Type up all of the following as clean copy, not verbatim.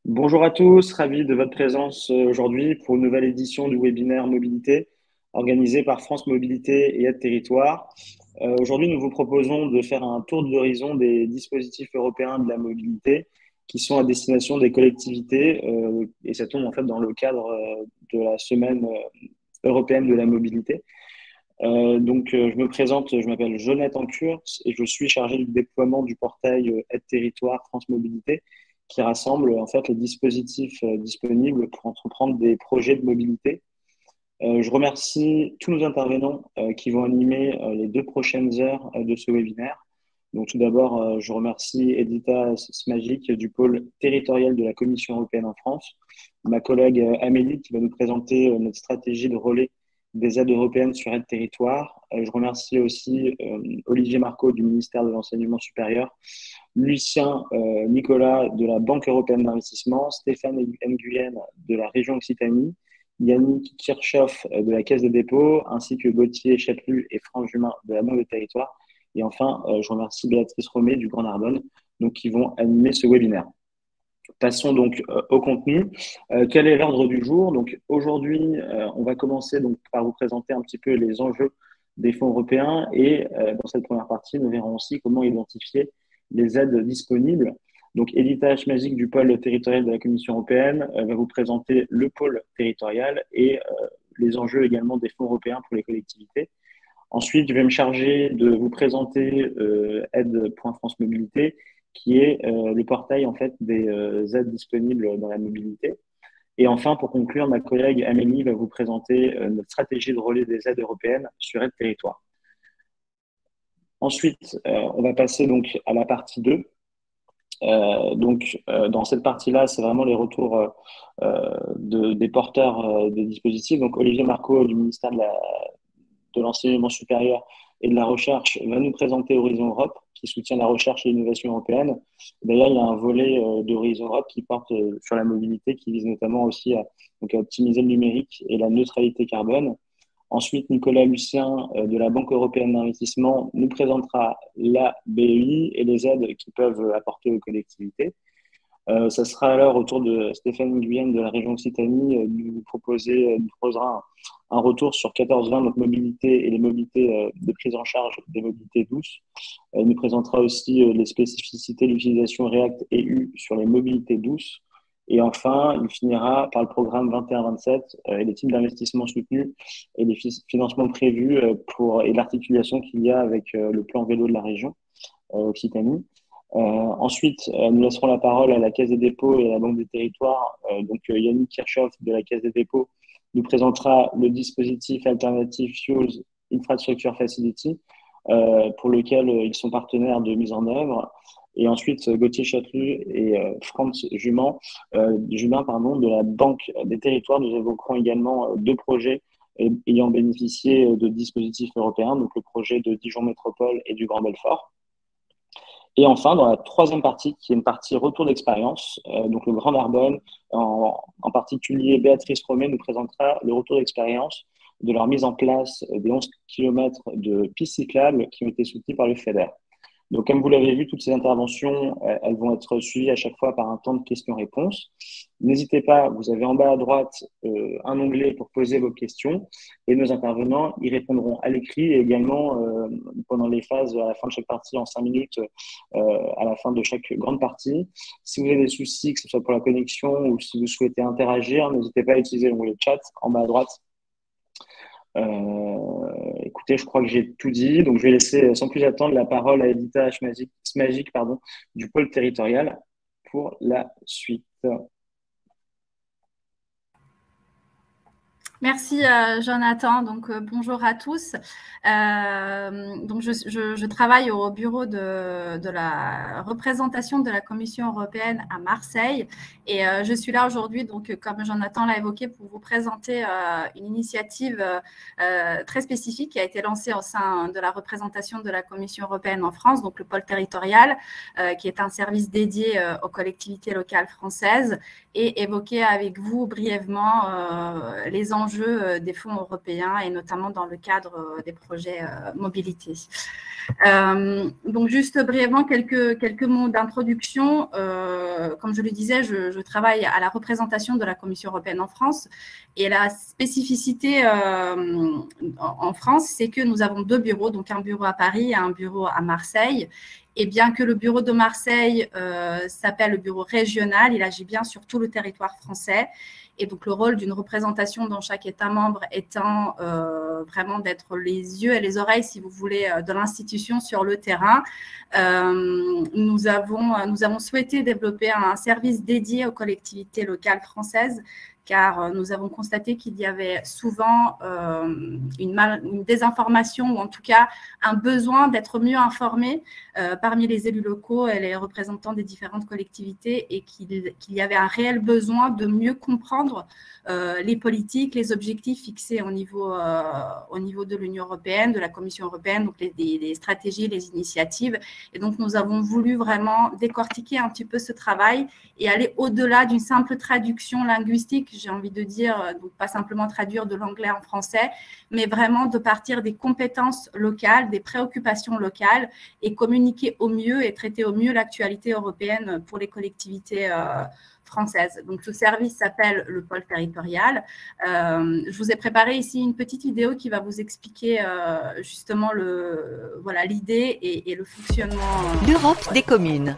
Bonjour à tous, ravi de votre présence aujourd'hui pour une nouvelle édition du webinaire Mobilité organisé par France Mobilité et Aide Territoire. Aujourd'hui, nous vous proposons de faire un tour d'horizon des dispositifs européens de la mobilité qui sont à destination des collectivités et ça tombe en fait dans le cadre de la semaine européenne de la mobilité. Je me présente, je m'appelle Jonathan Kurz et je suis chargé du déploiement du portail Aide Territoire France Mobilité qui rassemble en fait les dispositifs disponibles pour entreprendre des projets de mobilité. Je remercie tous nos intervenants qui vont animer les 2 prochaines heures de ce webinaire. Donc tout d'abord, je remercie Edita Smagic du pôle territorial de la Commission européenne en France, ma collègue Amélie qui va nous présenter notre stratégie de relais des aides européennes sur aide territoire. Je remercie aussi Olivier Marco du ministère de l'Enseignement supérieur, Lucien Nicolas de la Banque européenne d'investissement, Stéphane Nguyen de la région Occitanie, Yannick Kirchhoff de la Caisse des dépôts, ainsi que Gauthier Chapelu et Franck Jumin de la Banque des territoires. Et enfin, je remercie Béatrice Romé du Grand Narbonne, donc, qui vont animer ce webinaire. Passons donc au contenu. Quel est l'ordre du jour? Donc aujourd'hui, on va commencer donc par vous présenter un petit peu les enjeux des fonds européens et dans cette première partie, nous verrons aussi comment identifier les aides disponibles. Donc Edita Magique du pôle territorial de la Commission européenne va vous présenter le pôle territorial et les enjeux également des fonds européens pour les collectivités. Ensuite, je vais me charger de vous présenter Aide.France Mobilité, qui est le portail en fait des aides disponibles dans la mobilité. Et enfin, pour conclure, ma collègue Amélie va vous présenter notre stratégie de relais des aides européennes sur aide territoire. Ensuite, on va passer donc à la partie 2. Dans cette partie-là, c'est vraiment les retours des porteurs des dispositifs. Donc, Olivier Marco du ministère de l'enseignement supérieur et de la recherche va nous présenter Horizon Europe, qui soutient la recherche et l'innovation européenne. D'ailleurs, il y a un volet d'Horizon Europe qui porte sur la mobilité, qui vise notamment aussi à optimiser le numérique et la neutralité carbone. Ensuite, Nicolas Lucien de la Banque européenne d'investissement nous présentera la BEI et les aides qu'ils peuvent apporter aux collectivités. Ça sera alors au tour de Stéphane Nguyen de la région Occitanie nous proposera un retour sur 14-20, notre mobilité et les mobilités de prise en charge des mobilités douces. Il nous présentera aussi les spécificités de l'utilisation React EU sur les mobilités douces. Et enfin, il finira par le programme 21-27 et les types d'investissements soutenus et les financements prévus et l'articulation qu'il y a avec le plan vélo de la région Occitanie. Ensuite, nous laisserons la parole à la Caisse des dépôts et à la Banque des territoires. Yannick Kirchhoff de la Caisse des dépôts nous présentera le dispositif alternatif Fuels Infrastructure Facility, pour lequel ils sont partenaires de mise en œuvre. Et ensuite, Gauthier Chapelu et Franz Jumin, de la Banque des territoires, nous évoquerons également 2 projets ayant bénéficié de dispositifs européens, donc le projet de Dijon Métropole et du Grand Belfort. Et enfin, dans la troisième partie, qui est une partie retour d'expérience, donc le Grand Narbonne, en particulier Béatrice Romé nous présentera le retour d'expérience de leur mise en place des 11 km de pistes cyclables qui ont été soutenues par le FEDER. Donc, comme vous l'avez vu, toutes ces interventions, elles vont être suivies à chaque fois par un temps de questions-réponses. N'hésitez pas, vous avez en bas à droite un onglet pour poser vos questions et nos intervenants y répondront à l'écrit et également pendant les phases à la fin de chaque partie en 5 minutes, à la fin de chaque grande partie. Si vous avez des soucis, que ce soit pour la connexion ou si vous souhaitez interagir, n'hésitez pas à utiliser l'onglet chat en bas à droite. Écoutez, je crois que j'ai tout dit, donc je vais laisser sans plus attendre la parole à Edita Smagic, du pôle territorial pour la suite. Merci Jonathan, donc bonjour à tous. Donc je travaille au bureau de la représentation de la Commission européenne à Marseille et je suis là aujourd'hui, donc comme Jonathan l'a évoqué, pour vous présenter une initiative très spécifique qui a été lancée au sein de la représentation de la Commission européenne en France, donc le pôle territorial, qui est un service dédié aux collectivités locales françaises, et évoquer avec vous brièvement les enjeux enjeux des fonds européens et notamment dans le cadre des projets mobilité. Donc, juste brièvement, quelques mots d'introduction. Comme je le disais, je travaille à la représentation de la Commission européenne en France. Et la spécificité en France, c'est que nous avons 2 bureaux, donc un bureau à Paris et un bureau à Marseille. Et bien que le bureau de Marseille s'appelle le bureau régional, il agit bien sur tout le territoire français. Et donc, le rôle d'une représentation dans chaque État membre étant vraiment d'être les yeux et les oreilles, si vous voulez, de l'institution sur le terrain. Nous avons souhaité développer un service dédié aux collectivités locales françaises, car nous avons constaté qu'il y avait souvent une désinformation ou en tout cas un besoin d'être mieux informés parmi les élus locaux et les représentants des différentes collectivités et qu'il y avait un réel besoin de mieux comprendre les politiques, les objectifs fixés au niveau de l'Union européenne, de la Commission européenne, donc les stratégies, les initiatives. Et donc, nous avons voulu vraiment décortiquer un petit peu ce travail et aller au-delà d'une simple traduction linguistique, j'ai envie de dire, donc pas simplement traduire de l'anglais en français, mais vraiment de partir des compétences locales, des préoccupations locales et communiquer au mieux et traiter au mieux l'actualité européenne pour les collectivités françaises. Donc, ce service s'appelle le pôle territorial. Je vous ai préparé ici une petite vidéo qui va vous expliquer justement l'idée et le fonctionnement. L'Europe des communes.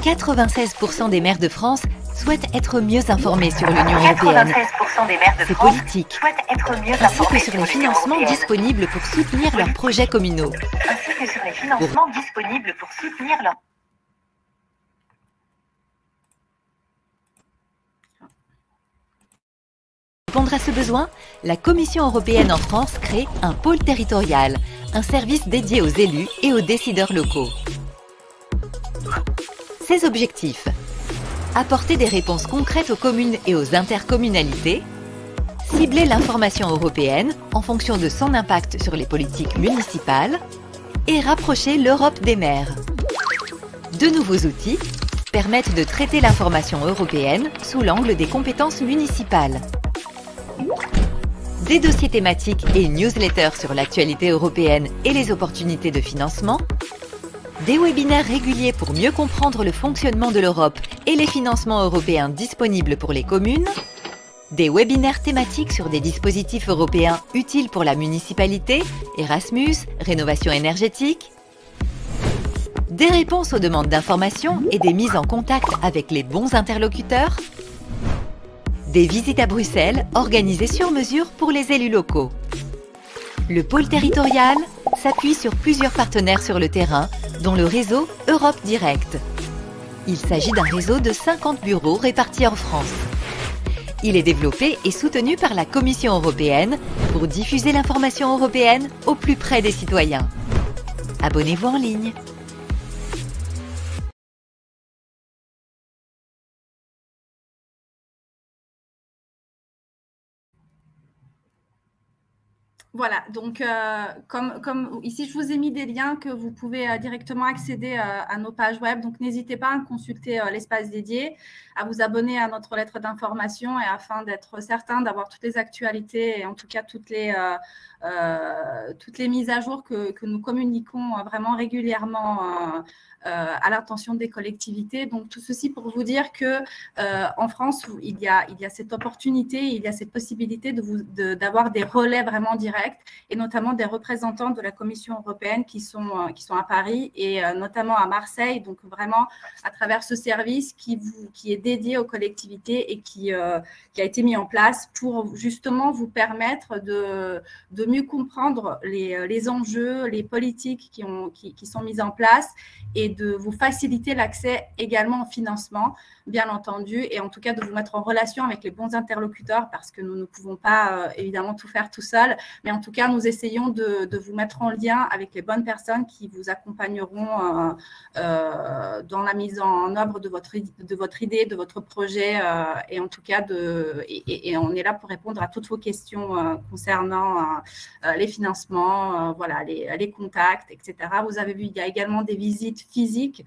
96% des maires de France souhaitent être mieux informés sur l'Union européenne, 96% des maires de ses France politiques, souhaitent être mieux ainsi informés que sur les financements disponibles pour soutenir leurs projets communaux. ainsi que sur les financements disponibles pour soutenir leur Pour répondre à ce besoin, la Commission européenne en France crée un pôle territorial, un service dédié aux élus et aux décideurs locaux. Ses objectifs: apporter des réponses concrètes aux communes et aux intercommunalités, cibler l'information européenne en fonction de son impact sur les politiques municipales et rapprocher l'Europe des maires. De nouveaux outils permettent de traiter l'information européenne sous l'angle des compétences municipales. Des dossiers thématiques et une newsletter sur l'actualité européenne et les opportunités de financement, des webinaires réguliers pour mieux comprendre le fonctionnement de l'Europe et les financements européens disponibles pour les communes, des webinaires thématiques sur des dispositifs européens utiles pour la municipalité, Erasmus, rénovation énergétique, des réponses aux demandes d'information et des mises en contact avec les bons interlocuteurs, des visites à Bruxelles organisées sur mesure pour les élus locaux. Le pôle territorial s'appuie sur plusieurs partenaires sur le terrain, dont le réseau Europe Direct. Il s'agit d'un réseau de 50 bureaux répartis en France. Il est développé et soutenu par la Commission européenne pour diffuser l'information européenne au plus près des citoyens. Abonnez-vous en ligne. Voilà, donc comme ici, je vous ai mis des liens que vous pouvez directement accéder à nos pages web. Donc, n'hésitez pas à consulter l'espace dédié, à vous abonner à notre lettre d'information et afin d'être certain d'avoir toutes les actualités et en tout cas toutes les mises à jour que nous communiquons vraiment régulièrement à l'intention des collectivités. Donc, tout ceci pour vous dire que en France, il y a cette opportunité, il y a cette possibilité d'avoir des relais vraiment directs et notamment des représentants de la Commission européenne qui sont à Paris et notamment à Marseille. Donc, vraiment, à travers ce service qui est dédié aux collectivités et qui a été mis en place pour justement vous permettre de mieux comprendre les enjeux, les politiques qui sont mises en place et de vous faciliter l'accès également au financement, bien entendu, et en tout cas de vous mettre en relation avec les bons interlocuteurs parce que nous ne pouvons pas évidemment tout faire tout seul, mais Mais en tout cas, nous essayons de vous mettre en lien avec les bonnes personnes qui vous accompagneront dans la mise en œuvre de votre idée, de votre projet. Et en tout cas, et on est là pour répondre à toutes vos questions concernant les financements, voilà, les contacts, etc. Vous avez vu, il y a également des visites physiques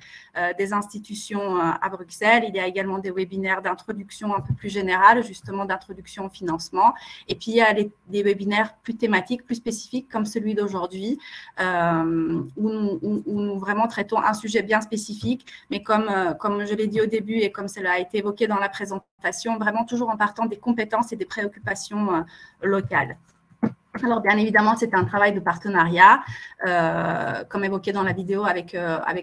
des institutions à Bruxelles. Il y a également des webinaires d'introduction un peu plus générales, justement d'introduction au financement. Et puis, il y a des webinaires plus thématiques, plus spécifiques, comme celui d'aujourd'hui, où nous vraiment traitons un sujet bien spécifique, mais comme je l'ai dit au début et comme cela a été évoqué dans la présentation, vraiment toujours en partant des compétences et des préoccupations locales. Alors, bien évidemment, c'est un travail de partenariat, comme évoqué dans la vidéo avec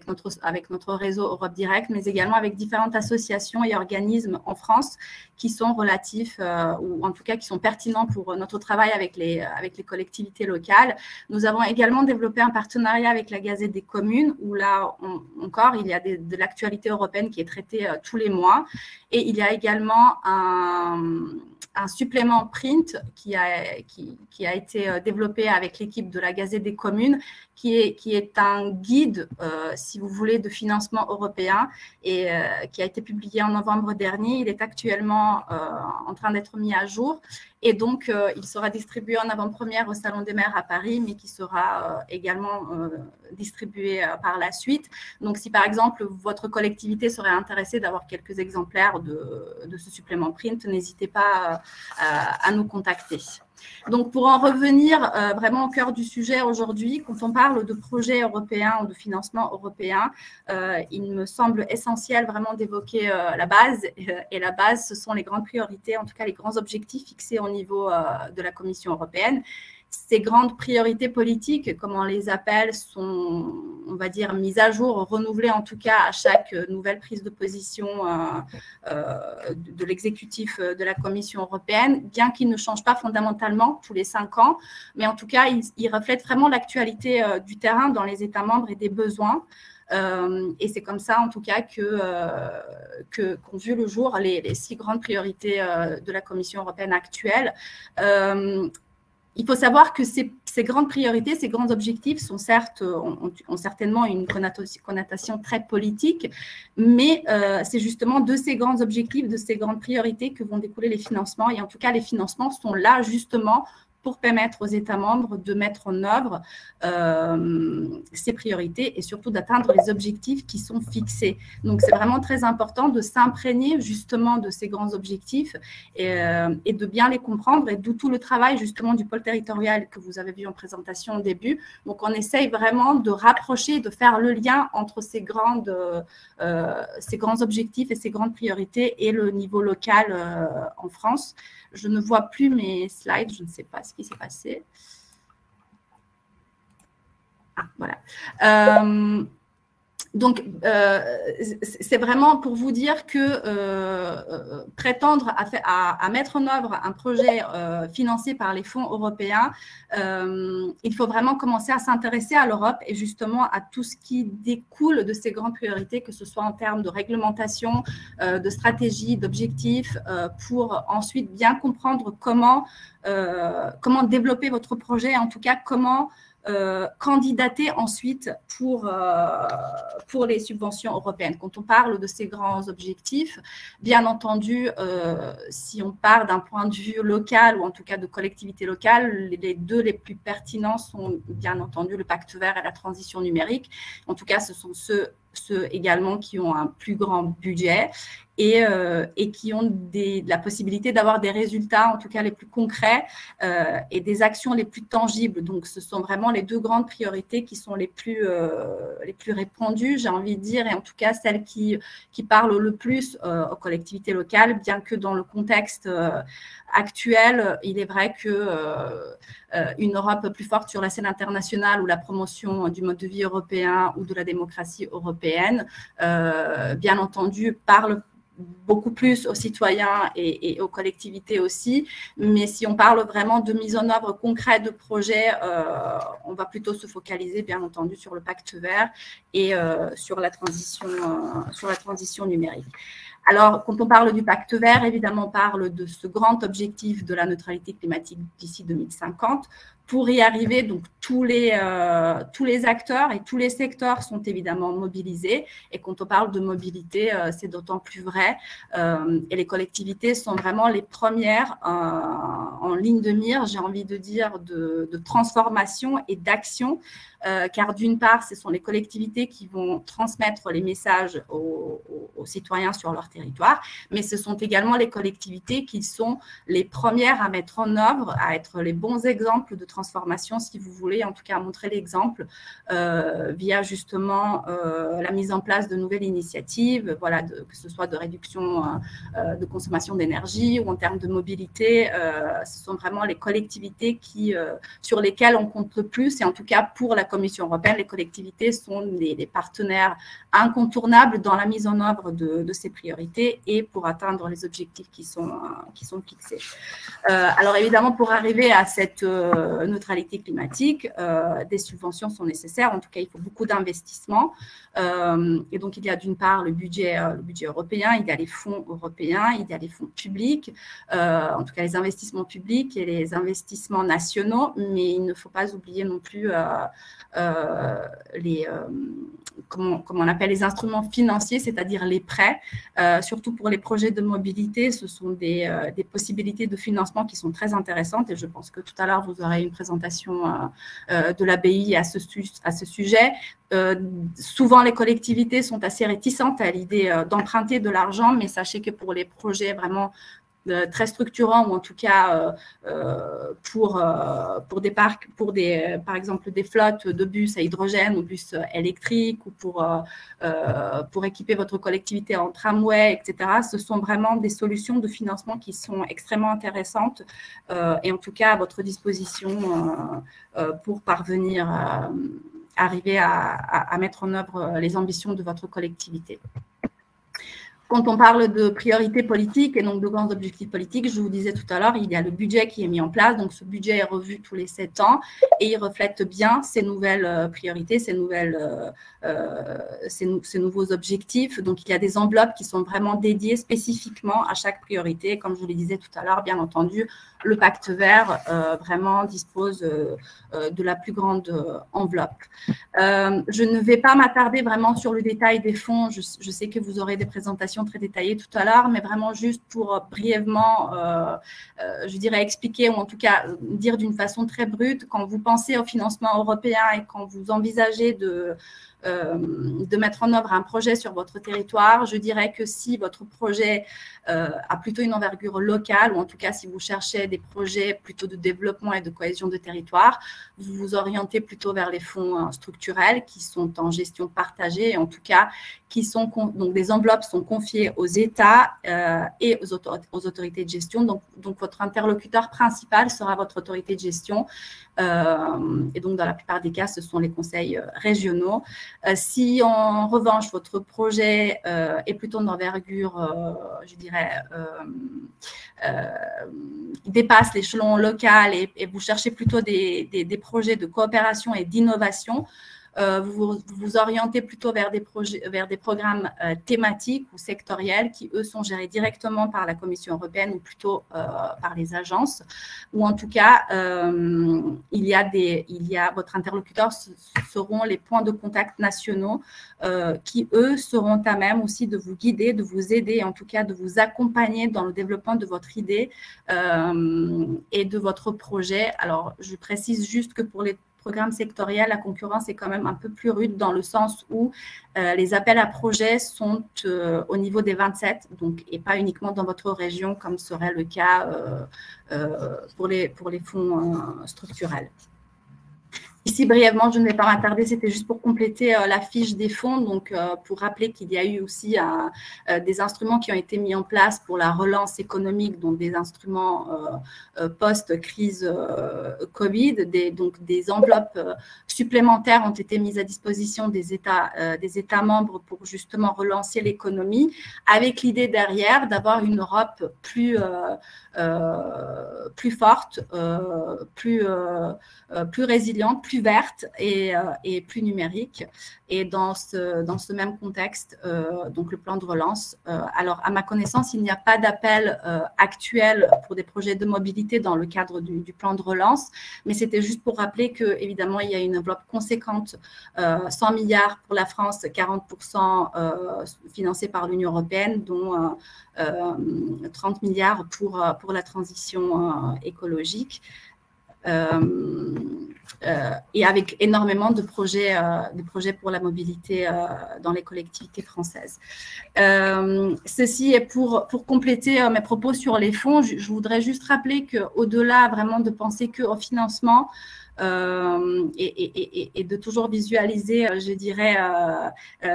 notre réseau Europe Direct, mais également avec différentes associations et organismes en France qui sont relatifs, ou en tout cas qui sont pertinents pour notre travail avec les collectivités locales. Nous avons également développé un partenariat avec la Gazette des communes, où là encore, il y a de l'actualité européenne qui est traitée tous les mois. Et il y a également un supplément print qui a été développé avec l'équipe de la Gazette des communes, qui est un guide, si vous voulez, de financement européen et qui a été publié en novembre dernier. Il est actuellement en train d'être mis à jour. Et donc, il sera distribué en avant-première au Salon des maires à Paris, mais qui sera également distribué par la suite. Donc, si par exemple, votre collectivité serait intéressée d'avoir quelques exemplaires de ce supplément print, n'hésitez pas à nous contacter. Donc, pour en revenir vraiment au cœur du sujet aujourd'hui, quand on parle de projets européens ou de financement européen, il me semble essentiel vraiment d'évoquer la base. Et la base, ce sont les grandes priorités, en tout cas les grands objectifs fixés au niveau de la Commission européenne. Ces grandes priorités politiques, comme on les appelle, sont, on va dire, mises à jour, renouvelées en tout cas à chaque nouvelle prise de position de l'exécutif de la Commission européenne, bien qu'ils ne changent pas fondamentalement tous les 5 ans, mais en tout cas, ils reflètent vraiment l'actualité du terrain dans les États membres et des besoins. Et c'est comme ça, en tout cas, qu'ont vu le jour les 6 grandes priorités de la Commission européenne actuelle. Il faut savoir que ces grandes priorités, ces grands objectifs sont certes, ont certainement une connotation très politique, mais c'est justement de ces grands objectifs, de ces grandes priorités que vont découler les financements. Et en tout cas, les financements sont là justement pour permettre aux États membres de mettre en œuvre ces priorités et surtout d'atteindre les objectifs qui sont fixés. Donc, c'est vraiment très important de s'imprégner justement de ces grands objectifs et de bien les comprendre, et d'où tout le travail justement du pôle territorial que vous avez vu en présentation au début. Donc, on essaye vraiment de rapprocher, de faire le lien entre ces grands objectifs et ces grandes priorités et le niveau local en France. Je ne vois plus mes slides, je ne sais pas ce qui s'est passé. Ah, voilà. Donc, c'est vraiment pour vous dire que prétendre à mettre en œuvre un projet financé par les fonds européens, il faut vraiment commencer à s'intéresser à l'Europe et justement à tout ce qui découle de ces grandes priorités, que ce soit en termes de réglementation, de stratégie, d'objectifs, pour ensuite bien comprendre comment développer votre projet, en tout cas comment candidater ensuite pour les subventions européennes. Quand on parle de ces grands objectifs, bien entendu, si on part d'un point de vue local ou en tout cas de collectivité locale, les deux les plus pertinents sont bien entendu le pacte vert et la transition numérique. En tout cas, ce sont ceux également qui ont un plus grand budget et qui ont la possibilité d'avoir des résultats, en tout cas les plus concrets, et des actions les plus tangibles. Donc, ce sont vraiment les 2 grandes priorités qui sont les plus répandues, j'ai envie de dire, et en tout cas celles qui parlent le plus aux collectivités locales, bien que dans le contexte actuel, il est vrai qu'une Europe plus forte sur la scène internationale ou la promotion du mode de vie européen ou de la démocratie européenne, bien entendu, parle beaucoup plus aux citoyens et aux collectivités aussi. Mais si on parle vraiment de mise en œuvre concrète de projets, on va plutôt se focaliser, bien entendu, sur le pacte vert et sur la transition numérique. Alors, quand on parle du pacte vert, évidemment, on parle de ce grand objectif de la neutralité climatique d'ici 2050. Pour y arriver, donc tous les acteurs et tous les secteurs sont évidemment mobilisés. Et quand on parle de mobilité, c'est d'autant plus vrai. Et les collectivités sont vraiment les premières en ligne de mire, j'ai envie de dire, de transformation et d'action. Car d'une part, ce sont les collectivités qui vont transmettre les messages aux citoyens sur leur territoire, mais ce sont également les collectivités qui sont les premières à mettre en œuvre, à être les bons exemples de transformation, si vous voulez, en tout cas à montrer l'exemple via justement la mise en place de nouvelles initiatives, voilà, que ce soit de réduction de consommation d'énergie ou en termes de mobilité. Ce sont vraiment les collectivités sur lesquelles on compte le plus, et en tout cas pour la Commission européenne, les collectivités sont les partenaires incontournables dans la mise en œuvre de ces priorités et pour atteindre les objectifs qui sont fixés. Alors évidemment, pour arriver à cette neutralité climatique, des subventions sont nécessaires. En tout cas, il faut beaucoup d'investissements. Et donc, il y a d'une part le budget européen, il y a les fonds européens, il y a les fonds publics, en tout cas les investissements publics et les investissements nationaux, mais il ne faut pas oublier non plus comment on appelle les instruments financiers, c'est-à-dire les prêts, surtout pour les projets de mobilité. Ce sont des possibilités de financement qui sont très intéressantes et je pense que tout à l'heure, vous aurez une présentation de la BEI à ce sujet. Souvent, les collectivités sont assez réticentes à l'idée d'emprunter de l'argent, mais sachez que pour les projets vraiment très structurants ou en tout cas pour des parcs, par exemple des flottes de bus à hydrogène ou bus électriques ou pour équiper votre collectivité en tramway, etc. Ce sont vraiment des solutions de financement qui sont extrêmement intéressantes et en tout cas à votre disposition pour parvenir arriver à mettre en œuvre les ambitions de votre collectivité. Quand on parle de priorités politiques et donc de grands objectifs politiques, je vous disais tout à l'heure, il y a le budget qui est mis en place. Donc, ce budget est revu tous les 7 ans et il reflète bien ces nouvelles priorités, ces nouveaux objectifs. Donc, il y a des enveloppes qui sont vraiment dédiées spécifiquement à chaque priorité. Comme je vous le disais tout à l'heure, bien entendu, le pacte vert vraiment dispose de la plus grande enveloppe. Je ne vais pas m'attarder vraiment sur le détail des fonds. Je sais que vous aurez des présentations très détaillées tout à l'heure, mais vraiment juste pour brièvement, je dirais, expliquer ou en tout cas dire d'une façon très brute, quand vous pensez au financement européen et quand vous envisagez de mettre en œuvre un projet sur votre territoire, je dirais que si votre projet a plutôt une envergure locale, ou en tout cas si vous cherchez des projets plutôt de développement et de cohésion de territoire, vous vous orientez plutôt vers les fonds structurels qui sont en gestion partagée et en tout cas qui sont, donc des enveloppes sont confiées aux États et aux autorités de gestion. Donc votre interlocuteur principal sera votre autorité de gestion et donc dans la plupart des cas, ce sont les conseils régionaux. Si en revanche, votre projet est plutôt d'envergure, je dirais, dépasse l'échelon local et vous cherchez plutôt des projets de coopération et d'innovation, vous vous orientez plutôt vers des programmes thématiques ou sectoriels qui, eux, sont gérés directement par la Commission européenne ou plutôt par les agences. Ou en tout cas, votre interlocuteur seront les points de contact nationaux qui, eux, seront à même aussi de vous guider, de vous aider, en tout cas de vous accompagner dans le développement de votre idée et de votre projet. Alors, je précise juste que pour les programme sectoriel, la concurrence est quand même un peu plus rude dans le sens où les appels à projets sont au niveau des 27, donc, et pas uniquement dans votre région comme serait le cas pour les fonds structurels. Ici, brièvement, je ne vais pas m'attarder, c'était juste pour compléter la fiche des fonds, donc pour rappeler qu'il y a eu aussi des instruments qui ont été mis en place pour la relance économique, donc des instruments post-crise Covid, donc des enveloppes supplémentaires ont été mises à disposition des États membres pour justement relancer l'économie, avec l'idée derrière d'avoir une Europe plus forte, plus résiliente, plus verte et plus numérique. Et dans ce même contexte, donc le plan de relance, alors à ma connaissance, il n'y a pas d'appel actuel pour des projets de mobilité dans le cadre du plan de relance, mais c'était juste pour rappeler que évidemment il y a une enveloppe conséquente, 100 milliards pour la France, 40% financés par l'Union européenne, dont 30 milliards pour la transition écologique. Et avec énormément de projets pour la mobilité dans les collectivités françaises. Ceci est pour compléter mes propos sur les fonds. Je voudrais juste rappeler qu'au-delà vraiment de penser qu'au financement, et de toujours visualiser, je dirais,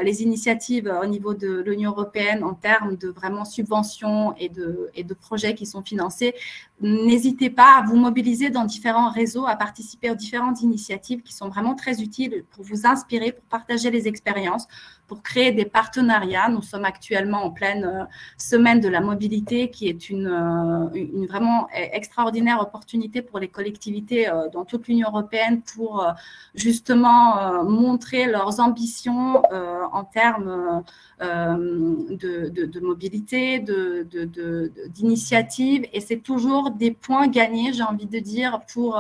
les initiatives au niveau de l'Union européenne en termes de vraiment subventions et de projets qui sont financés. N'hésitez pas à vous mobiliser dans différents réseaux, à participer aux différentes initiatives qui sont vraiment très utiles pour vous inspirer, pour partager les expériences, pour créer des partenariats. Nous sommes actuellement en pleine semaine de la mobilité qui est une vraiment extraordinaire opportunité pour les collectivités dans toute l'Union européenne pour justement montrer leurs ambitions en termes de mobilité, d'initiatives. Et c'est toujours des points gagnés, j'ai envie de dire, pour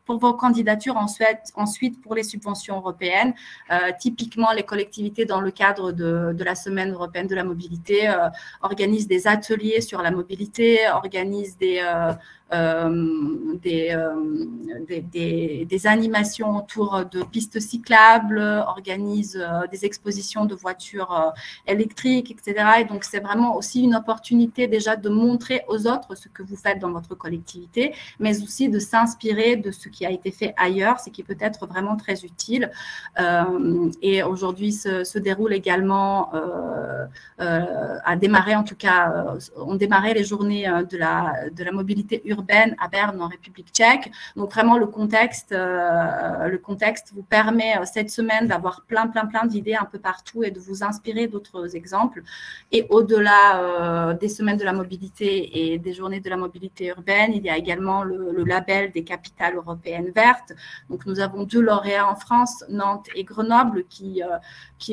vos candidatures ensuite pour les subventions européennes. Typiquement, les collectivités, dans le cadre de la Semaine européenne de la mobilité, organisent des ateliers sur la mobilité, organisent des animations autour de pistes cyclables, organisent des expositions de voitures électriques, etc. Et donc, c'est vraiment aussi une opportunité déjà de montrer aux autres ce que vous faites dans votre collectivité, mais aussi de s'inspirer de ce qui a été fait ailleurs, ce qui peut être vraiment très utile. Et aujourd'hui, se déroule également, a démarré en tout cas, ont démarré les journées de la mobilité urbaine à Berne, en République tchèque. Donc, vraiment, le contexte vous permet cette semaine d'avoir plein d'idées un peu partout et de vous inspirer d'autres exemples. Et au-delà des semaines de la mobilité et des journées de la mobilité urbaine, il y a également le label des capitales européennes vertes. Donc, nous avons 2 lauréats en France, Nantes et Grenoble, qui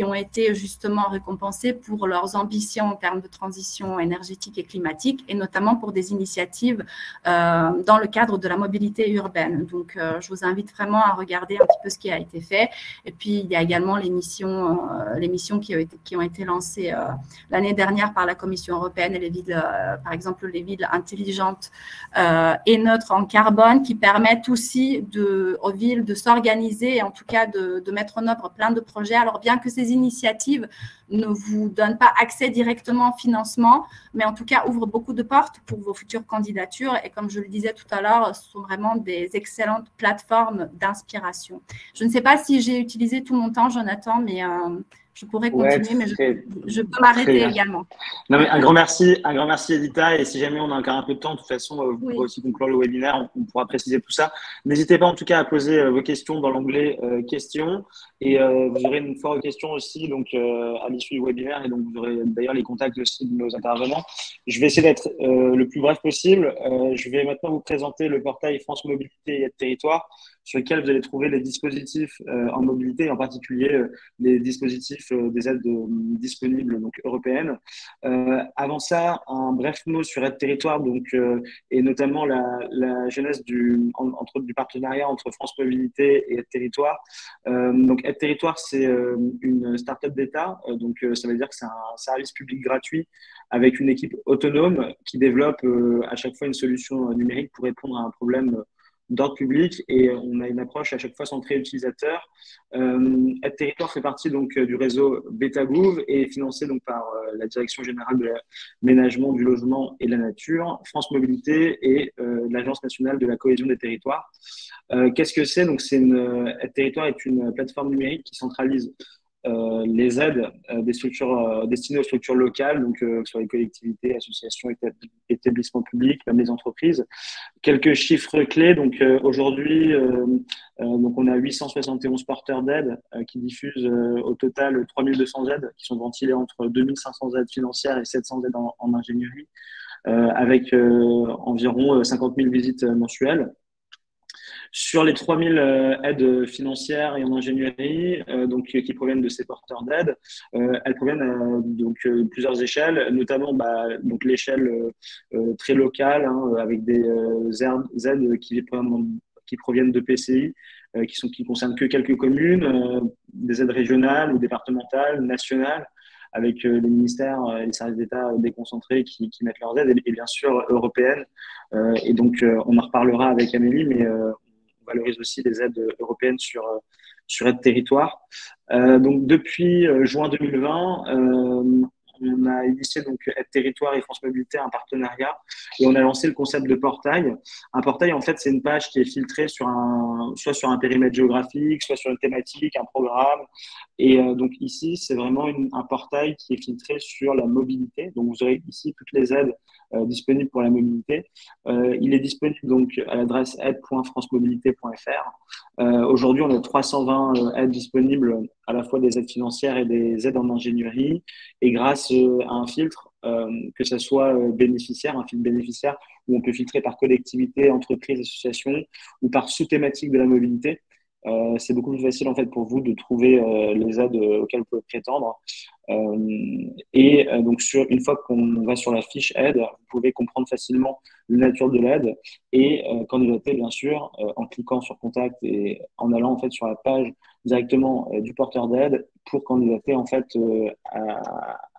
ont été justement récompensés pour leurs ambitions en termes de transition énergétique et climatique, et notamment pour des initiatives dans le cadre de la mobilité urbaine. Donc, je vous invite vraiment à regarder un petit peu ce qui a été fait. Et puis, il y a également les missions qui ont été lancées l'année dernière par la Commission européenne et les villes, par exemple, les villes intelligentes et neutres en carbone, qui permettent aussi aux villes de s'organiser et en tout cas de mettre en œuvre plein de projets. Alors, bien que ces initiatives ne vous donnent pas accès directement au financement, mais en tout cas ouvrent beaucoup de portes pour vos futures candidatures. Et comme je le disais tout à l'heure, ce sont vraiment des excellentes plateformes d'inspiration. Je ne sais pas si j'ai utilisé tout mon temps, Jonathan, mais je pourrais continuer, mais je peux m'arrêter également. Non, mais un grand merci, Edita. Et si jamais on a encore un peu de temps, de toute façon, vous pourrez aussi conclure le webinaire, on pourra préciser tout ça. N'hésitez pas en tout cas à poser vos questions dans l'onglet questions. Et vous aurez une foire aux questions aussi donc, à l'issue du webinaire. Et donc, vous aurez d'ailleurs les contacts aussi de nos intervenants. Je vais essayer d'être le plus bref possible. Je vais maintenant vous présenter le portail France Mobilité et Aide Territoire, sur lequel vous allez trouver les dispositifs en mobilité, en particulier les dispositifs des aides disponibles donc européennes. Avant ça, un bref mot sur Aide Territoire, donc, et notamment la genèse du partenariat entre France Mobilité et Aide Territoire. Donc, Aide Territoire, c'est une start-up d'État, donc ça veut dire que c'est un service public gratuit avec une équipe autonome qui développe à chaque fois une solution numérique pour répondre à un problème d'ordre public, et on a une approche à chaque fois centrée utilisateur. Aide Territoire fait partie donc du réseau BetaGouv et est financé donc par la Direction générale de l'aménagement, du logement et de la nature, France Mobilité et l'Agence nationale de la cohésion des territoires. Qu'est-ce que c'est? Donc, Aide Territoire est une plateforme numérique qui centralise les aides des structures destinées aux structures locales, donc sur les collectivités, associations, établissements publics, même les entreprises. Quelques chiffres clés. Donc aujourd'hui, donc on a 871 porteurs d'aide qui diffusent au total 3200 aides qui sont ventilées entre 2500 aides financières et 700 aides en ingénierie, avec environ 50 000 visites mensuelles. Sur les 3000 aides financières et en ingénierie, donc, qui proviennent de ces porteurs d'aide, elles proviennent plusieurs échelles, notamment donc l'échelle très locale, hein, avec des aides qui proviennent de PCI, qui concernent que quelques communes, des aides régionales ou départementales, nationales, avec les ministères et les services d'État déconcentrés qui mettent leurs aides, et bien sûr européennes. Et donc, on en reparlera avec Amélie, mais on valorise aussi les aides européennes sur aide territoire. Donc, depuis juin 2020, on a initié donc Aide Territoire et France Mobilité un partenariat et on a lancé le concept de portail. Un portail, en fait, c'est une page qui est filtrée soit sur un périmètre géographique, soit sur une thématique, un programme. Et donc ici, c'est vraiment un portail qui est filtré sur la mobilité. Donc vous aurez ici toutes les aides disponibles pour la mobilité. Il est disponible donc à l'adresse aide.francemobilité.fr. Aujourd'hui, on a 320 aides disponibles, à la fois des aides financières et des aides en ingénierie. Et grâce à un filtre, que ce soit bénéficiaire, un filtre bénéficiaire où on peut filtrer par collectivité, entreprise, association ou par sous-thématique de la mobilité. C'est beaucoup plus facile en fait pour vous de trouver les aides auxquelles vous pouvez prétendre. Donc une fois qu'on va sur la fiche aide, vous pouvez comprendre facilement la nature de l'aide et candidater bien sûr en cliquant sur contact et en allant en fait sur la page directement du porteur d'aide pour candidater en fait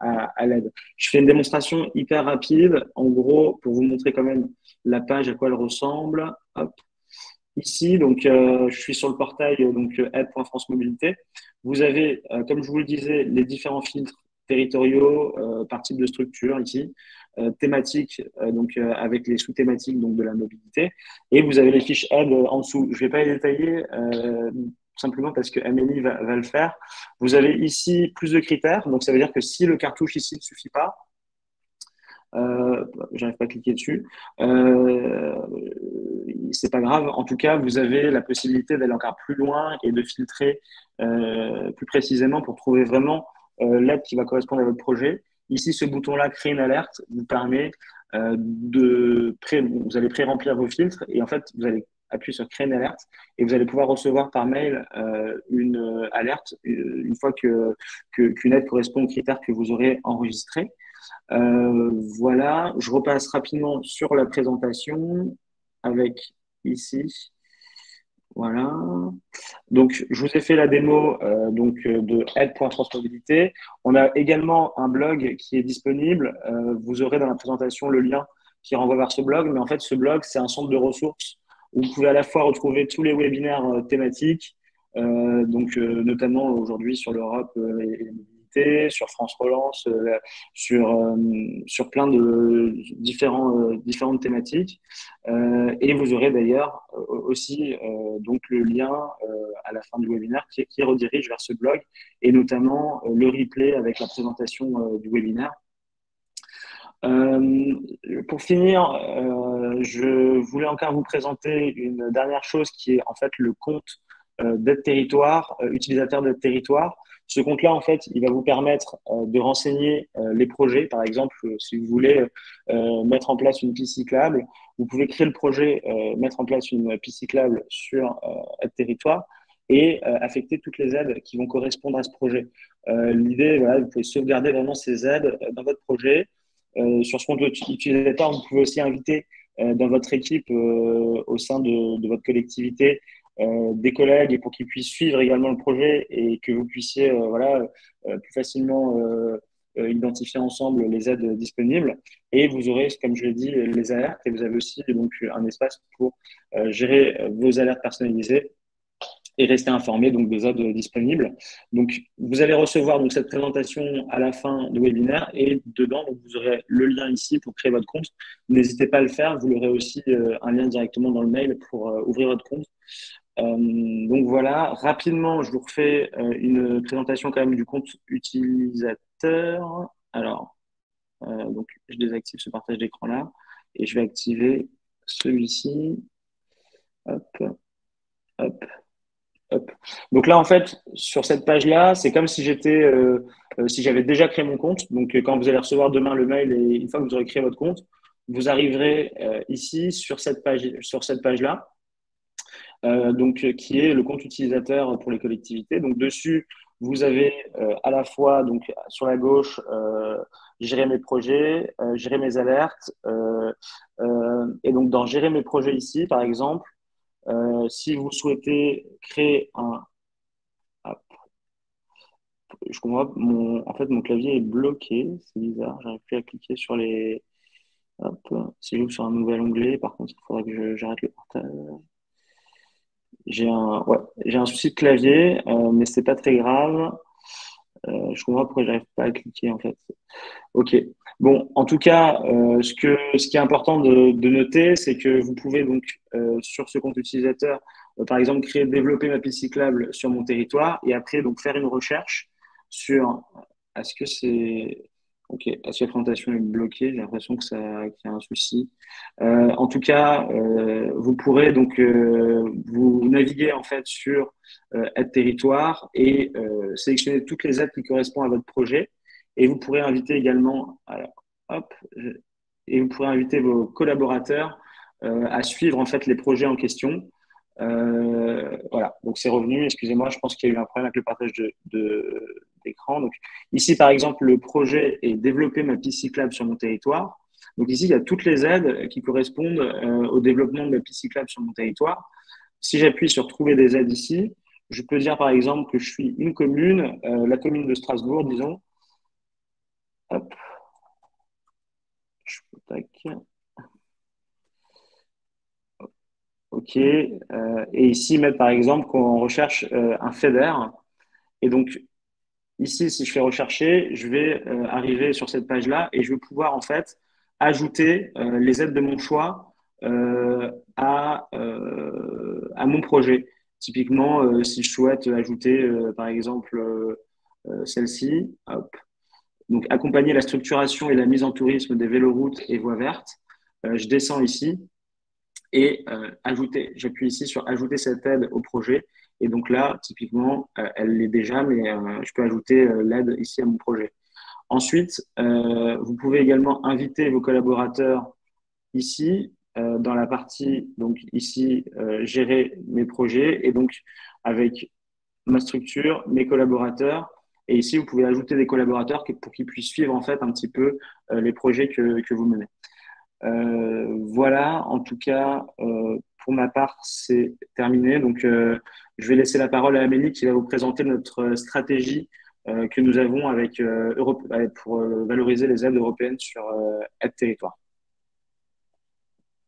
à l'aide. Je fais une démonstration hyper rapide, en gros pour vous montrer quand même la page à quoi elle ressemble. Hop. Ici, donc, je suis sur le portail aide.france mobilité. Vous avez, comme je vous le disais, les différents filtres territoriaux par type de structure ici, thématiques, avec les sous-thématiques donc de la mobilité. Et vous avez les fiches aide en dessous. Je ne vais pas les détailler simplement parce que Amélie va le faire. Vous avez ici plus de critères. Donc, ça veut dire que si le cartouche ici ne suffit pas, j'arrive pas à cliquer dessus. C'est pas grave. En tout cas, vous avez la possibilité d'aller encore plus loin et de filtrer plus précisément pour trouver vraiment l'aide qui va correspondre à votre projet. Ici, ce bouton-là, créer une alerte, vous permet vous allez pré-remplir vos filtres et en fait, vous allez appuyer sur créer une alerte et vous allez pouvoir recevoir par mail une alerte une fois qu'une aide correspond aux critères que vous aurez enregistrés. Voilà, je repasse rapidement sur la présentation avec ici. Voilà. Donc, je vous ai fait la démo de aide.francemobilité. On a également un blog qui est disponible. Vous aurez dans la présentation le lien qui renvoie vers ce blog. Mais en fait, ce blog, c'est un centre de ressources où vous pouvez à la fois retrouver tous les webinaires thématiques, notamment aujourd'hui sur l'Europe et les mobilités, sur France Relance, sur plein de différentes thématiques. Et vous aurez d'ailleurs aussi donc le lien à la fin du webinaire qui redirige vers ce blog et notamment le replay avec la présentation du webinaire. Pour finir, je voulais encore vous présenter une dernière chose qui est en fait le compte d'aide territoire, utilisateur d'aide territoire. Ce compte-là, en fait, il va vous permettre de renseigner les projets. Par exemple, si vous voulez mettre en place une piste cyclable, vous pouvez créer le projet, mettre en place une piste cyclable sur aide territoire et affecter toutes les aides qui vont correspondre à ce projet. L'idée, voilà, vous pouvez sauvegarder vraiment ces aides dans votre projet. Sur ce compte utilisateur, vous pouvez aussi inviter dans votre équipe au sein de votre collectivité des collègues et pour qu'ils puissent suivre également le projet et que vous puissiez plus facilement identifier ensemble les aides disponibles. Et vous aurez, comme je l'ai dit, les alertes et vous avez aussi donc un espace pour gérer vos alertes personnalisées et rester informé donc des aides disponibles. Donc, vous allez recevoir donc cette présentation à la fin du webinaire et dedans, donc, vous aurez le lien ici pour créer votre compte. N'hésitez pas à le faire. Vous aurez aussi un lien directement dans le mail pour ouvrir votre compte. Donc voilà, rapidement, je vous refais une présentation quand même du compte utilisateur. Alors, donc je désactive ce partage d'écran là et je vais activer celui-ci. Hop, hop. Hop. Donc là, en fait, sur cette page-là, c'est comme si si j'avais déjà créé mon compte. Donc, quand vous allez recevoir demain le mail et une fois que vous aurez créé votre compte, vous arriverez ici sur cette page-là. donc, qui est le compte utilisateur pour les collectivités. Donc, dessus, vous avez à la fois, donc, sur la gauche, gérer mes projets, gérer mes alertes. Et donc, dans gérer mes projets ici, par exemple, si vous souhaitez créer un... Hop, je comprends pas, en fait, mon clavier est bloqué. C'est bizarre, j'arrive plus à cliquer sur les... Hop, si j'ouvre sur un nouvel onglet, par contre, il faudra que j'arrête le partage. J'ai un souci de clavier, mais c'est pas très grave. Je comprends pas pourquoi j'arrive pas à cliquer en fait. Ok. Bon, en tout cas, ce qui est important de noter, c'est que vous pouvez donc sur ce compte utilisateur, par exemple, développer ma piste cyclable sur mon territoire et après donc faire une recherche sur est-ce que c'est ok, est-ce que la présentation est bloquée? J'ai l'impression qu'il y a un souci. En tout cas, vous pourrez donc vous naviguer en fait sur aide territoire et sélectionner toutes les aides qui correspondent à votre projet. Et vous pourrez inviter également, alors, hop, et vous pourrez inviter vos collaborateurs à suivre en fait les projets en question. Voilà, donc c'est revenu. Excusez-moi, je pense qu'il y a eu un problème avec le partage d'écran. Donc ici, par exemple, le projet est développer ma piste cyclable sur mon territoire. Donc ici, il y a toutes les aides qui correspondent au développement de ma piste cyclable sur mon territoire. Si j'appuie sur trouver des aides ici, je peux dire par exemple que je suis une commune, la commune de Strasbourg, disons. Hop. Tac. OK. Et ici, mettre par exemple qu'on recherche un FEDER. Et donc, ici, si je fais rechercher, je vais arriver sur cette page-là et je vais pouvoir en fait ajouter les aides de mon choix à mon projet. Typiquement, si je souhaite ajouter par exemple celle-ci, hop. Donc accompagner la structuration et la mise en tourisme des véloroutes et voies vertes. Je descends ici et j'appuie ici sur ajouter cette aide au projet. Et donc là, typiquement, elle l'est déjà, mais je peux ajouter l'aide ici à mon projet. Ensuite, vous pouvez également inviter vos collaborateurs ici, dans la partie, donc ici, gérer mes projets, et donc avec ma structure, mes collaborateurs, et ici, vous pouvez ajouter des collaborateurs pour qu'ils puissent suivre en fait un petit peu les projets que vous menez. Voilà, en tout cas, pour ma part, c'est terminé. Donc, je vais laisser la parole à Amélie qui va vous présenter notre stratégie que nous avons pour valoriser les aides européennes sur aide territoire.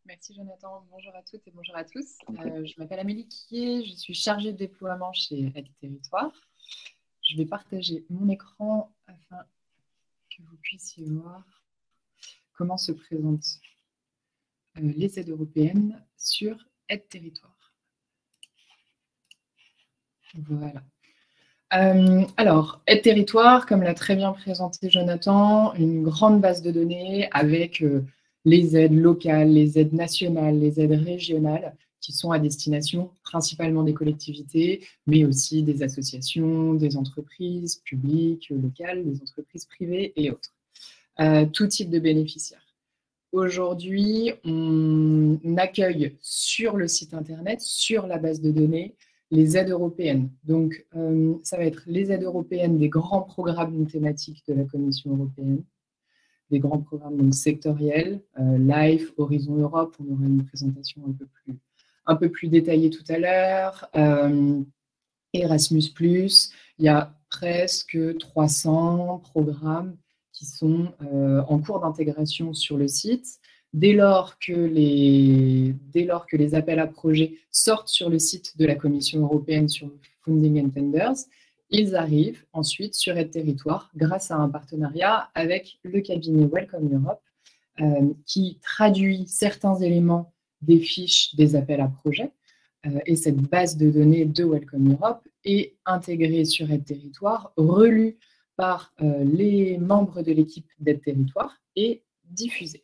Merci Jonathan, bonjour à toutes et bonjour à tous. Je m'appelle Amélie Quillet, je suis chargée de déploiement chez Aide Territoire. Je vais partager mon écran afin que vous puissiez voir comment se présentent les aides européennes sur Aide Territoire. Voilà. Alors, Aide Territoire, comme l'a très bien présenté Jonathan, une grande base de données avec les aides locales, les aides nationales, les aides régionales qui sont à destination principalement des collectivités, mais aussi des associations, des entreprises publiques, locales, des entreprises privées et autres. Tout type de bénéficiaires. Aujourd'hui, on accueille sur le site internet, sur la base de données, les aides européennes. Donc, ça va être les aides européennes des grands programmes thématiques de la Commission européenne, des grands programmes donc, sectoriels, LIFE, Horizon Europe, on aura une présentation un peu plus détaillée tout à l'heure, Erasmus+, il y a presque 300 programmes qui sont en cours d'intégration sur le site. Dès lors que les appels à projets sortent sur le site de la Commission européenne sur Funding and Tenders, ils arrivent ensuite sur Aide Territoire grâce à un partenariat avec le cabinet Welcome Europe qui traduit certains éléments des fiches des appels à projets et cette base de données de Welcome Europe est intégrée sur Aide Territoire, relue par les membres de l'équipe d'Aide Territoire et diffusée.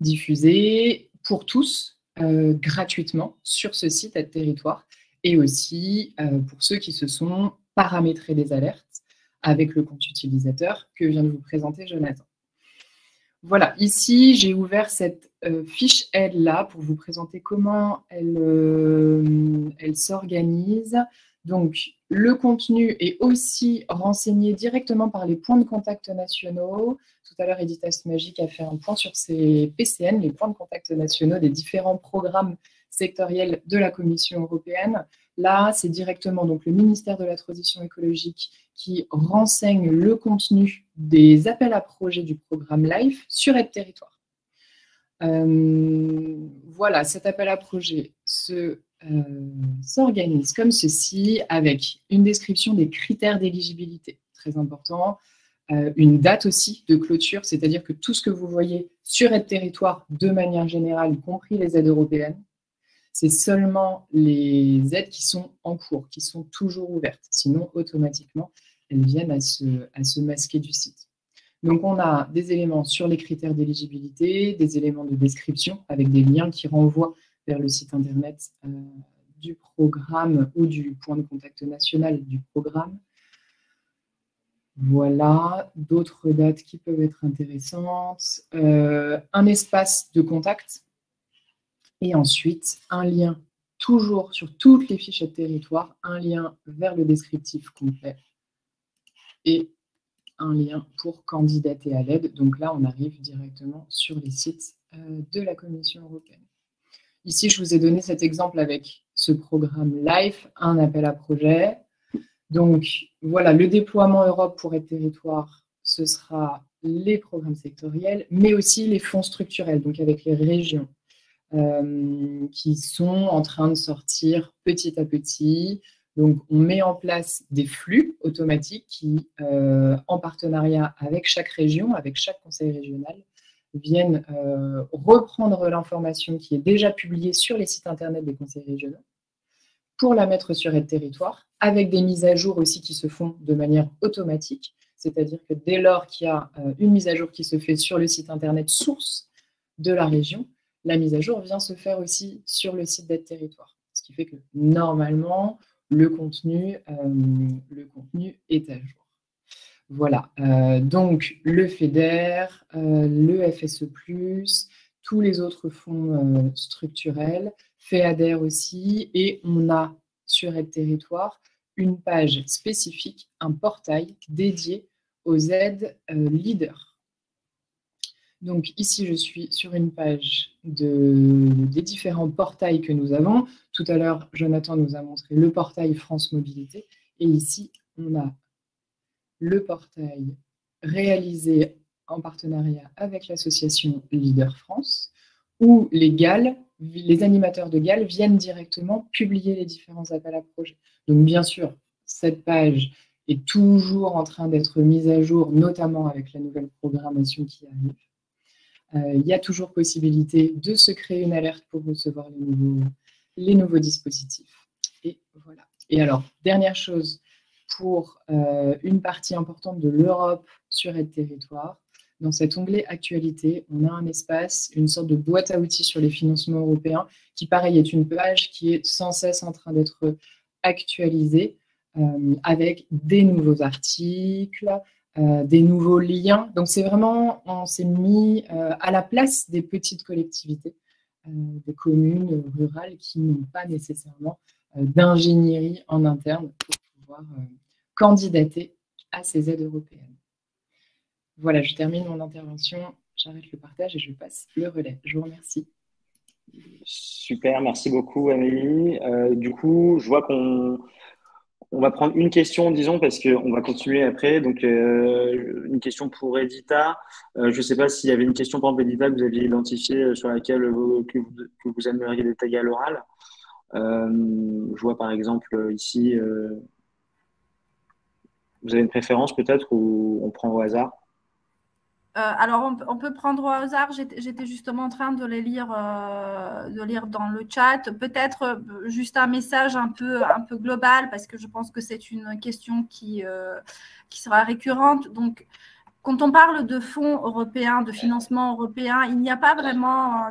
Diffusée pour tous gratuitement sur ce site Aide Territoire et aussi pour ceux qui se sont paramétrés des alertes avec le compte utilisateur que vient de vous présenter Jonathan. voilà, ici, j'ai ouvert cette fiche aide-là pour vous présenter comment elle s'organise. Donc, le contenu est aussi renseigné directement par les points de contact nationaux. Tout à l'heure, Edith Asmagic a fait un point sur ces PCN, les points de contact nationaux des différents programmes sectoriels de la Commission européenne. Là, c'est directement donc, le ministère de la Transition écologique qui renseigne le contenu des appels à projets du programme LIFE sur Aide Territoire. Voilà, cet appel à projet s'organise comme ceci, avec une description des critères d'éligibilité, très important, une date aussi de clôture, c'est-à-dire que tout ce que vous voyez sur Aide Territoire, de manière générale, y compris les aides européennes, c'est seulement les aides qui sont en cours, qui sont toujours ouvertes. Sinon, automatiquement, elles viennent à se masquer du site. Donc, on a des éléments sur les critères d'éligibilité, des éléments de description avec des liens qui renvoient vers le site internet du programme ou du point de contact national du programme. Voilà, d'autres dates qui peuvent être intéressantes. Un espace de contact et ensuite un lien, toujours sur toutes les fiches de territoire, un lien vers le descriptif complet et un lien pour candidater à l'aide. Donc là, on arrive directement sur les sites de la Commission européenne. Ici, je vous ai donné cet exemple avec ce programme LIFE, un appel à projet. Donc voilà, le déploiement Europe pour Aide Territoire, ce sera les programmes sectoriels, mais aussi les fonds structurels, donc avec les régions, qui sont en train de sortir petit à petit. Donc, on met en place des flux automatiques qui, en partenariat avec chaque région, avec chaque conseil régional, viennent reprendre l'information qui est déjà publiée sur les sites internet des conseils régionaux pour la mettre sur Aide Territoire, avec des mises à jour aussi qui se font de manière automatique. C'est-à-dire que dès lors qu'il y a une mise à jour qui se fait sur le site internet source de la région, la mise à jour vient se faire aussi sur le site d'Aide Territoire. Ce qui fait que normalement, le contenu est à jour. Voilà, donc le FEDER, le FSE+, tous les autres fonds structurels, FEADER aussi, et on a sur Aide Territoire une page spécifique, un portail dédié aux aides leaders. Donc ici, je suis sur une page des différents portails que nous avons. Tout à l'heure, Jonathan nous a montré le portail France Mobilité. Et ici, on a le portail réalisé en partenariat avec l'association Leader France, où les animateurs de GAL viennent directement publier les différents appels à projets. Donc bien sûr, cette page est toujours en train d'être mise à jour, notamment avec la nouvelle programmation qui arrive. Il y a toujours possibilité de se créer une alerte pour recevoir les nouveaux dispositifs. Et voilà. Et alors, dernière chose, pour une partie importante de l'Europe sur Aide Territoire, dans cet onglet Actualité, on a un espace, une sorte de boîte à outils sur les financements européens, qui pareil est une page qui est sans cesse en train d'être actualisée, avec des nouveaux articles, des nouveaux liens. Donc c'est vraiment, on s'est mis à la place des petites collectivités, des communes rurales qui n'ont pas nécessairement d'ingénierie en interne pour pouvoir candidater à ces aides européennes. Voilà, je termine mon intervention, j'arrête le partage et je passe le relais. Je vous remercie. Super, merci beaucoup Amélie. Du coup, je vois qu'on va prendre une question, disons, parce qu'on va continuer après. Donc, une question pour Edita. Je ne sais pas s'il y avait une question, par exemple, Edita, que vous aviez identifiée sur laquelle que vous aimeriez détailler à l'oral. Je vois par exemple ici, vous avez une préférence peut-être ou on prend au hasard? Alors, on peut prendre au hasard. J'étais justement en train de les lire dans le chat. Peut-être juste un message un peu global, parce que je pense que c'est une question qui sera récurrente. Donc, quand on parle de fonds européens, de financement européen, il n'y a pas vraiment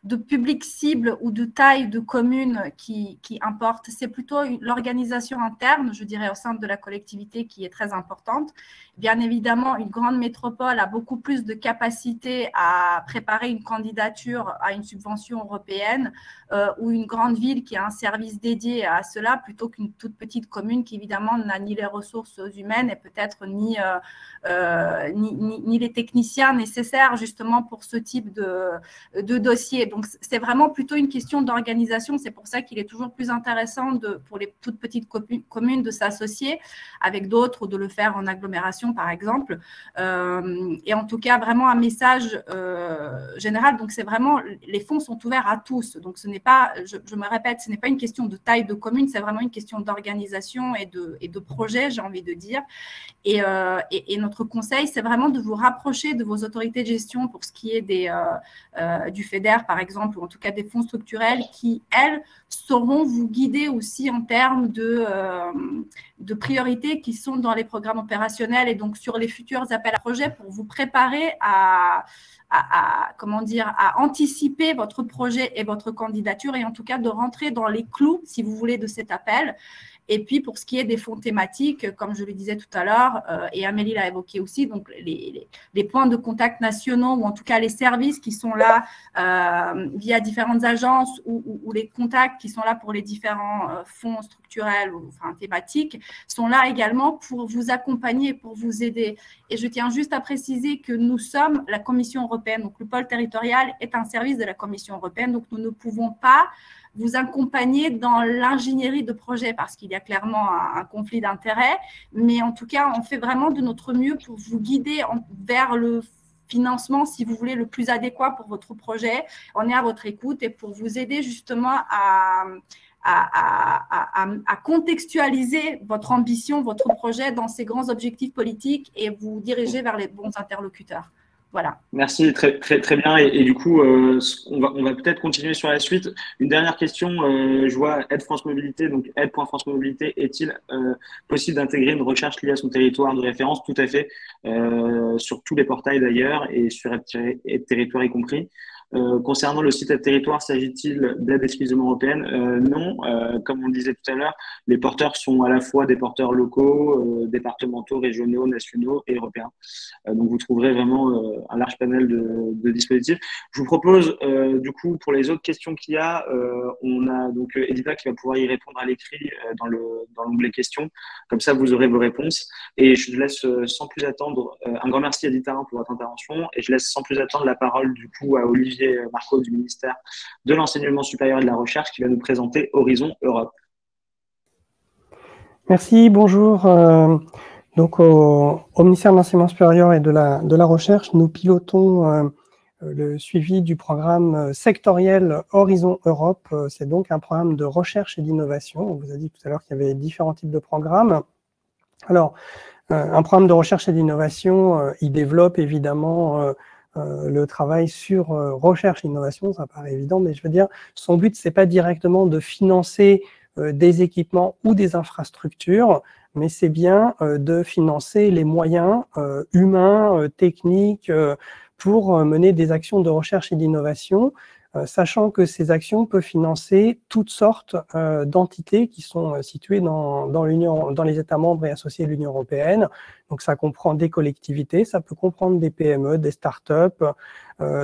de public cible ou de taille de commune qui importe, c'est plutôt l'organisation interne, je dirais, au sein de la collectivité qui est très importante. Bien évidemment, une grande métropole a beaucoup plus de capacité à préparer une candidature à une subvention européenne ou une grande ville qui a un service dédié à cela plutôt qu'une toute petite commune qui, évidemment, n'a ni les ressources humaines et peut-être ni les techniciens nécessaires justement pour ce type de dossier. Donc, c'est vraiment plutôt une question d'organisation. C'est pour ça qu'il est toujours plus intéressant pour les toutes petites communes de s'associer avec d'autres ou de le faire en agglomération, par exemple. Et en tout cas, vraiment un message général. Donc, c'est vraiment, les fonds sont ouverts à tous. Donc, ce n'est pas, je me répète, ce n'est pas une question de taille de commune, c'est vraiment une question d'organisation et de projet, j'ai envie de dire. Et notre conseil, c'est vraiment de vous rapprocher de vos autorités de gestion pour ce qui est du FEDER, par exemple, ou en tout cas des fonds structurels qui, elles, sauront vous guider aussi en termes de priorités qui sont dans les programmes opérationnels et donc sur les futurs appels à projets pour vous préparer à anticiper votre projet et votre candidature et en tout cas de rentrer dans les clous, si vous voulez, de cet appel. Et puis, pour ce qui est des fonds thématiques, comme je le disais tout à l'heure, et Amélie l'a évoqué aussi, donc les points de contact nationaux, ou en tout cas les services qui sont là via différentes agences ou les contacts qui sont là pour les différents fonds structurels ou thématiques, sont là également pour vous accompagner, pour vous aider. Et je tiens juste à préciser que nous sommes la Commission européenne, donc le pôle territorial est un service de la Commission européenne, donc nous ne pouvons pas vous accompagner dans l'ingénierie de projet parce qu'il y a clairement un conflit d'intérêts. Mais en tout cas, on fait vraiment de notre mieux pour vous guider vers le financement, si vous voulez, le plus adéquat pour votre projet. On est à votre écoute et pour vous aider justement à contextualiser votre ambition, votre projet dans ces grands objectifs politiques et vous diriger vers les bons interlocuteurs. Voilà. Merci, très, très, très bien. Et du coup, on va peut-être continuer sur la suite. Une dernière question. Je vois Aide France Mobilité. Donc, Aide.France Mobilité, est-il possible d'intégrer une recherche liée à son territoire de référence? Tout à fait. Sur tous les portails d'ailleurs et sur Aide Territoire y compris. Concernant le site Aide Territoire, s'agit-il d'aide exclusivement européenne? Non. Comme on disait tout à l'heure, les porteurs sont à la fois des porteurs locaux, départementaux, régionaux, nationaux et européens. Donc, vous trouverez vraiment un large panel de dispositifs. Je vous propose, du coup, pour les autres questions qu'il y a, on a donc Edita qui va pouvoir y répondre à l'écrit dans l'onglet questions. Comme ça, vous aurez vos réponses. Et je laisse sans plus attendre, un grand merci Edita pour votre intervention. Et je laisse sans plus attendre la parole, du coup, à Olivier Marco du ministère de l'Enseignement supérieur et de la Recherche qui va nous présenter Horizon Europe. Merci, bonjour. Donc, au ministère de l'Enseignement supérieur et de la Recherche, nous pilotons le suivi du programme sectoriel Horizon Europe. C'est donc un programme de recherche et d'innovation. On vous a dit tout à l'heure qu'il y avait différents types de programmes. Alors, un programme de recherche et d'innovation, il développe évidemment le travail sur recherche et innovation, ça paraît évident, mais je veux dire, son but, c'est pas directement de financer des équipements ou des infrastructures, mais c'est bien de financer les moyens humains, techniques, pour mener des actions de recherche et d'innovation, sachant que ces actions peuvent financer toutes sortes d'entités qui sont situées dans les États membres et associés de l'Union européenne. Donc ça comprend des collectivités, ça peut comprendre des PME, des startups,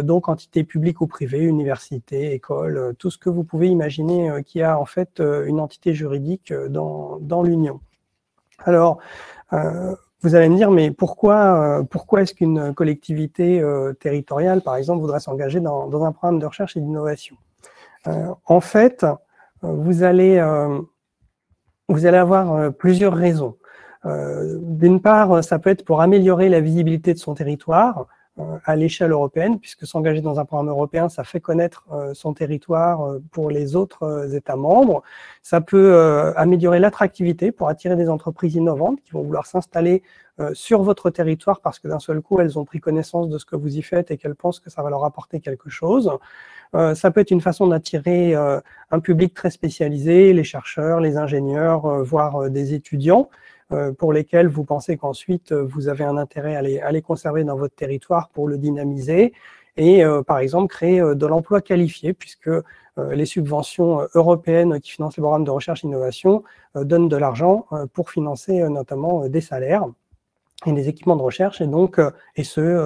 donc entités publiques ou privées, universités, écoles, tout ce que vous pouvez imaginer qui a en fait une entité juridique dans l'Union. Alors, vous allez me dire, mais pourquoi est-ce qu'une collectivité territoriale, par exemple, voudrait s'engager dans un programme de recherche et d'innovation? En fait, vous allez avoir plusieurs raisons. D'une part, ça peut être pour améliorer la visibilité de son territoire à l'échelle européenne, puisque s'engager dans un programme européen, ça fait connaître son territoire pour les autres États membres. Ça peut améliorer l'attractivité pour attirer des entreprises innovantes qui vont vouloir s'installer sur votre territoire parce que d'un seul coup, elles ont pris connaissance de ce que vous y faites et qu'elles pensent que ça va leur apporter quelque chose. Ça peut être une façon d'attirer un public très spécialisé, les chercheurs, les ingénieurs, voire des étudiants, pour lesquels vous pensez qu'ensuite vous avez un intérêt à les conserver dans votre territoire pour le dynamiser. et par exemple créer de l'emploi qualifié, puisque les subventions européennes qui financent les programmes de recherche et innovation donnent de l'argent pour financer notamment des salaires et des équipements de recherche, et donc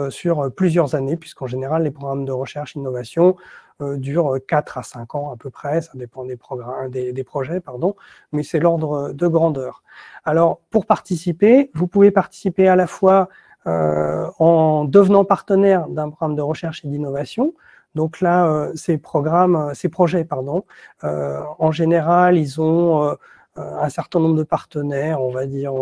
sur plusieurs années, puisqu'en général les programmes de recherche et innovation durent 4 à 5 ans à peu près, ça dépend des projets, mais c'est l'ordre de grandeur. Alors pour participer, vous pouvez participer à la fois en devenant partenaire d'un programme de recherche et d'innovation. Donc là, ces projets, en général, ils ont un certain nombre de partenaires, on va dire,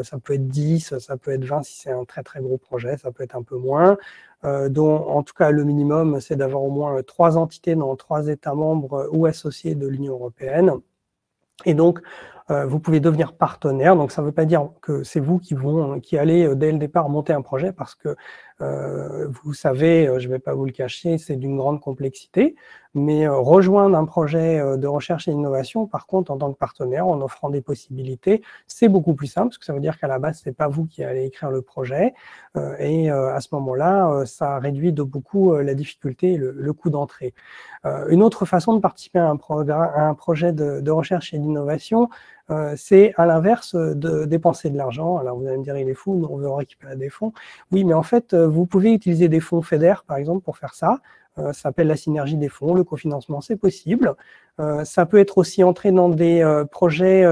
ça peut être 10, ça peut être 20 si c'est un très très gros projet, ça peut être un peu moins, dont en tout cas le minimum c'est d'avoir au moins 3 entités dans 3 États membres ou associés de l'Union européenne. Et donc, vous pouvez devenir partenaire, donc ça ne veut pas dire que c'est vous qui allez dès le départ monter un projet, parce que vous savez, je ne vais pas vous le cacher, c'est d'une grande complexité, mais rejoindre un projet de recherche et d'innovation, par contre, en tant que partenaire, en offrant des possibilités, c'est beaucoup plus simple, parce que ça veut dire qu'à la base, ce n'est pas vous qui allez écrire le projet, et à ce moment-là, ça réduit de beaucoup la difficulté et le coût d'entrée. Une autre façon de participer à un projet de recherche et d'innovation, c'est à l'inverse de dépenser de l'argent. Alors vous allez me dire, il est fou, on veut récupérer des fonds. Oui, mais en fait, vous pouvez utiliser des fonds FEDER, par exemple, pour faire ça. Ça s'appelle la synergie des fonds, le cofinancement, c'est possible. Ça peut être aussi entrer dans des projets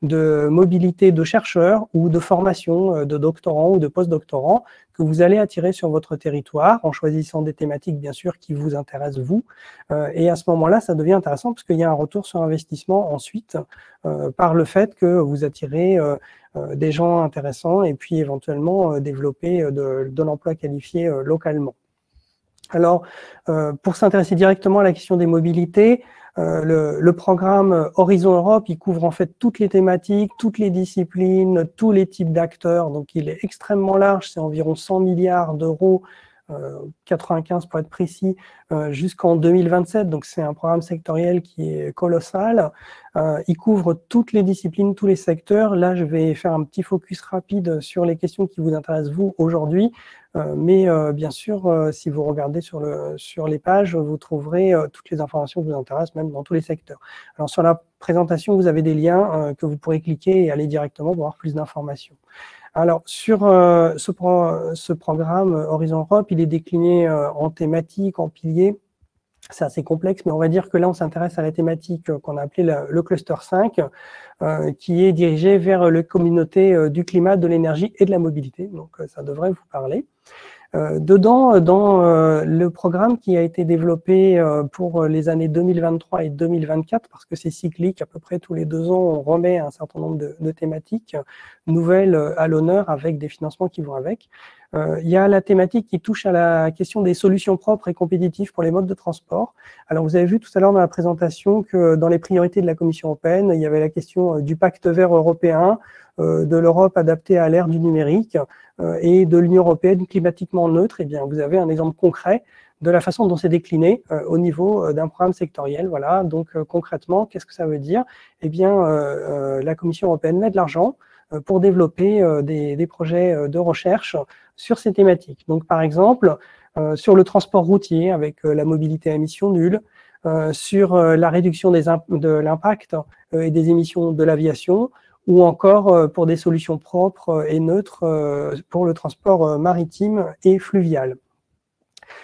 de mobilité de chercheurs ou de formation de doctorants ou de post-doctorants que vous allez attirer sur votre territoire en choisissant des thématiques, bien sûr, qui vous intéressent, vous. Et à ce moment-là, ça devient intéressant parce qu'il y a un retour sur investissement ensuite par le fait que vous attirez des gens intéressants et puis éventuellement développer de l'emploi qualifié localement. Alors, pour s'intéresser directement à la question des mobilités, le programme Horizon Europe, il couvre en fait toutes les thématiques, toutes les disciplines, tous les types d'acteurs. Donc, il est extrêmement large, c'est environ 100 milliards d'euros, 95 pour être précis, jusqu'en 2027. Donc, c'est un programme sectoriel qui est colossal. Il couvre toutes les disciplines, tous les secteurs. Là, je vais faire un petit focus rapide sur les questions qui vous intéressent, vous, aujourd'hui. Mais bien sûr, si vous regardez sur les pages, vous trouverez toutes les informations qui vous intéressent, même dans tous les secteurs. Alors, sur la présentation, vous avez des liens que vous pourrez cliquer et aller directement pour avoir plus d'informations. Alors, sur ce programme Horizon Europe, il est décliné en thématiques, en piliers. C'est assez complexe, mais on va dire que là, on s'intéresse à la thématique qu'on a appelée le cluster 5, qui est dirigé vers les communautés du climat, de l'énergie et de la mobilité. Donc, ça devrait vous parler. Dedans, dans le programme qui a été développé pour les années 2023 et 2024, parce que c'est cyclique, à peu près tous les 2 ans, on remet un certain nombre de thématiques nouvelles à l'honneur avec des financements qui vont avec. Il y a la thématique qui touche à la question des solutions propres et compétitives pour les modes de transport. Alors, vous avez vu tout à l'heure dans la présentation que dans les priorités de la Commission européenne, il y avait la question du pacte vert européen, de l'Europe adaptée à l'ère du numérique et de l'Union européenne climatiquement neutre. Eh bien, vous avez un exemple concret de la façon dont c'est décliné au niveau d'un programme sectoriel. Voilà. Donc, concrètement, qu'est-ce que ça veut dire? Eh bien, la Commission européenne met de l'argent pour développer des projets de recherche sur ces thématiques. Donc, par exemple, sur le transport routier avec la mobilité à émissions nulles, sur la réduction de l'impact et des émissions de l'aviation, ou encore pour des solutions propres et neutres pour le transport maritime et fluvial.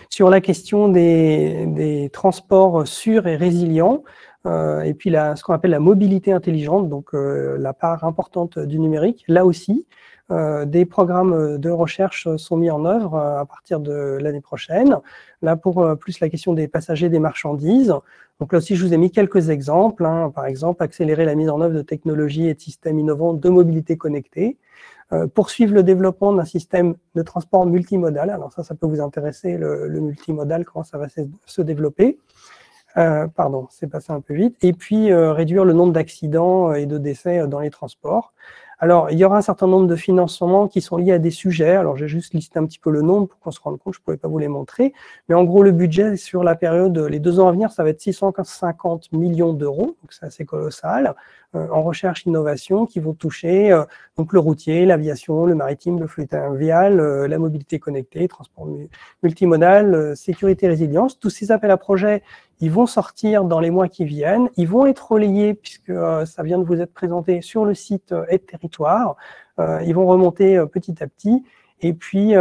Sur la question des transports sûrs et résilients, et puis ce qu'on appelle la mobilité intelligente, donc la part importante du numérique, là aussi, des programmes de recherche sont mis en œuvre à partir de l'année prochaine. Là, pour plus la question des passagers, des marchandises. Donc là aussi, je vous ai mis quelques exemples. Par exemple, accélérer la mise en œuvre de technologies et de systèmes innovants de mobilité connectée. Poursuivre le développement d'un système de transport multimodal. Alors ça peut vous intéresser, le multimodal, comment ça va se développer. Pardon, c'est passé un peu vite. Et puis, réduire le nombre d'accidents et de décès dans les transports. Alors, il y aura un certain nombre de financements qui sont liés à des sujets. Alors, j'ai juste listé un petit peu le nombre pour qu'on se rende compte, je ne pouvais pas vous les montrer. Mais en gros, le budget sur la période, les 2 ans à venir, ça va être 650 millions d'euros, donc c'est assez colossal, en recherche innovation qui vont toucher donc le routier, l'aviation, le maritime, le fluvial, la mobilité connectée, transport multimodal, sécurité, résilience. Tous ces appels à projets, ils vont sortir dans les mois qui viennent. Ils vont être relayés, puisque ça vient de vous être présenté sur le site Aide Territoire. Ils vont remonter petit à petit. Et puis,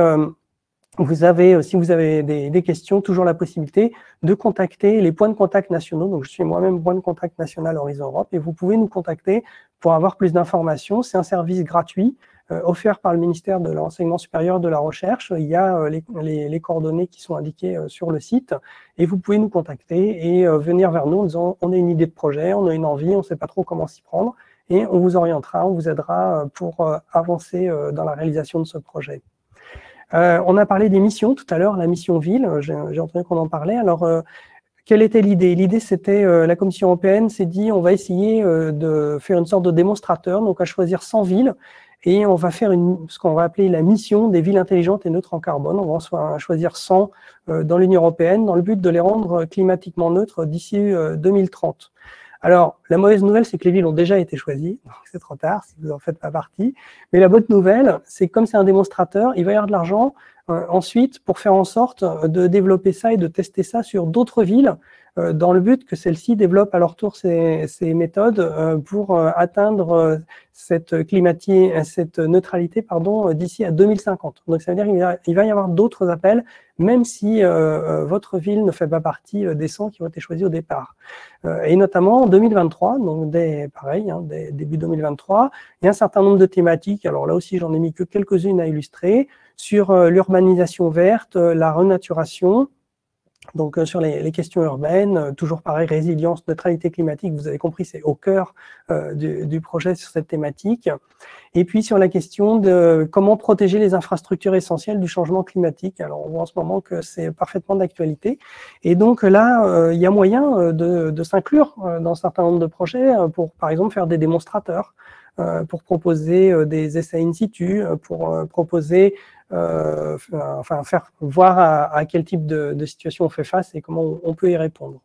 vous avez, si vous avez des questions, toujours la possibilité de contacter les points de contact nationaux. Donc, je suis moi-même point de contact national Horizon Europe et vous pouvez nous contacter pour avoir plus d'informations. C'est un service gratuit offert par le ministère de l'Enseignement supérieur et de la Recherche. Il y a les coordonnées qui sont indiquées sur le site et vous pouvez nous contacter et venir vers nous en disant on a une idée de projet, on a une envie, on ne sait pas trop comment s'y prendre et on vous orientera, on vous aidera pour avancer dans la réalisation de ce projet. On a parlé des missions tout à l'heure, la mission ville, j'ai entendu qu'on en parlait. Alors, quelle était l'idée? L'idée, c'était, la Commission européenne s'est dit, on va essayer de faire une sorte de démonstrateur, donc à choisir 100 villes, et on va faire ce qu'on va appeler la mission des villes intelligentes et neutres en carbone. On va choisir 100 dans l'Union européenne, dans le but de les rendre climatiquement neutres d'ici 2030. Alors, la mauvaise nouvelle, c'est que les villes ont déjà été choisies, donc c'est trop tard si vous n'en faites pas partie. Mais la bonne nouvelle, c'est que comme c'est un démonstrateur, il va y avoir de l'argent ensuite pour faire en sorte de développer ça et de tester ça sur d'autres villes dans le but que celles-ci développent à leur tour ces méthodes pour atteindre cette neutralité d'ici à 2050. Donc ça veut dire qu'il va y avoir d'autres appels, même si votre ville ne fait pas partie des 100 qui ont été choisis au départ. Et notamment en 2023, donc dès début 2023, il y a un certain nombre de thématiques. Alors là aussi, j'en ai mis que quelques-unes à illustrer sur l'urbanisation verte, la renaturation. Donc sur les questions urbaines, toujours pareil, résilience, neutralité climatique, vous avez compris, c'est au cœur du projet sur cette thématique. Et puis sur la question de comment protéger les infrastructures essentielles du changement climatique. Alors on voit en ce moment que c'est parfaitement d'actualité. Et donc là, il y a moyen de s'inclure dans un certain nombre de projets pour, par exemple, faire des démonstrateurs, pour proposer des essais in situ, pour proposer faire voir à quel type de situation on fait face et comment on peut y répondre.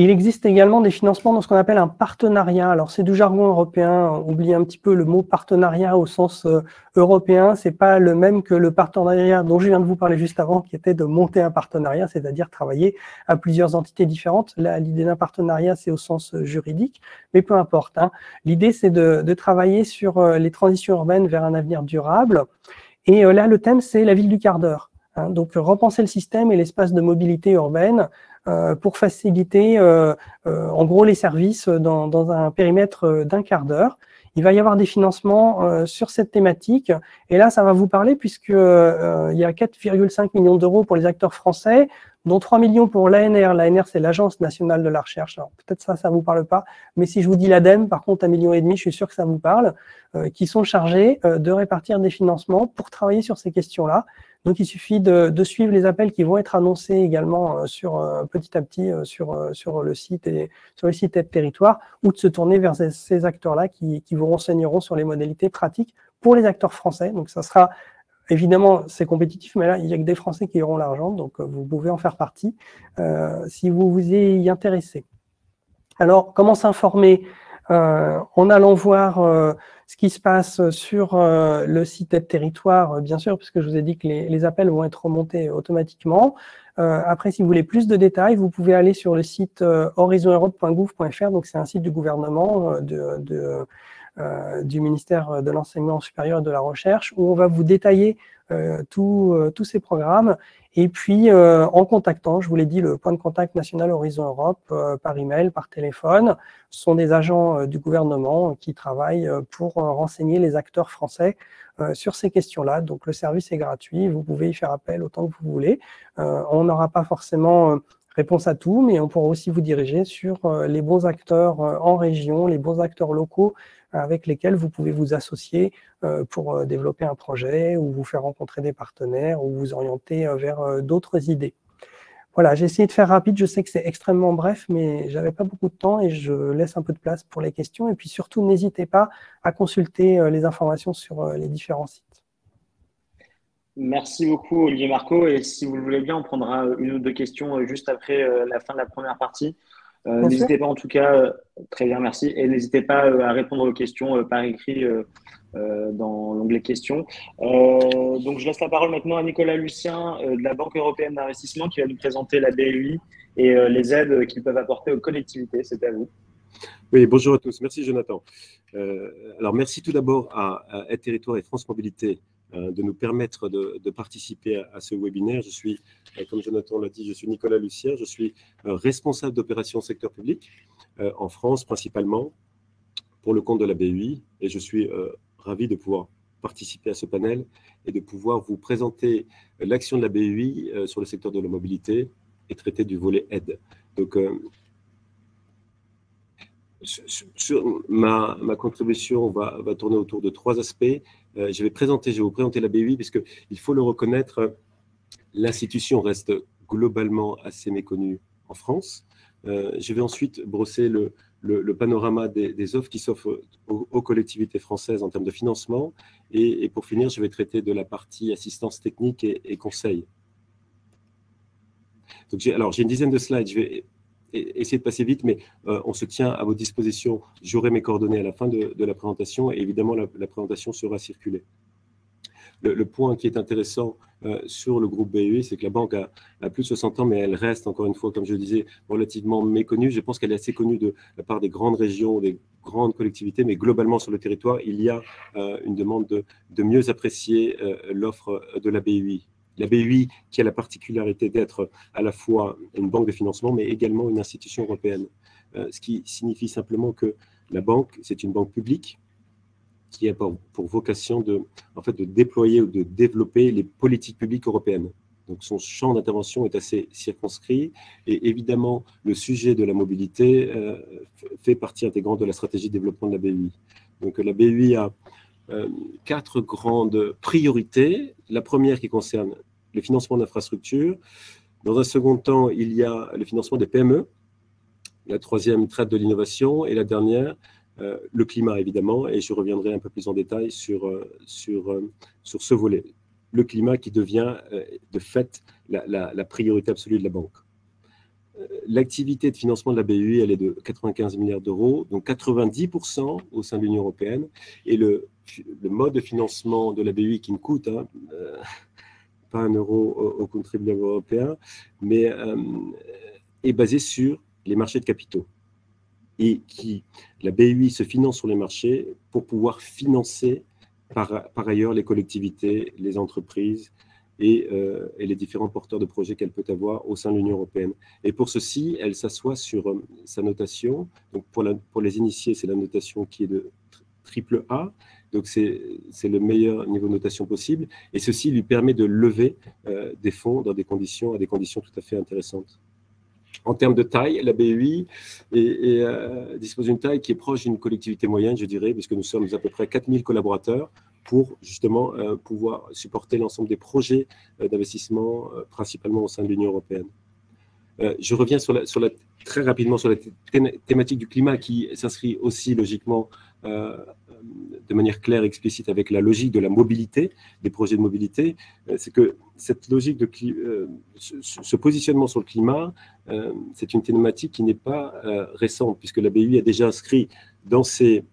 Il existe également des financements dans ce qu'on appelle un partenariat. Alors c'est du jargon européen, oubliez un petit peu le mot partenariat au sens européen, c'est pas le même que le partenariat dont je viens de vous parler juste avant, qui était de monter un partenariat, c'est-à-dire travailler à plusieurs entités différentes. Là, l'idée d'un partenariat, c'est au sens juridique, mais peu importe. Hein. L'idée, c'est de travailler sur les transitions urbaines vers un avenir durable. Et là, le thème, c'est la ville du quart d'heure. Hein. Donc, repenser le système et l'espace de mobilité urbaine pour faciliter en gros les services dans un périmètre d'un quart d'heure. Il va y avoir des financements sur cette thématique et là ça va vous parler puisque il y a 4,5 millions d'euros pour les acteurs français, dont 3 millions pour l'ANR. L'ANR, c'est l'Agence nationale de la recherche. Alors peut-être ça vous parle pas, mais si je vous dis l'ADEME, par contre 1,5 million, je suis sûr que ça vous parle, qui sont chargés de répartir des financements pour travailler sur ces questions-là. Donc, il suffit de suivre les appels qui vont être annoncés également petit à petit sur le site Aide Territoire ou de se tourner vers ces acteurs-là qui vous renseigneront sur les modalités pratiques pour les acteurs français. Donc, ça sera évidemment, c'est compétitif, mais là, il n'y a que des Français qui auront l'argent, donc vous pouvez en faire partie si vous vous y intéressez. Alors, comment s'informer en allant voir ce qui se passe sur le site Aide Territoire, bien sûr, puisque je vous ai dit que les appels vont être remontés automatiquement. Après, si vous voulez plus de détails, vous pouvez aller sur le site horizoneurope.gouv.fr, donc c'est un site du gouvernement, du ministère de l'Enseignement supérieur et de la Recherche, où on va vous détailler tous ces programmes. Et puis, en contactant, je vous l'ai dit, le point de contact national Horizon Europe, par email, par téléphone, ce sont des agents du gouvernement qui travaillent pour renseigner les acteurs français sur ces questions-là. Donc, le service est gratuit, vous pouvez y faire appel autant que vous voulez. On n'aura pas forcément réponse à tout, mais on pourra aussi vous diriger sur les bons acteurs en région, les bons acteurs locaux avec lesquels vous pouvez vous associer pour développer un projet ou vous faire rencontrer des partenaires ou vous orienter vers d'autres idées. voilà, j'ai essayé de faire rapide. Je sais que c'est extrêmement bref, mais j'avais pas beaucoup de temps et je laisse un peu de place pour les questions. Et puis surtout, n'hésitez pas à consulter les informations sur les différents sites. Merci beaucoup, Olivier Marco. Et si vous le voulez bien, on prendra une ou deux questions juste après la fin de la première partie. Bien sûr. N'hésitez pas en tout cas, très bien, merci. Et n'hésitez pas à répondre aux questions par écrit dans l'onglet questions. Donc, je laisse la parole maintenant à Nicolas Lucien de la Banque européenne d'investissement qui va nous présenter la BEI et les aides qu'ils peuvent apporter aux collectivités. C'est à vous. Oui, bonjour à tous. Merci, Jonathan. Alors, merci tout d'abord à Aide Territoire et France Mobilité de nous permettre de participer à ce webinaire. Je suis, comme Jonathan l'a dit, je suis Nicolas Lucien. Je suis responsable d'opérations secteur public en France principalement pour le compte de la BEI et je suis ravi de pouvoir participer à ce panel et de pouvoir vous présenter l'action de la BEI sur le secteur de la mobilité et traiter du volet aide. Donc, sur ma contribution va tourner autour de trois aspects. Je vais vous présenter la BEI parce qu'il faut le reconnaître, l'institution reste globalement assez méconnue en France. Je vais ensuite brosser le panorama des offres qui s'offrent aux collectivités françaises en termes de financement. Et pour finir, je vais traiter de la partie assistance technique et conseil. Donc j'ai une dizaine de slides. Je vais essayer de passer vite, mais on se tient à votre disposition. J'aurai mes coordonnées à la fin de la présentation et évidemment, la présentation sera circulée. Le point qui est intéressant sur le groupe BEI, c'est que la banque a plus de 60 ans, mais elle reste, encore une fois, comme je le disais, relativement méconnue. Je pense qu'elle est assez connue de la part des grandes régions, des grandes collectivités, mais globalement sur le territoire, il y a une demande de mieux apprécier l'offre de la BEI. La BEI qui a la particularité d'être à la fois une banque de financement, mais également une institution européenne. Ce qui signifie simplement que la banque, c'est une banque publique qui a pour vocation de déployer ou de développer les politiques publiques européennes. Donc son champ d'intervention est assez circonscrit et évidemment le sujet de la mobilité fait partie intégrante de la stratégie de développement de la BEI. Donc la BEI a 4 grandes priorités. La première qui concerne le financement d'infrastructures. Dans un second temps, il y a le financement des PME. La troisième traite de l'innovation et la dernière, le climat évidemment. Et je reviendrai un peu plus en détail sur ce volet. Le climat qui devient de fait la priorité absolue de la banque. L'activité de financement de la BEI, elle est de 95 milliards d'euros, donc 90% au sein de l'Union européenne. Et le mode de financement de la BEI qui ne coûte pas un euro aux contribuables européens, mais est basé sur les marchés de capitaux. Et la BEI se finance sur les marchés pour pouvoir financer par ailleurs les collectivités, les entreprises et les différents porteurs de projets qu'elle peut avoir au sein de l'Union européenne. Et pour ceci, elle s'assoit sur sa notation. Donc pour les initiés, c'est la notation qui est de AAA. Donc, c'est le meilleur niveau de notation possible. Et ceci lui permet de lever des fonds à des conditions tout à fait intéressantes. En termes de taille, la BEI dispose d'une taille qui est proche d'une collectivité moyenne, je dirais, puisque nous sommes à peu près 4000 collaborateurs pour justement pouvoir supporter l'ensemble des projets d'investissement, principalement au sein de l'Union européenne. Je reviens très rapidement sur la thématique du climat qui s'inscrit aussi logiquement de manière claire et explicite avec la logique de la mobilité, des projets de mobilité. C'est que cette logique ce positionnement sur le climat, c'est une thématique qui n'est pas récente, puisque la BEI a déjà inscrit dans ses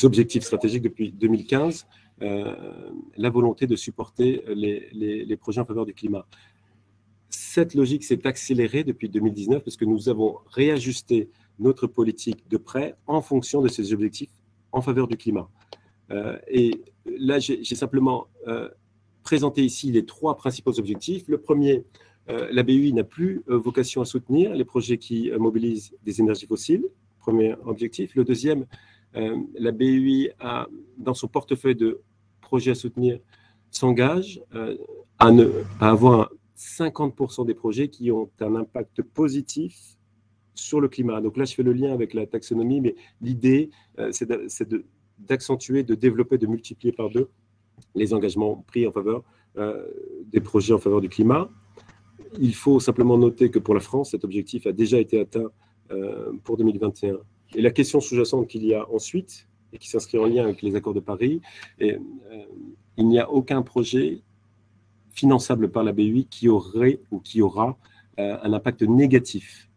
objectifs stratégiques depuis 2015 la volonté de supporter les projets en faveur du climat. Cette logique s'est accélérée depuis 2019 parce que nous avons réajusté notre politique de prêt en fonction de ces objectifs en faveur du climat. Et là, j'ai simplement présenté ici les 3 principaux objectifs. Le premier, la BEI n'a plus vocation à soutenir les projets qui mobilisent des énergies fossiles, premier objectif. Le deuxième, la BEI a, dans son portefeuille de projets à soutenir, s'engage à avoir 50% des projets qui ont un impact positif sur le climat. Donc là, je fais le lien avec la taxonomie, mais l'idée, c'est d'accentuer, de développer, de multiplier par 2 les engagements pris en faveur des projets en faveur du climat. il faut simplement noter que pour la France, cet objectif a déjà été atteint pour 2021. Et la question sous-jacente qu'il y a ensuite, et qui s'inscrit en lien avec les accords de Paris, il n'y a aucun projet finançable par la BEI qui aurait ou qui aura un impact négatif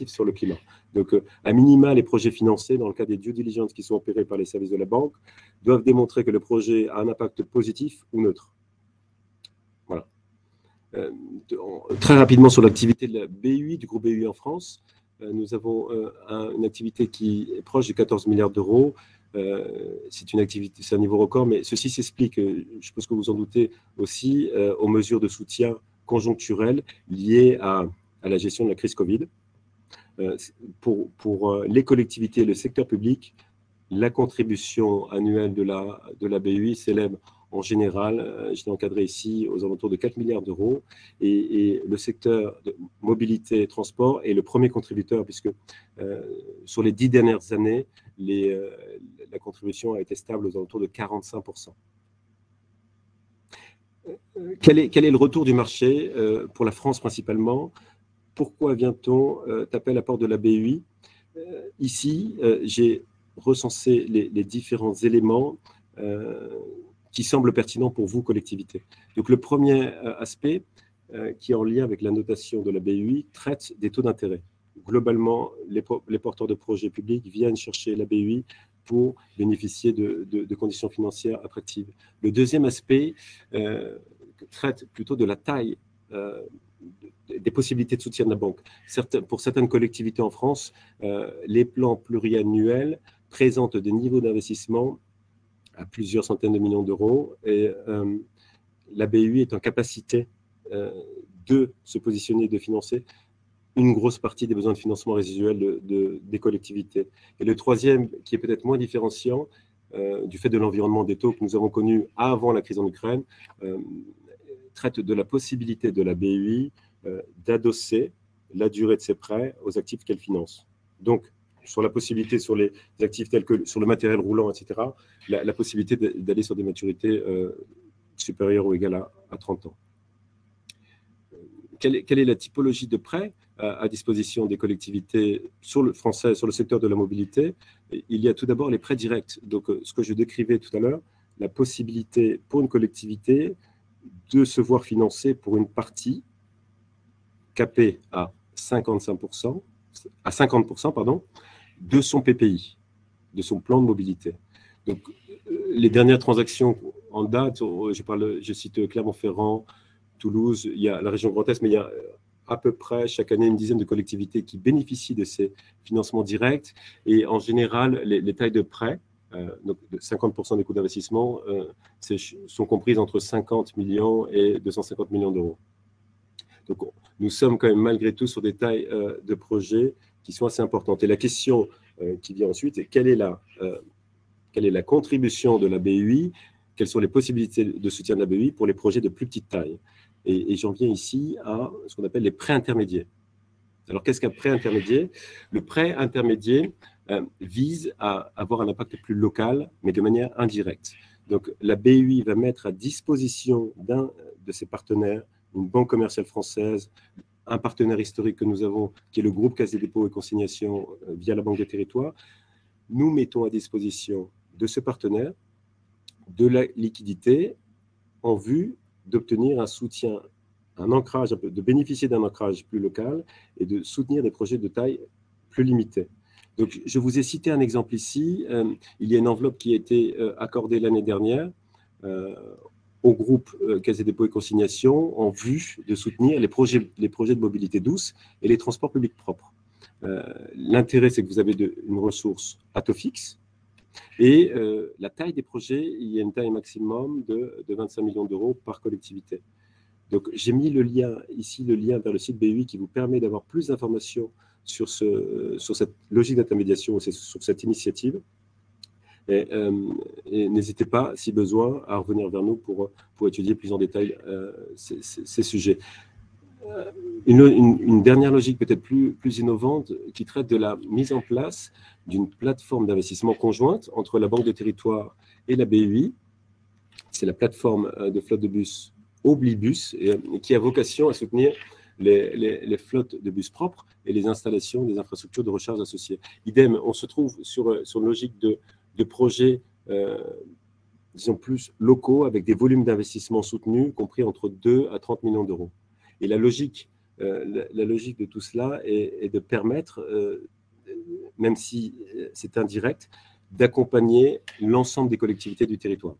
sur le climat. Donc, à minima, les projets financés, dans le cas des due diligence qui sont opérés par les services de la banque, doivent démontrer que le projet a un impact positif ou neutre. Voilà. Très rapidement sur l'activité de la BEI, du groupe BEI en France, nous avons une activité qui est proche de 14 milliards d'euros. C'est une activité, c'est un niveau record, mais ceci s'explique, je pense que vous en doutez aussi, aux mesures de soutien conjoncturelles liées à la gestion de la crise Covid. Pour les collectivités et le secteur public, la contribution annuelle de la BEI s'élève en général, je l'ai encadré ici, aux alentours de 4 milliards d'euros. Et le secteur de mobilité et transport est le premier contributeur, puisque sur les 10 dernières années, la contribution a été stable aux alentours de 45%. Quel est le retour du marché pour la France principalement? Pourquoi vient-on taper à la porte de la BEI? Ici, j'ai recensé les différents éléments qui semblent pertinents pour vous, collectivités. Donc, le premier aspect, qui est en lien avec la notation de la BEI, traite des taux d'intérêt. Globalement, les porteurs de projets publics viennent chercher la BEI pour bénéficier de conditions financières attractives. Le deuxième aspect traite plutôt de la taille des possibilités de soutien de la banque. Pour certaines collectivités en France, les plans pluriannuels présentent des niveaux d'investissement à plusieurs centaines de millions d'euros et la BEI est en capacité de se positionner, de financer une grosse partie des besoins de financement résiduels des collectivités. Et le troisième, qui est peut-être moins différenciant, du fait de l'environnement des taux que nous avons connu avant la crise en Ukraine, traite de la possibilité de la BEI d'adosser la durée de ses prêts aux actifs qu'elle finance. Donc, sur la possibilité, sur les actifs tels que sur le matériel roulant, etc., la possibilité d'aller sur des maturités supérieures ou égales à 30 ans. Quelle est la typologie de prêts à disposition des collectivités sur le français, sur le secteur de la mobilité? Il y a tout d'abord les prêts directs. Donc, ce que je décrivais tout à l'heure, la possibilité pour une collectivité de se voir financer pour une partie capée à 50%, de son PPI, de son plan de mobilité. Donc, les dernières transactions en date, je cite Clermont-Ferrand, Toulouse, il y a la région Grand Est, mais il y a à peu près chaque année une dizaine de collectivités qui bénéficient de ces financements directs. Et en général, les tailles de prêts, donc 50% des coûts d'investissement, sont comprises entre 50 millions et 250 millions d'euros. Donc, nous sommes quand même malgré tout sur des tailles de projets qui sont assez importantes. Et la question qui vient ensuite est quelle est la contribution de la BEI, quelles sont les possibilités de soutien de la BEI pour les projets de plus petite taille. Et j'en viens ici à ce qu'on appelle les prêts intermédiaires. Alors, qu'est-ce qu'un prêt intermédiaire? Le prêt intermédiaire vise à avoir un impact plus local, mais de manière indirecte. Donc, la BEI va mettre à disposition d'un de ses partenaires, une banque commerciale française, un partenaire historique que nous avons, qui est le groupe Caisse des dépôts et consignations via la Banque des Territoires. Nous mettons à disposition de ce partenaire de la liquidité en vue d'obtenir un soutien, un ancrage, de bénéficier d'un ancrage plus local et de soutenir des projets de taille plus limitée. Donc, je vous ai cité un exemple ici. Il y a une enveloppe qui a été accordée l'année dernière au groupe Caisse des dépôts et consignations en vue de soutenir les projets de mobilité douce et les transports publics propres. L'intérêt, c'est que vous avez une ressource à taux fixe et la taille des projets, il y a une taille maximum de 25 millions d'euros par collectivité. Donc, j'ai mis le lien ici, le lien vers le site BEI qui vous permet d'avoir plus d'informations sur cette logique d'intermédiation, sur cette initiative. Et n'hésitez pas, si besoin, à revenir vers nous pour étudier plus en détail ces sujets. Une dernière logique peut-être plus innovante qui traite de la mise en place d'une plateforme d'investissement conjointe entre la Banque des Territoires et la BEI. C'est la plateforme de flotte de bus Oblibus, qui a vocation à soutenir les flottes de bus propres et les installations des infrastructures de recharge associées. Idem, on se trouve sur une logique de projets, disons, plus locaux, avec des volumes d'investissement soutenus, compris entre 2 à 30 millions d'euros. Et la logique de tout cela est de permettre, même si c'est indirect, d'accompagner l'ensemble des collectivités du territoire.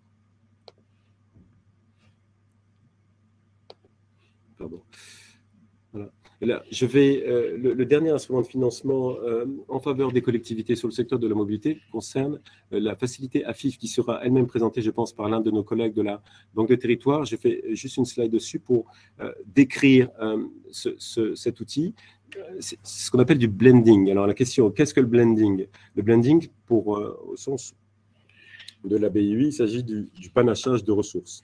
Pardon. Voilà. Et là, je vais, le dernier instrument de financement en faveur des collectivités sur le secteur de la mobilité concerne la facilité AFIF qui sera elle-même présentée, je pense, par l'un de nos collègues de la Banque de Territoire. Je fais juste une slide dessus pour décrire cet outil. C'est ce qu'on appelle du blending. Alors la question, qu'est-ce que le blending? Le blending, au sens de la BII, il s'agit du panachage de ressources.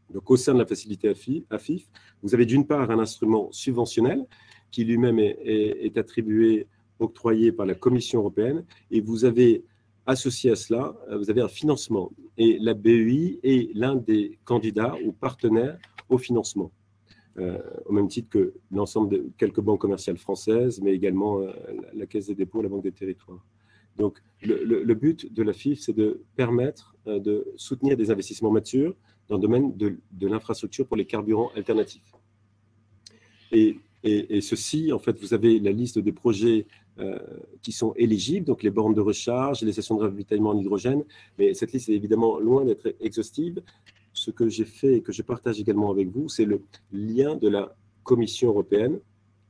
Donc, au sein de la facilité AFIF, vous avez d'une part un instrument subventionnel qui lui-même est attribué, octroyé par la Commission européenne, et vous avez associé à cela, vous avez un financement. Et la BEI est l'un des candidats ou partenaires au financement, au même titre que l'ensemble de quelques banques commerciales françaises, mais également la Caisse des dépôts, la Banque des territoires. Donc, le but de l'AFIF, c'est de permettre de soutenir des investissements matures dans le domaine de l'infrastructure pour les carburants alternatifs. Et ceci, en fait, vous avez la liste des projets qui sont éligibles, donc les bornes de recharge, les stations de ravitaillement en hydrogène, mais cette liste est évidemment loin d'être exhaustive. Ce que j'ai fait et que je partage également avec vous, c'est le lien de la Commission européenne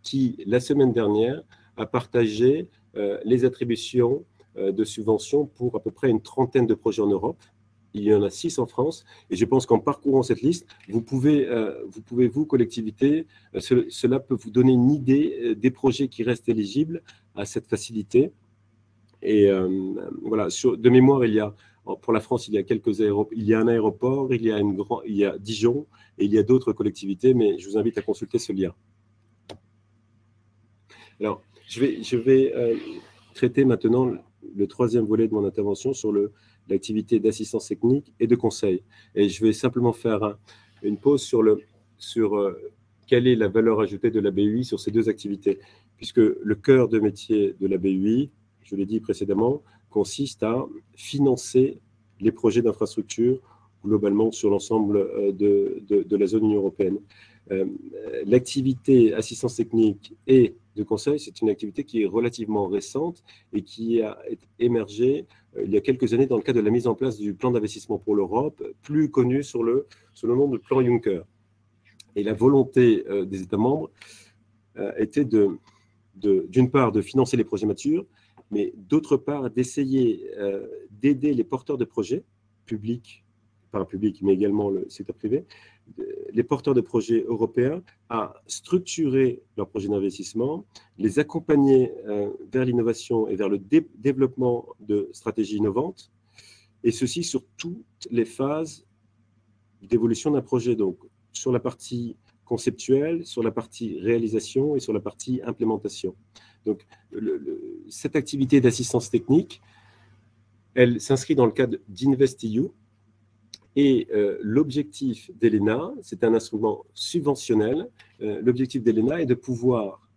qui, la semaine dernière, a partagé les attributions de subventions pour à peu près une trentaine de projets en Europe. Il y en a 6 en France, et je pense qu'en parcourant cette liste, vous pouvez, vous, collectivités, cela peut vous donner une idée des projets qui restent éligibles à cette facilité. Et voilà, de mémoire, pour la France, il y a quelques aéroports, il y a un aéroport, il y a Dijon, et il y a d'autres collectivités, mais je vous invite à consulter ce lien. Alors, je vais traiter maintenant le troisième volet de mon intervention sur l'activité d'assistance technique et de conseil. Et je vais simplement faire une pause sur quelle est la valeur ajoutée de la BUI sur ces deux activités, puisque le cœur de métier de la BUI, je l'ai dit précédemment, consiste à financer les projets d'infrastructure globalement sur l'ensemble de la zone Union européenne. L'activité assistance technique et de conseil, c'est une activité qui est relativement récente et qui a émergé il y a quelques années dans le cadre de la mise en place du plan d'investissement pour l'Europe, plus connu sous le nom de plan Juncker. Et la volonté des États membres était d'une part de financer les projets matures, mais d'autre part d'essayer d'aider les porteurs de projets, publics, parapublics, mais également le secteur privé, les porteurs de projets européens à structurer leurs projets d'investissement, les accompagner vers l'innovation et vers le développement de stratégies innovantes, et ceci sur toutes les phases d'évolution d'un projet, donc sur la partie conceptuelle, sur la partie réalisation et sur la partie implémentation. Donc, cette activité d'assistance technique, elle s'inscrit dans le cadre d'InvestEU, et l'objectif d'ELENA, c'est un instrument subventionnel. L'objectif d'ELENA est de pouvoir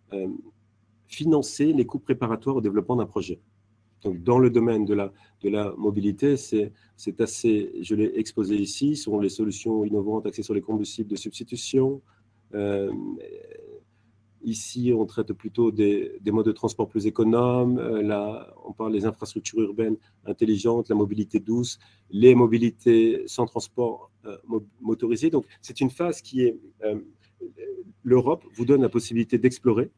financer les coûts préparatoires au développement d'un projet. Donc, dans le domaine de la mobilité, c'est assez, je l'ai exposé ici, sont les solutions innovantes axées sur les combustibles de substitution. Ici, on traite plutôt des modes de transport plus économes. Là, on parle des infrastructures urbaines intelligentes, la mobilité douce, les mobilités sans transport motorisé. Donc, c'est une phase qui est... L'Europe vous donne la possibilité d'explorer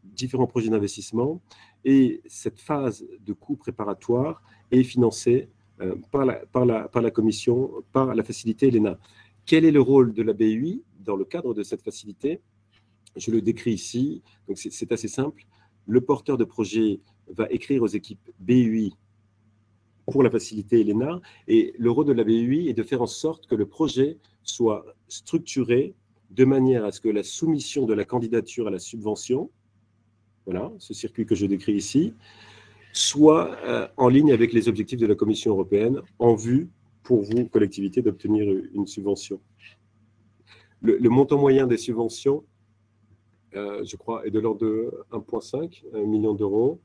différents projets d'investissement et cette phase de coût préparatoire est financée par la Commission, par la facilité ELENA. Quel est le rôle de la BUI dans le cadre de cette facilité ? Je le décris ici, donc c'est assez simple. Le porteur de projet va écrire aux équipes BUI pour la facilité ELENA et le rôle de la BUI est de faire en sorte que le projet soit structuré de manière à ce que la soumission de la candidature à la subvention, voilà, ce circuit que je décris ici, soit en ligne avec les objectifs de la Commission européenne en vue, pour vous, collectivités, d'obtenir une subvention. Le montant moyen des subventions, je crois, est de l'ordre de 1,5 million d'euros.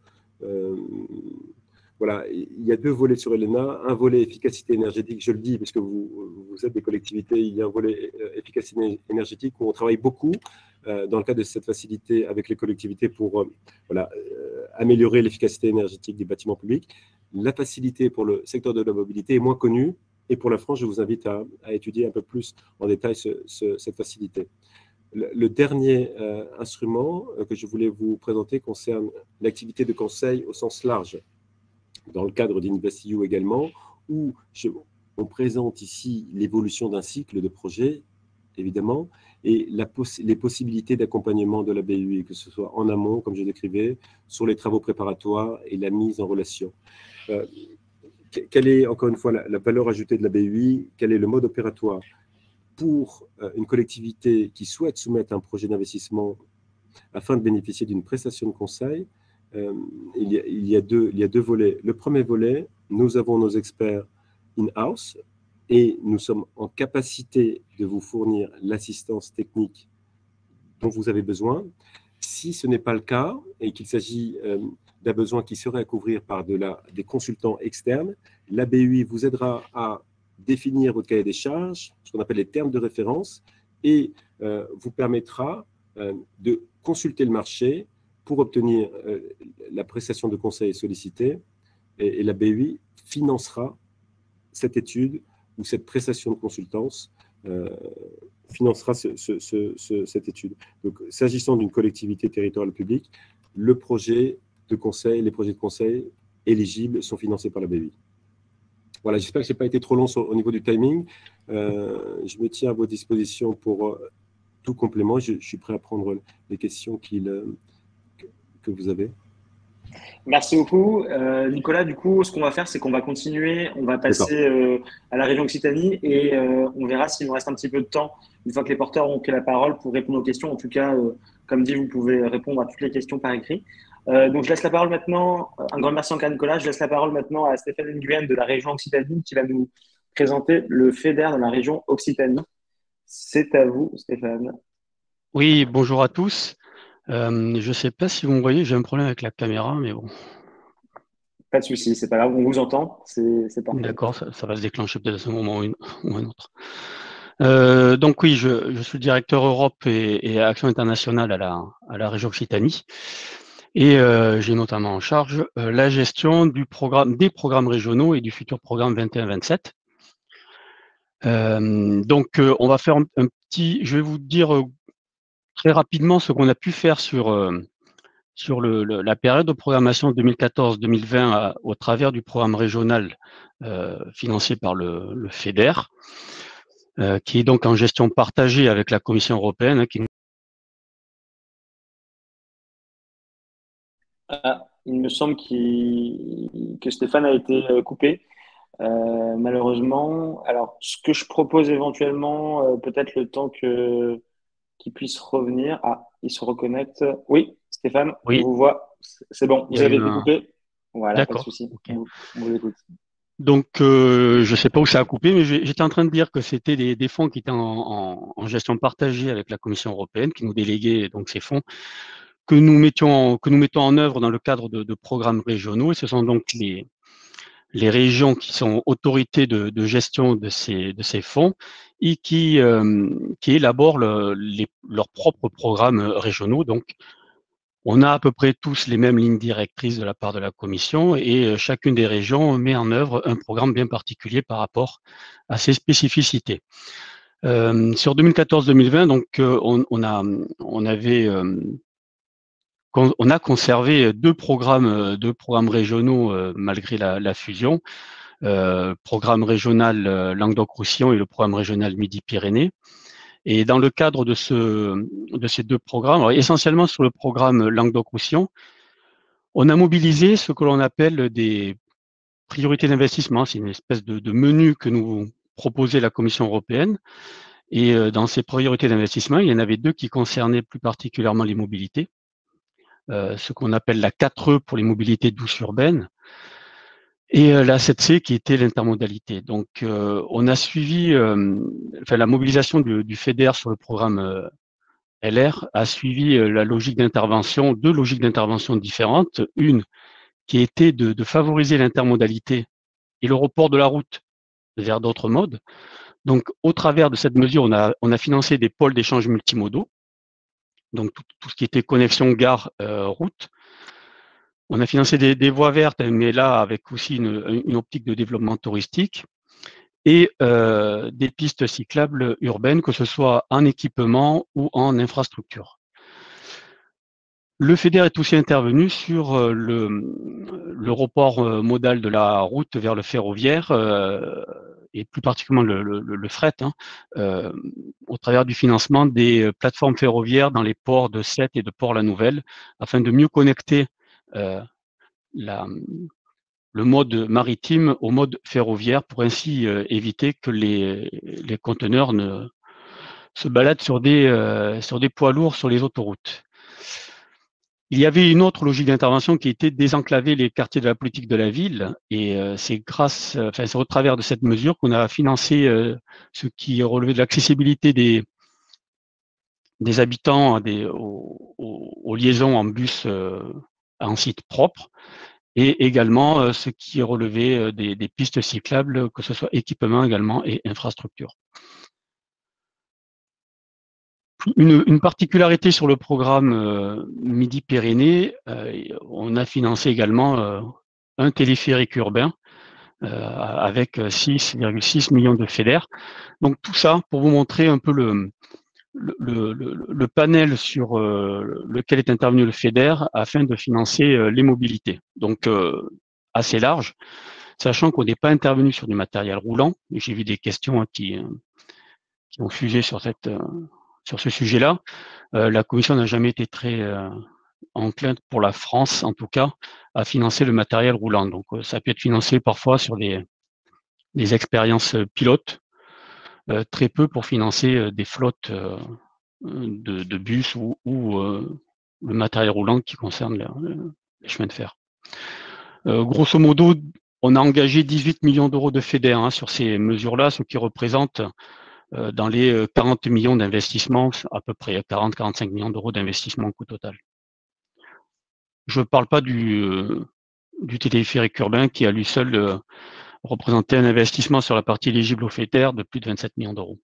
Voilà, il y a deux volets sur ELENA, un volet efficacité énergétique, je le dis parce que vous êtes des collectivités, il y a un volet efficacité énergétique où on travaille beaucoup dans le cadre de cette facilité avec les collectivités pour améliorer l'efficacité énergétique des bâtiments publics. La facilité pour le secteur de la mobilité est moins connue et pour la France, je vous invite à étudier un peu plus en détail cette facilité. Le dernier instrument que je voulais vous présenter concerne l'activité de conseil au sens large, dans le cadre d'InvestEU également, où on présente ici l'évolution d'un cycle de projet, évidemment, et les possibilités d'accompagnement de la BUI, que ce soit en amont, comme je décrivais, sur les travaux préparatoires et la mise en relation. Quelle est, encore une fois, la valeur ajoutée de la BUI? Quel est le mode opératoire? Pour une collectivité qui souhaite soumettre un projet d'investissement afin de bénéficier d'une prestation de conseil, il y a deux volets. Le premier volet, nous avons nos experts in-house et nous sommes en capacité de vous fournir l'assistance technique dont vous avez besoin. Si ce n'est pas le cas et qu'il s'agit d'un besoin qui serait à couvrir par des consultants externes, la BUI vous aidera à définir votre cahier des charges, ce qu'on appelle les termes de référence, et vous permettra de consulter le marché pour obtenir la prestation de conseil sollicitée, et la BUI financera cette étude ou cette prestation de consultance, financera cette étude. Donc, s'agissant d'une collectivité territoriale publique, le projet de conseil, les projets de conseil éligibles sont financés par la BUI. Voilà, j'espère que je n'ai pas été trop long au niveau du timing. Je me tiens à vos dispositions pour tout complément. Je suis prêt à prendre les questions que vous avez. Merci beaucoup. Nicolas, du coup, ce qu'on va faire, c'est qu'on va continuer. On va passer à la région Occitanie et on verra s'il nous reste un petit peu de temps, une fois que les porteurs ont pris la parole, pour répondre aux questions. En tout cas, comme dit, vous pouvez répondre à toutes les questions par écrit. Donc, je laisse la parole maintenant, un grand merci encore à Nicolas, je laisse la parole maintenant à Stéphane Nguyen de la région Occitanie qui va nous présenter le FEDER dans la région Occitanie. C'est à vous, Stéphane. Oui, bonjour à tous. Je ne sais pas si vous me voyez, j'ai un problème avec la caméra, mais bon. Pas de souci, c'est pas grave, on vous entend, c'est parfait. D'accord, ça va se déclencher peut-être à ce moment ou un autre. Donc oui, je suis directeur Europe et Action internationale à la région Occitanie. Et j'ai notamment en charge la gestion des programmes régionaux et du futur programme 21-27. Donc on va faire je vais vous dire très rapidement ce qu'on a pu faire sur la période de programmation 2014-2020 au travers du programme régional financé par le FEDER, qui est donc en gestion partagée avec la Commission européenne. Il me semble que Stéphane a été coupé, malheureusement. Alors, ce que je propose éventuellement, peut-être le temps qu'il puisse revenir. Ah, il se reconnecte. Oui, Stéphane, oui. On vous voit. C'est bon, vous avez été coupé. Voilà, pas de souci. Okay. On vous écoute. Donc, je ne sais pas où ça a coupé, mais j'étais en train de dire que c'était des fonds qui étaient en gestion partagée avec la Commission européenne, qui nous déléguait donc ces fonds, que nous mettons en œuvre dans le cadre de programmes régionaux. Et ce sont donc les régions qui sont autorités de gestion de ces fonds et qui élaborent leurs propres programmes régionaux. Donc, on a à peu près tous les mêmes lignes directrices de la part de la Commission et chacune des régions met en œuvre un programme bien particulier par rapport à ses spécificités. Sur 2014-2020, donc on a conservé deux programmes régionaux malgré la fusion, programme régional Languedoc-Roussillon et le programme régional Midi-Pyrénées. Et dans le cadre de ces deux programmes, alors essentiellement sur le programme Languedoc-Roussillon, on a mobilisé ce que l'on appelle des priorités d'investissement. C'est une espèce de menu que nous proposait la Commission européenne. Et dans ces priorités d'investissement, il y en avait deux qui concernaient plus particulièrement les mobilités. Ce qu'on appelle la 4E pour les mobilités douces urbaines, et la 7C qui était l'intermodalité. Donc, on a suivi, la mobilisation du FEDER sur le programme LR a suivi la logique d'intervention, deux logiques d'intervention différentes. Une qui était de favoriser l'intermodalité et le report de la route vers d'autres modes. Donc, au travers de cette mesure, on a financé des pôles d'échange multimodaux, donc tout ce qui était connexion gare-route. On a financé des voies vertes, mais là, avec aussi une optique de développement touristique, et des pistes cyclables urbaines, que ce soit en équipement ou en infrastructure. Le FEDER est aussi intervenu sur le report modal de la route vers le ferroviaire, et plus particulièrement le fret, au travers du financement des plateformes ferroviaires dans les ports de Sète et de Port-la-Nouvelle, afin de mieux connecter le mode maritime au mode ferroviaire, pour ainsi éviter que les conteneurs ne se baladent sur des poids lourds sur les autoroutes. Il y avait une autre logique d'intervention qui était désenclaver les quartiers de la politique de la ville, et c'est au travers de cette mesure qu'on a financé ce qui relevait de l'accessibilité des habitants aux liaisons en bus en site propre, et également ce qui est relevé des pistes cyclables, que ce soit équipement également et infrastructure. Une particularité sur le programme Midi-Pyrénées, on a financé également un téléphérique urbain avec 6,6 millions de FEDER. Donc tout ça pour vous montrer un peu le panel sur lequel est intervenu le FEDER afin de financer les mobilités. Donc assez large, sachant qu'on n'est pas intervenu sur du matériel roulant. J'ai vu des questions qui ont fusé sur ce sujet-là. La Commission n'a jamais été très encline, pour la France en tout cas, à financer le matériel roulant. Donc ça peut être financé parfois sur des expériences pilotes, très peu pour financer des flottes de bus ou le matériel roulant qui concerne les chemins de fer. Grosso modo, on a engagé 18 millions d'euros de FEDER sur ces mesures-là, ce qui représente dans les 40 millions d'investissements, à peu près 40-45 millions d'euros d'investissement au coût total. Je ne parle pas du téléphérique urbain qui, à lui seul, représentait un investissement sur la partie éligible au FEDER de plus de 27 millions d'euros.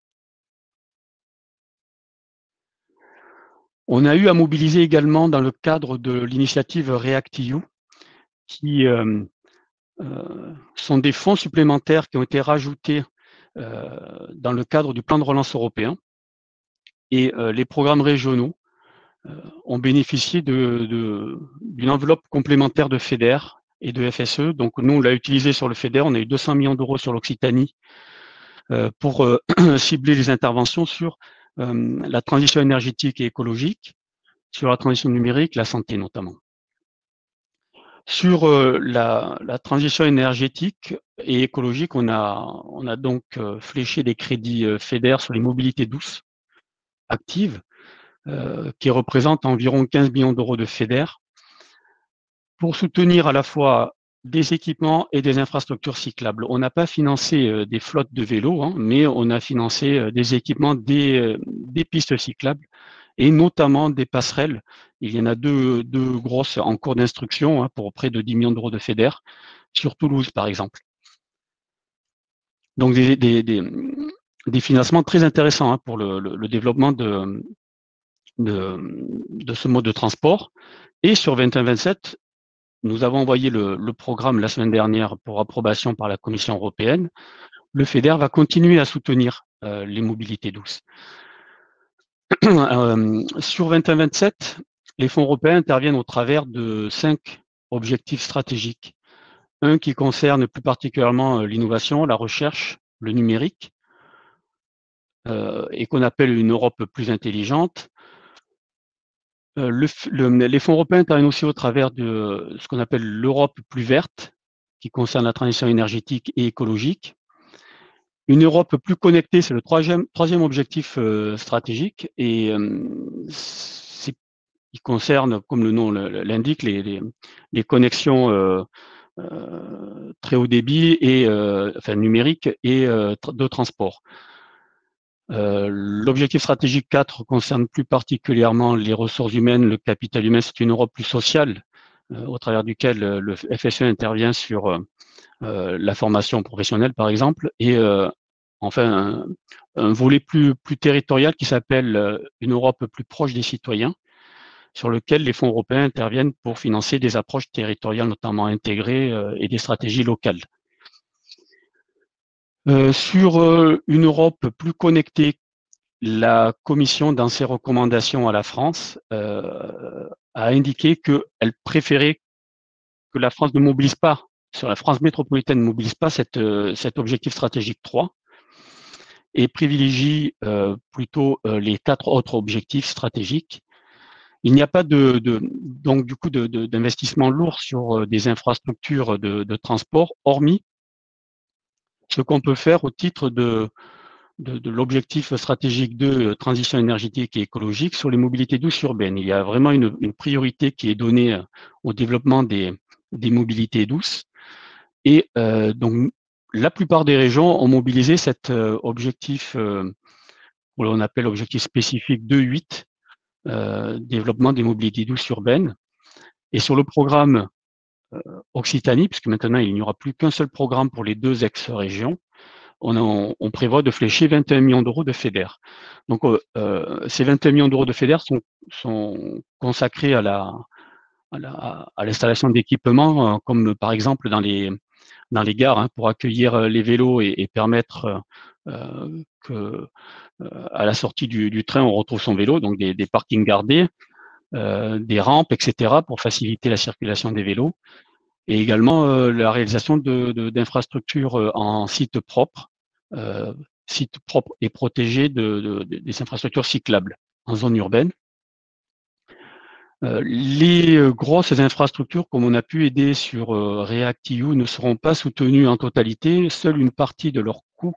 On a eu à mobiliser également dans le cadre de l'initiative REACT-EU, qui sont des fonds supplémentaires qui ont été rajoutés dans le cadre du plan de relance européen, et les programmes régionaux ont bénéficié d'une enveloppe complémentaire de FEDER et de FSE. Donc nous, on l'a utilisé sur le FEDER, on a eu 200 millions d'euros sur l'Occitanie pour cibler les interventions sur la transition énergétique et écologique, sur la transition numérique, la santé notamment. Sur la transition énergétique et écologique, on a donc fléché des crédits FEDER sur les mobilités douces actives, qui représentent environ 15 millions d'euros de FEDER, pour soutenir à la fois des équipements et des infrastructures cyclables. On n'a pas financé des flottes de vélos, mais on a financé des équipements, des pistes cyclables, et notamment des passerelles. Il y en a deux grosses en cours d'instruction pour près de 10 millions d'euros de FEDER, sur Toulouse par exemple. Donc des financements très intéressants pour le développement de ce mode de transport. Et sur 21-27, nous avons envoyé le programme la semaine dernière pour approbation par la Commission européenne. Le FEDER va continuer à soutenir les mobilités douces. Sur 21-27, les fonds européens interviennent au travers de 5 objectifs stratégiques. Un qui concerne plus particulièrement l'innovation, la recherche, le numérique, et qu'on appelle une Europe plus intelligente. Les fonds européens interviennent aussi au travers de ce qu'on appelle l'Europe plus verte, qui concerne la transition énergétique et écologique. Une Europe plus connectée, c'est le troisième objectif stratégique, et il concerne, comme le nom l'indique, les connexions très haut débit et enfin numérique et de transport. L'objectif stratégique 4 concerne plus particulièrement les ressources humaines, le capital humain. C'est une Europe plus sociale, au travers duquel le FSE intervient sur la formation professionnelle, par exemple, et enfin un volet plus territorial qui s'appelle une Europe plus proche des citoyens, sur lequel les fonds européens interviennent pour financer des approches territoriales, notamment intégrées, et des stratégies locales. Sur une Europe plus connectée, la Commission, dans ses recommandations à la France, a indiqué qu'elle préférait que la France ne mobilise pas, sur la France métropolitaine, ne mobilise pas cet objectif stratégique 3 et privilégie plutôt les 4 autres objectifs stratégiques. Il n'y a pas donc du coup d'investissement lourd sur des infrastructures de transport, hormis ce qu'on peut faire au titre de l'objectif stratégique 2, transition énergétique et écologique, sur les mobilités douces urbaines. Il y a vraiment une priorité qui est donnée au développement des mobilités douces. Et donc, la plupart des régions ont mobilisé cet objectif, qu'on appelle objectif spécifique 2.8, développement des mobilités douces urbaines. Et sur le programme Occitanie, puisque maintenant il n'y aura plus qu'un seul programme pour les 2 ex-régions, on prévoit de flécher 21 millions d'euros de FEDER. Donc ces 21 millions d'euros de FEDER sont consacrés à l'installation d'équipements, comme par exemple dans les gares, pour accueillir les vélos et permettre que à la sortie du train, on retrouve son vélo, donc des parkings gardés, des rampes, etc., pour faciliter la circulation des vélos, et également la réalisation d'infrastructures en site propre et protégé des infrastructures cyclables en zone urbaine. Les grosses infrastructures, comme on a pu aider sur REACT-EU, ne seront pas soutenues en totalité. Seule une partie de leur coût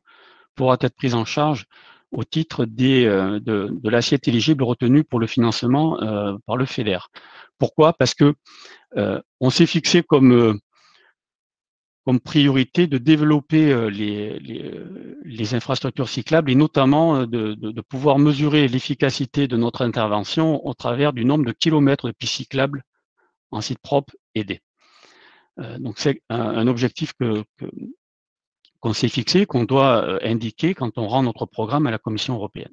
pourra être prise en charge au titre de l'assiette éligible retenue pour le financement par le FEDER. Pourquoi? Parce que on s'est fixé comme priorité de développer les infrastructures cyclables et notamment de pouvoir mesurer l'efficacité de notre intervention au travers du nombre de kilomètres de pistes cyclables en site propre aidés. Donc c'est un objectif qu'on s'est fixé, qu'on doit indiquer quand on rend notre programme à la Commission européenne.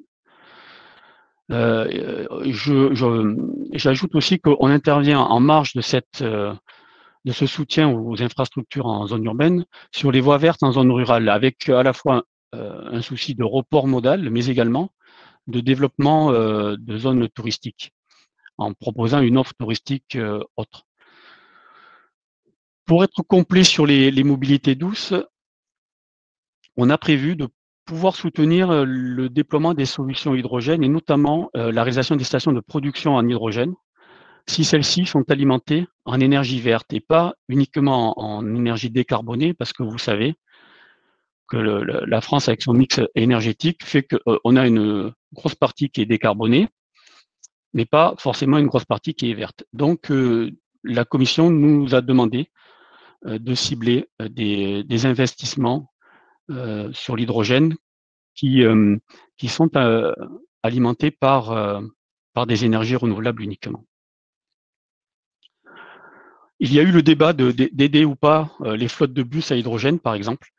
J'ajoute aussi qu'on intervient en marge de ce soutien aux infrastructures en zone urbaine sur les voies vertes en zone rurale, avec à la fois un souci de report modal, mais également de développement de zones touristiques, en proposant une offre touristique autre. Pour être complet sur les mobilités douces, on a prévu de pouvoir soutenir le déploiement des solutions hydrogène et notamment la réalisation des stations de production en hydrogène, si celles-ci sont alimentées en énergie verte et pas uniquement en énergie décarbonée, parce que vous savez que la France, avec son mix énergétique, fait qu'on a une grosse partie qui est décarbonée, mais pas forcément une grosse partie qui est verte. Donc, la Commission nous a demandé de cibler des investissements sur l'hydrogène qui sont alimentés par des énergies renouvelables uniquement. Il y a eu le débat d'aider ou pas les flottes de bus à hydrogène, par exemple.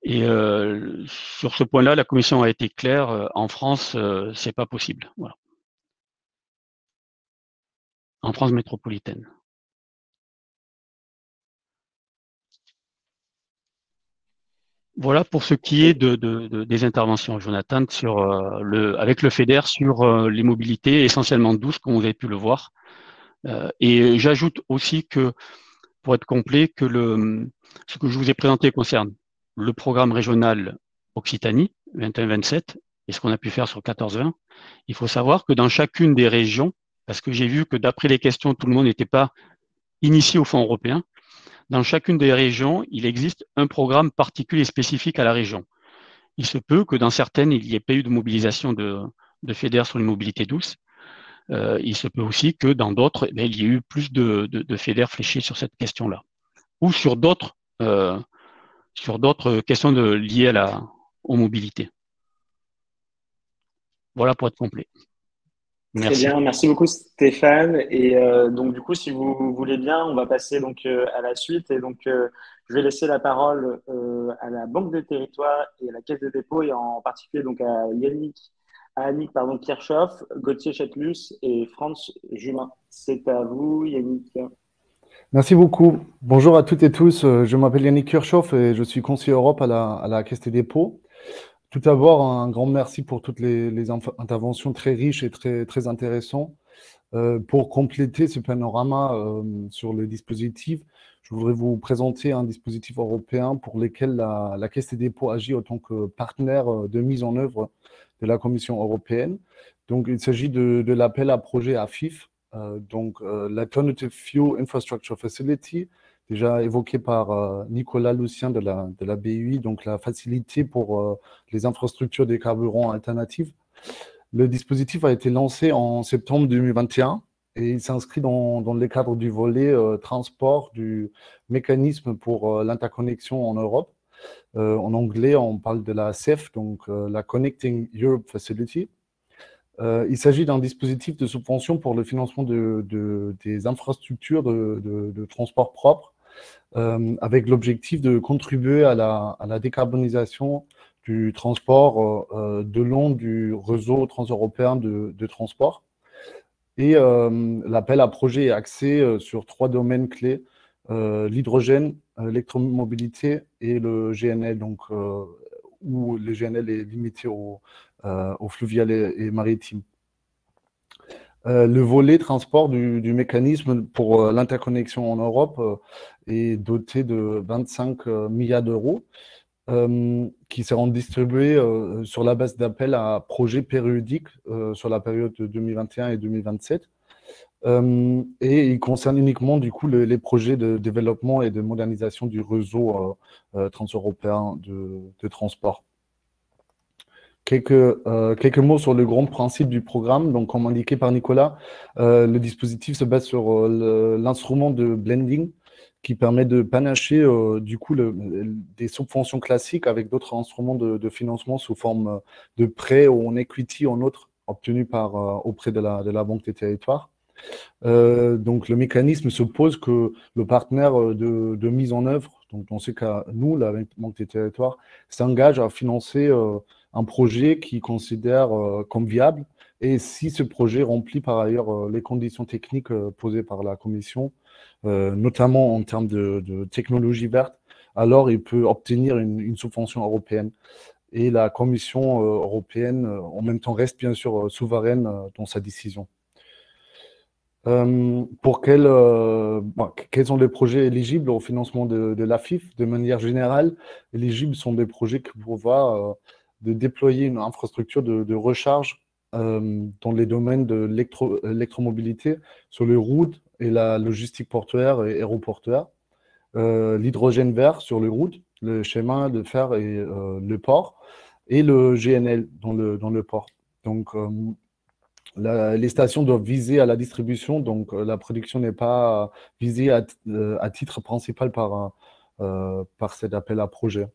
Et sur ce point-là, la Commission a été claire. En France, c'est pas possible. Voilà. En France métropolitaine. Voilà pour ce qui est des interventions, Jonathan, avec le FEDER sur les mobilités essentiellement douces, comme vous avez pu le voir. Et j'ajoute aussi que, pour être complet, que ce que je vous ai présenté concerne le programme régional Occitanie 21-27 et ce qu'on a pu faire sur 14-20. Il faut savoir que dans chacune des régions, parce que j'ai vu que d'après les questions, tout le monde n'était pas initié au fonds européen, dans chacune des régions, il existe un programme particulier spécifique à la région. Il se peut que dans certaines, il n'y ait pas eu de mobilisation de FEDER sur les mobilités douces. Il se peut aussi que dans d'autres, il y ait eu plus de FEDER fléchés sur cette question-là. ou sur d'autres questions liées aux mobilités. Voilà pour être complet. Très Merci. bien, merci beaucoup Stéphane. Et donc du coup, si vous voulez bien, on va passer donc à la suite. Et donc, je vais laisser la parole à la Banque des Territoires et à la Caisse des dépôts, et en particulier donc à Annick Kirchhoff, Gauthier Chetlus et Franz Jumin. C'est à vous, Yannick. Merci beaucoup. Bonjour à toutes et tous. Je m'appelle Yannick Kirchhoff et je suis conseiller Europe à la Caisse des dépôts. Tout d'abord, un grand merci pour toutes les interventions très riches et très intéressantes. Pour compléter ce panorama sur le dispositif, je voudrais vous présenter un dispositif européen pour lequel la Caisse des dépôts agit en tant que partenaire de mise en œuvre de la Commission européenne. Donc, il s'agit de l'appel à projet AFIF, l'Alternative Fuel Infrastructure Facility, déjà évoqué par Nicolas Lucien de la BUI, donc la facilité pour les infrastructures des carburants alternatifs. Le dispositif a été lancé en septembre 2021 et il s'inscrit dans le cadre du volet transport du mécanisme pour l'interconnexion en Europe. En anglais, on parle de la CEF, donc la Connecting Europe Facility. Il s'agit d'un dispositif de subvention pour le financement des infrastructures de transport propre, avec l'objectif de contribuer à la décarbonisation du transport de long du réseau transeuropéen de transport. Et l'appel à projet est axé sur 3 domaines clés, l'hydrogène, l'électromobilité et le GNL, donc, où le GNL est limité au fluvial et maritime. Le volet transport du mécanisme pour l'interconnexion en Europe est doté de 25 milliards d'euros qui seront distribués sur la base d'appels à projets périodiques sur la période de 2021 et 2027. Et il concerne uniquement du coup les projets de développement et de modernisation du réseau transeuropéen de transport. Quelques mots sur le grand principe du programme. Donc, comme indiqué par Nicolas, le dispositif se base sur l'instrument de blending qui permet de panacher du coup des subventions classiques avec d'autres instruments de financement sous forme de prêts ou en equity en autre obtenus auprès de la Banque des Territoires. Donc, le mécanisme suppose que le partenaire de mise en œuvre, donc dans ce cas, nous, la Banque des Territoires, s'engage à financer un projet qu'il considère comme viable. Et si ce projet remplit par ailleurs les conditions techniques posées par la Commission, notamment en termes de technologie verte, alors il peut obtenir une subvention européenne. Et la Commission européenne, en même temps, reste bien sûr souveraine dans sa décision. Quels sont les projets éligibles au financement de l'AFIF? De manière générale, éligibles sont des projets qui prévoient de déployer une infrastructure de recharge dans les domaines de l'électromobilité sur les routes et la logistique portuaire et aéroportuaire, l'hydrogène vert sur les routes, le chemin de fer et le port, et le GNL dans le port. Donc, les stations doivent viser à la distribution, donc la production n'est pas visée à titre principal par cet appel à projet.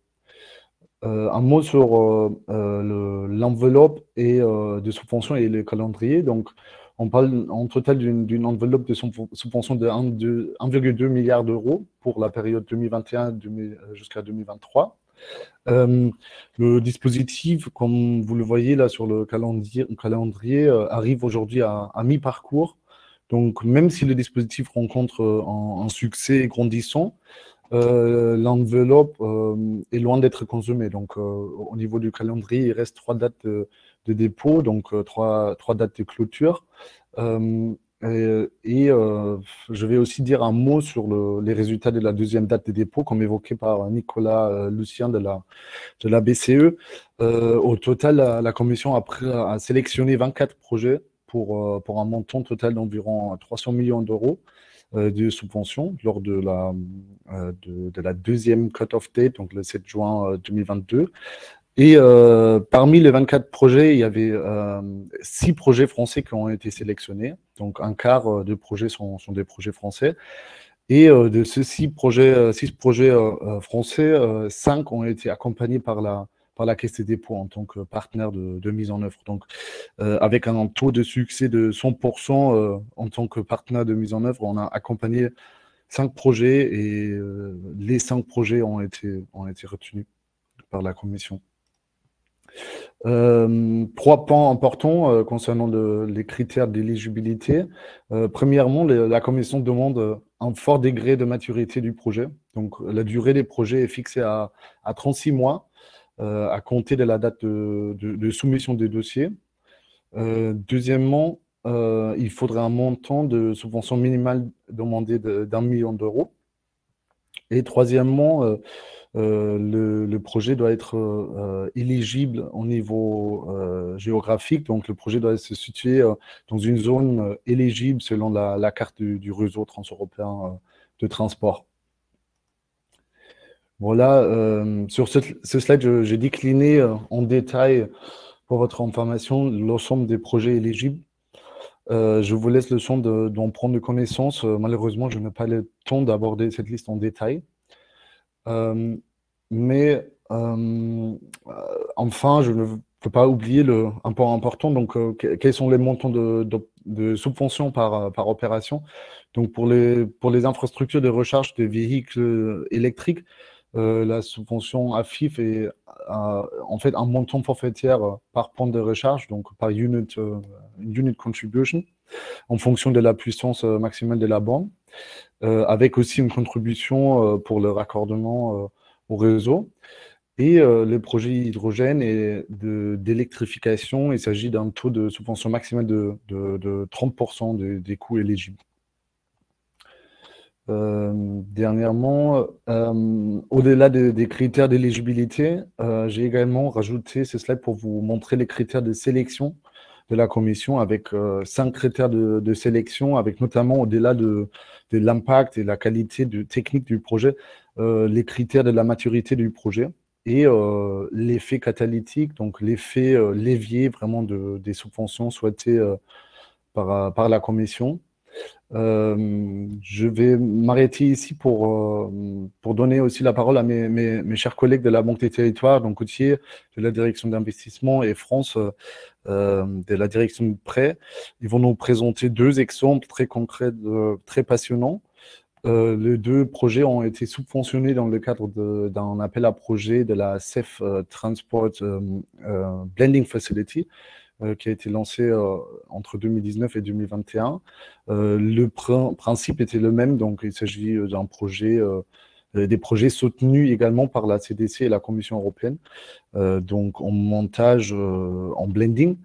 Un mot sur l'enveloppe de subvention et le calendrier. Donc, on parle en total d'une enveloppe de subvention de 1,2 milliard d'euros pour la période 2021 jusqu'à 2023. Le dispositif, comme vous le voyez là sur le calendrier, arrive aujourd'hui à mi-parcours. Donc, même si le dispositif rencontre un succès grandissant, l'enveloppe est loin d'être consommée. Donc, au niveau du calendrier, il reste 3 dates de dépôt, donc 3 dates de clôture. Je vais aussi dire un mot sur les résultats de la 2e date de dépôt, comme évoqué par Nicolas Lucien de la BCE. Au total, la Commission a sélectionné 24 projets pour un montant total d'environ 300 millions d'euros de subventions lors de la 2e cut-off date, donc le 7 juin 2022. Et parmi les 24 projets, il y avait 6 projets français qui ont été sélectionnés. Donc, un quart de projets sont des projets français. Et de ces 6 projets français, 5 ont été accompagnés par la Caisse des dépôts en tant que partenaire de mise en œuvre. Donc, avec un taux de succès de 100% en tant que partenaire de mise en œuvre, on a accompagné 5 projets et les 5 projets ont été retenus par la Commission. 3 points importants concernant les critères d'éligibilité. Premièrement, la Commission demande un fort degré de maturité du projet. Donc, la durée des projets est fixée à 36 mois à compter de la date de soumission des dossiers. Deuxièmement, il faudrait un montant de subvention minimale demandé d'1 million d'euros. Et troisièmement, le projet doit être éligible au niveau géographique. Donc, le projet doit se situer dans une zone éligible selon la carte du réseau transeuropéen de transport. Voilà, sur ce slide, j'ai décliné en détail, pour votre information, l'ensemble des projets éligibles. Je vous laisse le soin d'en prendre connaissance. Malheureusement, je n'ai pas le temps d'aborder cette liste en détail. Mais enfin, je ne peux pas oublier un point important. Donc, quels sont les montants de subventions par opération? Donc, pour les infrastructures de recharge des véhicules électriques, la subvention AFIF est en fait un montant forfaitaire par point de recharge, donc par unit contribution, en fonction de la puissance maximale de la borne, avec aussi une contribution pour le raccordement au réseau. Et les projets hydrogène et d'électrification, il s'agit d'un taux de subvention maximale de 30% des coûts éligibles. Dernièrement, au-delà des critères d'éligibilité, j'ai également rajouté ce slide pour vous montrer les critères de sélection de la Commission, avec 5 critères de sélection, avec notamment, au-delà de l'impact et la qualité technique du projet, les critères de la maturité du projet et l'effet catalytique, donc l'effet levier vraiment des subventions souhaitées par la Commission. Je vais m'arrêter ici pour donner aussi la parole à mes chers collègues de la Banque des Territoires, donc Gauthier de la Direction d'investissement et France de la Direction de prêt. Ils vont nous présenter 2 exemples très concrets, très passionnants. Les 2 projets ont été subventionnés dans le cadre d'un appel à projet de la CEF Transport Blending Facility, qui a été lancé entre 2019 et 2021. Le principe était le même, donc il s'agit d'un projet, des projets soutenus également par la CDC et la Commission européenne, donc en montage, en blending,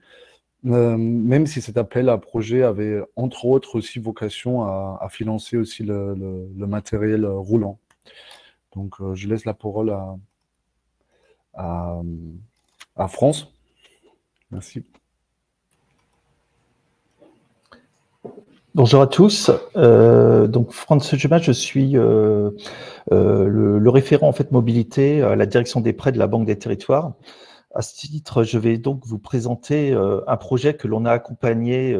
même si cet appel à projet avait entre autres aussi vocation à financer aussi le matériel roulant. Donc je laisse la parole à France. Merci. Bonjour à tous. Donc Franz Heugemann, je suis le référent en fait mobilité à la direction des prêts de la Banque des Territoires. À ce titre, je vais donc vous présenter un projet que l'on a accompagné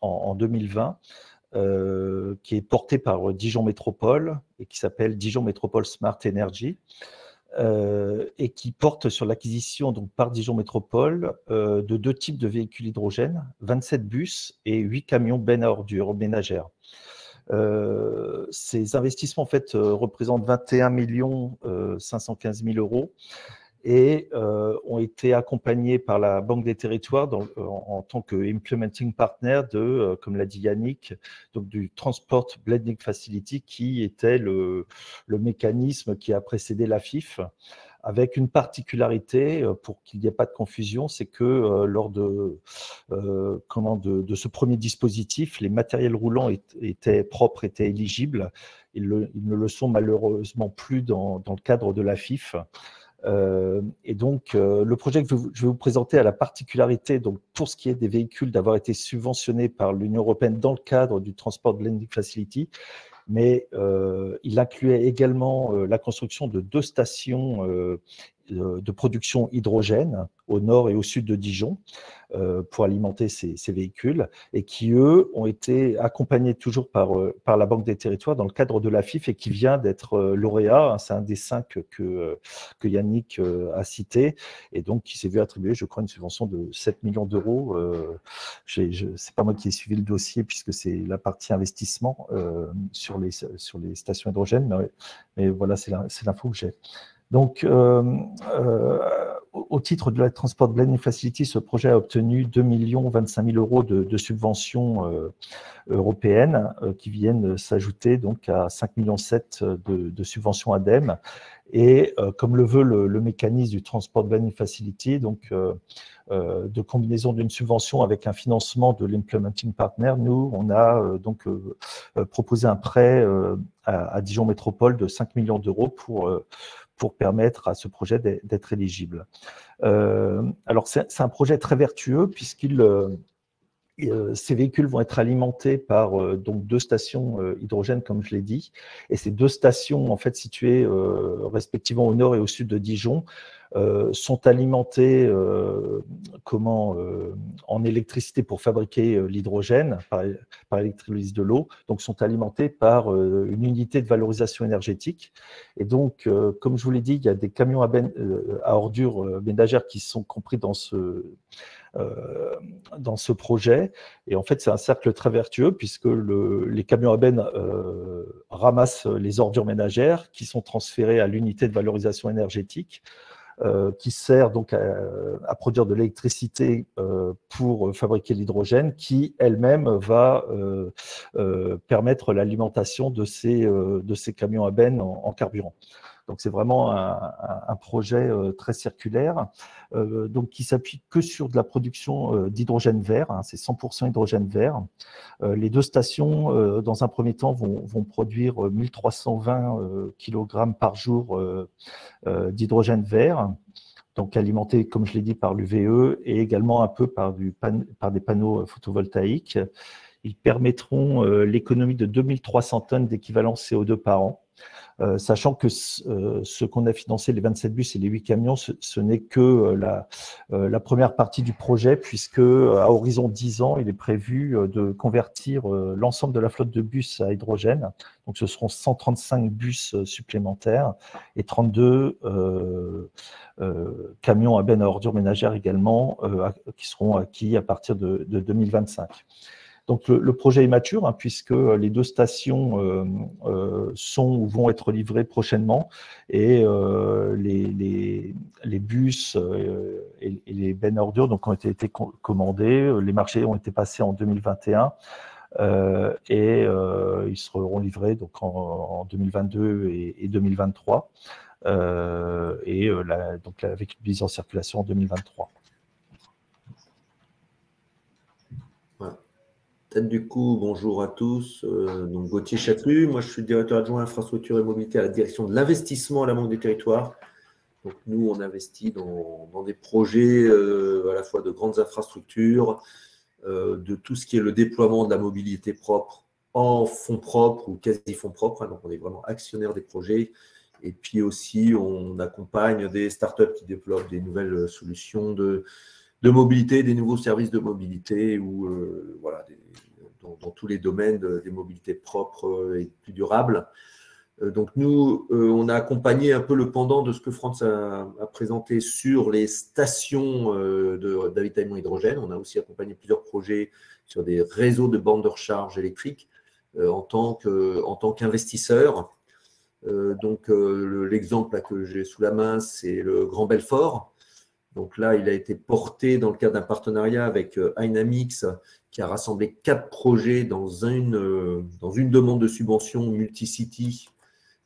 en 2020, qui est porté par Dijon Métropole et qui s'appelle Dijon Métropole Smart Energy. Et qui porte sur l'acquisition donc par Dijon Métropole de 2 types de véhicules hydrogène, 27 bus et 8 camions bennes à ordures ménagères. Ces investissements en fait représentent 21 515 000 euros et ont été accompagnés par la Banque des Territoires en tant que implementing partner de, comme l'a dit Yannick, donc du Transport Blending Facility, qui était le mécanisme qui a précédé l'AFIF, avec une particularité, pour qu'il n'y ait pas de confusion, c'est que lors de ce premier dispositif, les matériels roulants étaient propres, étaient éligibles. Ils ne le sont malheureusement plus dans le cadre de l'AFIF. Et donc, le projet que je vais vous présenter a la particularité, donc, pour ce qui est des véhicules, d'avoir été subventionné par l'Union européenne dans le cadre du Transport Blending Facility, mais il incluait également la construction de 2 stations de production hydrogène au nord et au sud de Dijon pour alimenter ces véhicules et qui, eux, ont été accompagnés toujours par la Banque des Territoires dans le cadre de l'AFIF et qui vient d'être lauréat. C'est un des 5 que Yannick a cité et donc qui s'est vu attribuer, je crois, une subvention de 7 millions d'euros. C'est pas moi qui ai suivi le dossier puisque c'est la partie investissement sur les stations hydrogène, mais voilà, c'est l'info que j'ai. Donc, au titre de la Transport Blending Facility, ce projet a obtenu 2 025 000 euros de subventions européennes qui viennent s'ajouter donc à 5,7 millions de subventions ADEME. Et comme le veut le mécanisme du Transport Blending Facility, donc de combinaison d'une subvention avec un financement de l'implementing partner, nous, on a donc proposé un prêt à Dijon Métropole de 5 millions d'euros pour permettre à ce projet d'être éligible. Alors, c'est un projet très vertueux ces véhicules vont être alimentés par donc 2 stations hydrogène, comme je l'ai dit, et ces 2 stations, en fait, situées respectivement au nord et au sud de Dijon, sont alimentées en électricité pour fabriquer l'hydrogène par électrolyse de l'eau, donc sont alimentées par une unité de valorisation énergétique. Et donc, comme je vous l'ai dit, il y a des camions à ordures ménagères qui sont compris dans ce projet. Et en fait, c'est un cercle très vertueux puisque les camions à benne ramassent les ordures ménagères qui sont transférées à l'unité de valorisation énergétique qui sert donc à produire de l'électricité pour fabriquer l'hydrogène qui elle-même va permettre l'alimentation de ces camions à benne en carburant. Donc, c'est vraiment un projet très circulaire, donc qui s'appuie que sur de la production d'hydrogène vert. C'est 100% hydrogène vert. Les 2 stations, dans un premier temps, vont produire 1320 kg par jour d'hydrogène vert, donc alimenté, comme je l'ai dit, par l'UVE et également un peu par des panneaux photovoltaïques. Ils permettront l'économie de 2300 tonnes d'équivalent CO2 par an. Sachant que ce qu'on a financé, les 27 bus et les 8 camions, ce n'est que la première partie du projet, puisque à horizon 10 ans, il est prévu de convertir l'ensemble de la flotte de bus à hydrogène. Donc, ce seront 135 bus supplémentaires et 32 camions à benne à ordures ménagères également, qui seront acquis à partir de 2025. Donc, le projet est mature, puisque les 2 stations sont ou vont être livrées prochainement et les bus et les bennes à ordures donc, ont été commandés. Les marchés ont été passés en 2021 et ils seront livrés donc, en 2022 et 2023 donc, avec une mise en circulation en 2023. Du coup, bonjour à tous. Donc Gauthier Châtelu, moi je suis directeur adjoint infrastructure et mobilité à la direction de l'investissement à la Banque des Territoires. Donc nous, on investit dans des projets à la fois de grandes infrastructures, de tout ce qui est le déploiement de la mobilité propre en fonds propres ou quasi fonds propres. Donc on est vraiment actionnaire des projets. Et puis aussi, on accompagne des startups qui développent des nouvelles solutions de mobilité, des nouveaux services de mobilité ou voilà, dans tous les domaines des mobilités propres et plus durables. Donc nous, on a accompagné un peu le pendant de ce que France a présenté sur les stations d'avitaillement hydrogène. On a aussi accompagné plusieurs projets sur des réseaux de bornes de recharge électriques en tant qu'investisseur. Donc l'exemple que j'ai sous la main, c'est le Grand Belfort. Donc là, il a été porté dans le cadre d'un partenariat avec Dynamics qui a rassemblé 4 projets dans une demande de subvention multi-city,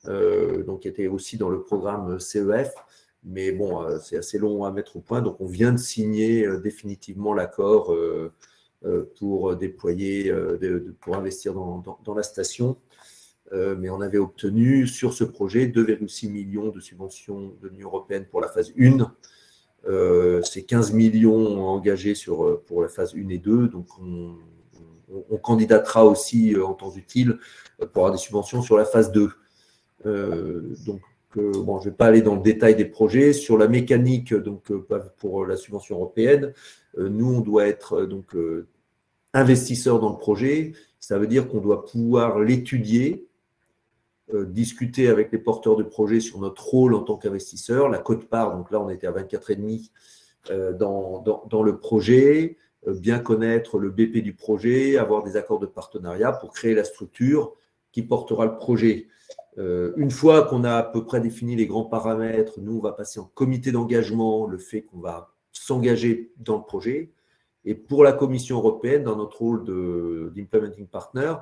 donc qui était aussi dans le programme CEF. Mais bon, c'est assez long à mettre au point. Donc, on vient de signer définitivement l'accord pour déployer, pour investir dans la station. Mais on avait obtenu sur ce projet 2,6 millions de subventions de l'Union européenne pour la phase 1. C'est 15 millions engagés pour la phase 1 et 2. Donc, on candidatera aussi en temps utile pour avoir des subventions sur la phase 2. Donc, bon, je ne vais pas aller dans le détail des projets. Sur la mécanique, donc, pour la subvention européenne, nous, on doit être donc, investisseur dans le projet. Ça veut dire qu'on doit pouvoir l'étudier, discuter avec les porteurs de projet sur notre rôle en tant qu'investisseur, la quote-part, donc là, on était à 24,5 dans le projet, bien connaître le BP du projet, avoir des accords de partenariat pour créer la structure qui portera le projet. Une fois qu'on a à peu près défini les grands paramètres, nous, on va passer en comité d'engagement, le fait qu'on va s'engager dans le projet. Et pour la Commission européenne, dans notre rôle d'implementing partner,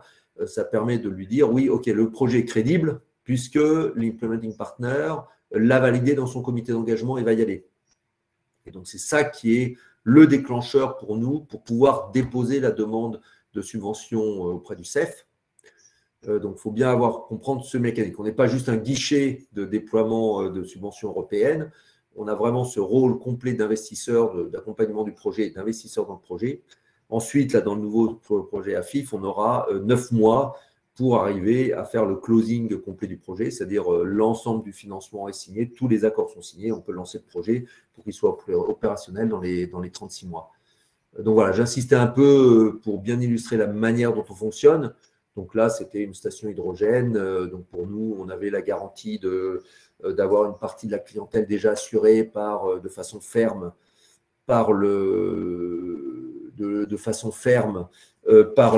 ça permet de lui dire, oui, OK, le projet est crédible, puisque l'implementing partner l'a validé dans son comité d'engagement et va y aller. Et donc, c'est ça qui est le déclencheur pour nous, pour pouvoir déposer la demande de subvention auprès du CEF. Donc, il faut bien comprendre ce mécanisme. On n'est pas juste un guichet de déploiement de subventions européennes. On a vraiment ce rôle complet d'investisseur, d'accompagnement du projet et d'investisseur dans le projet. Ensuite, là, dans le nouveau projet AFIF, on aura 9 mois pour arriver à faire le closing complet du projet, c'est-à-dire l'ensemble du financement est signé, tous les accords sont signés, on peut lancer le projet pour qu'il soit opérationnel dans les 36 mois. Donc voilà, j'insistais un peu pour bien illustrer la manière dont on fonctionne. Donc là, c'était une station hydrogène. Donc pour nous, on avait la garantie d'avoir une partie de la clientèle déjà assurée de façon ferme par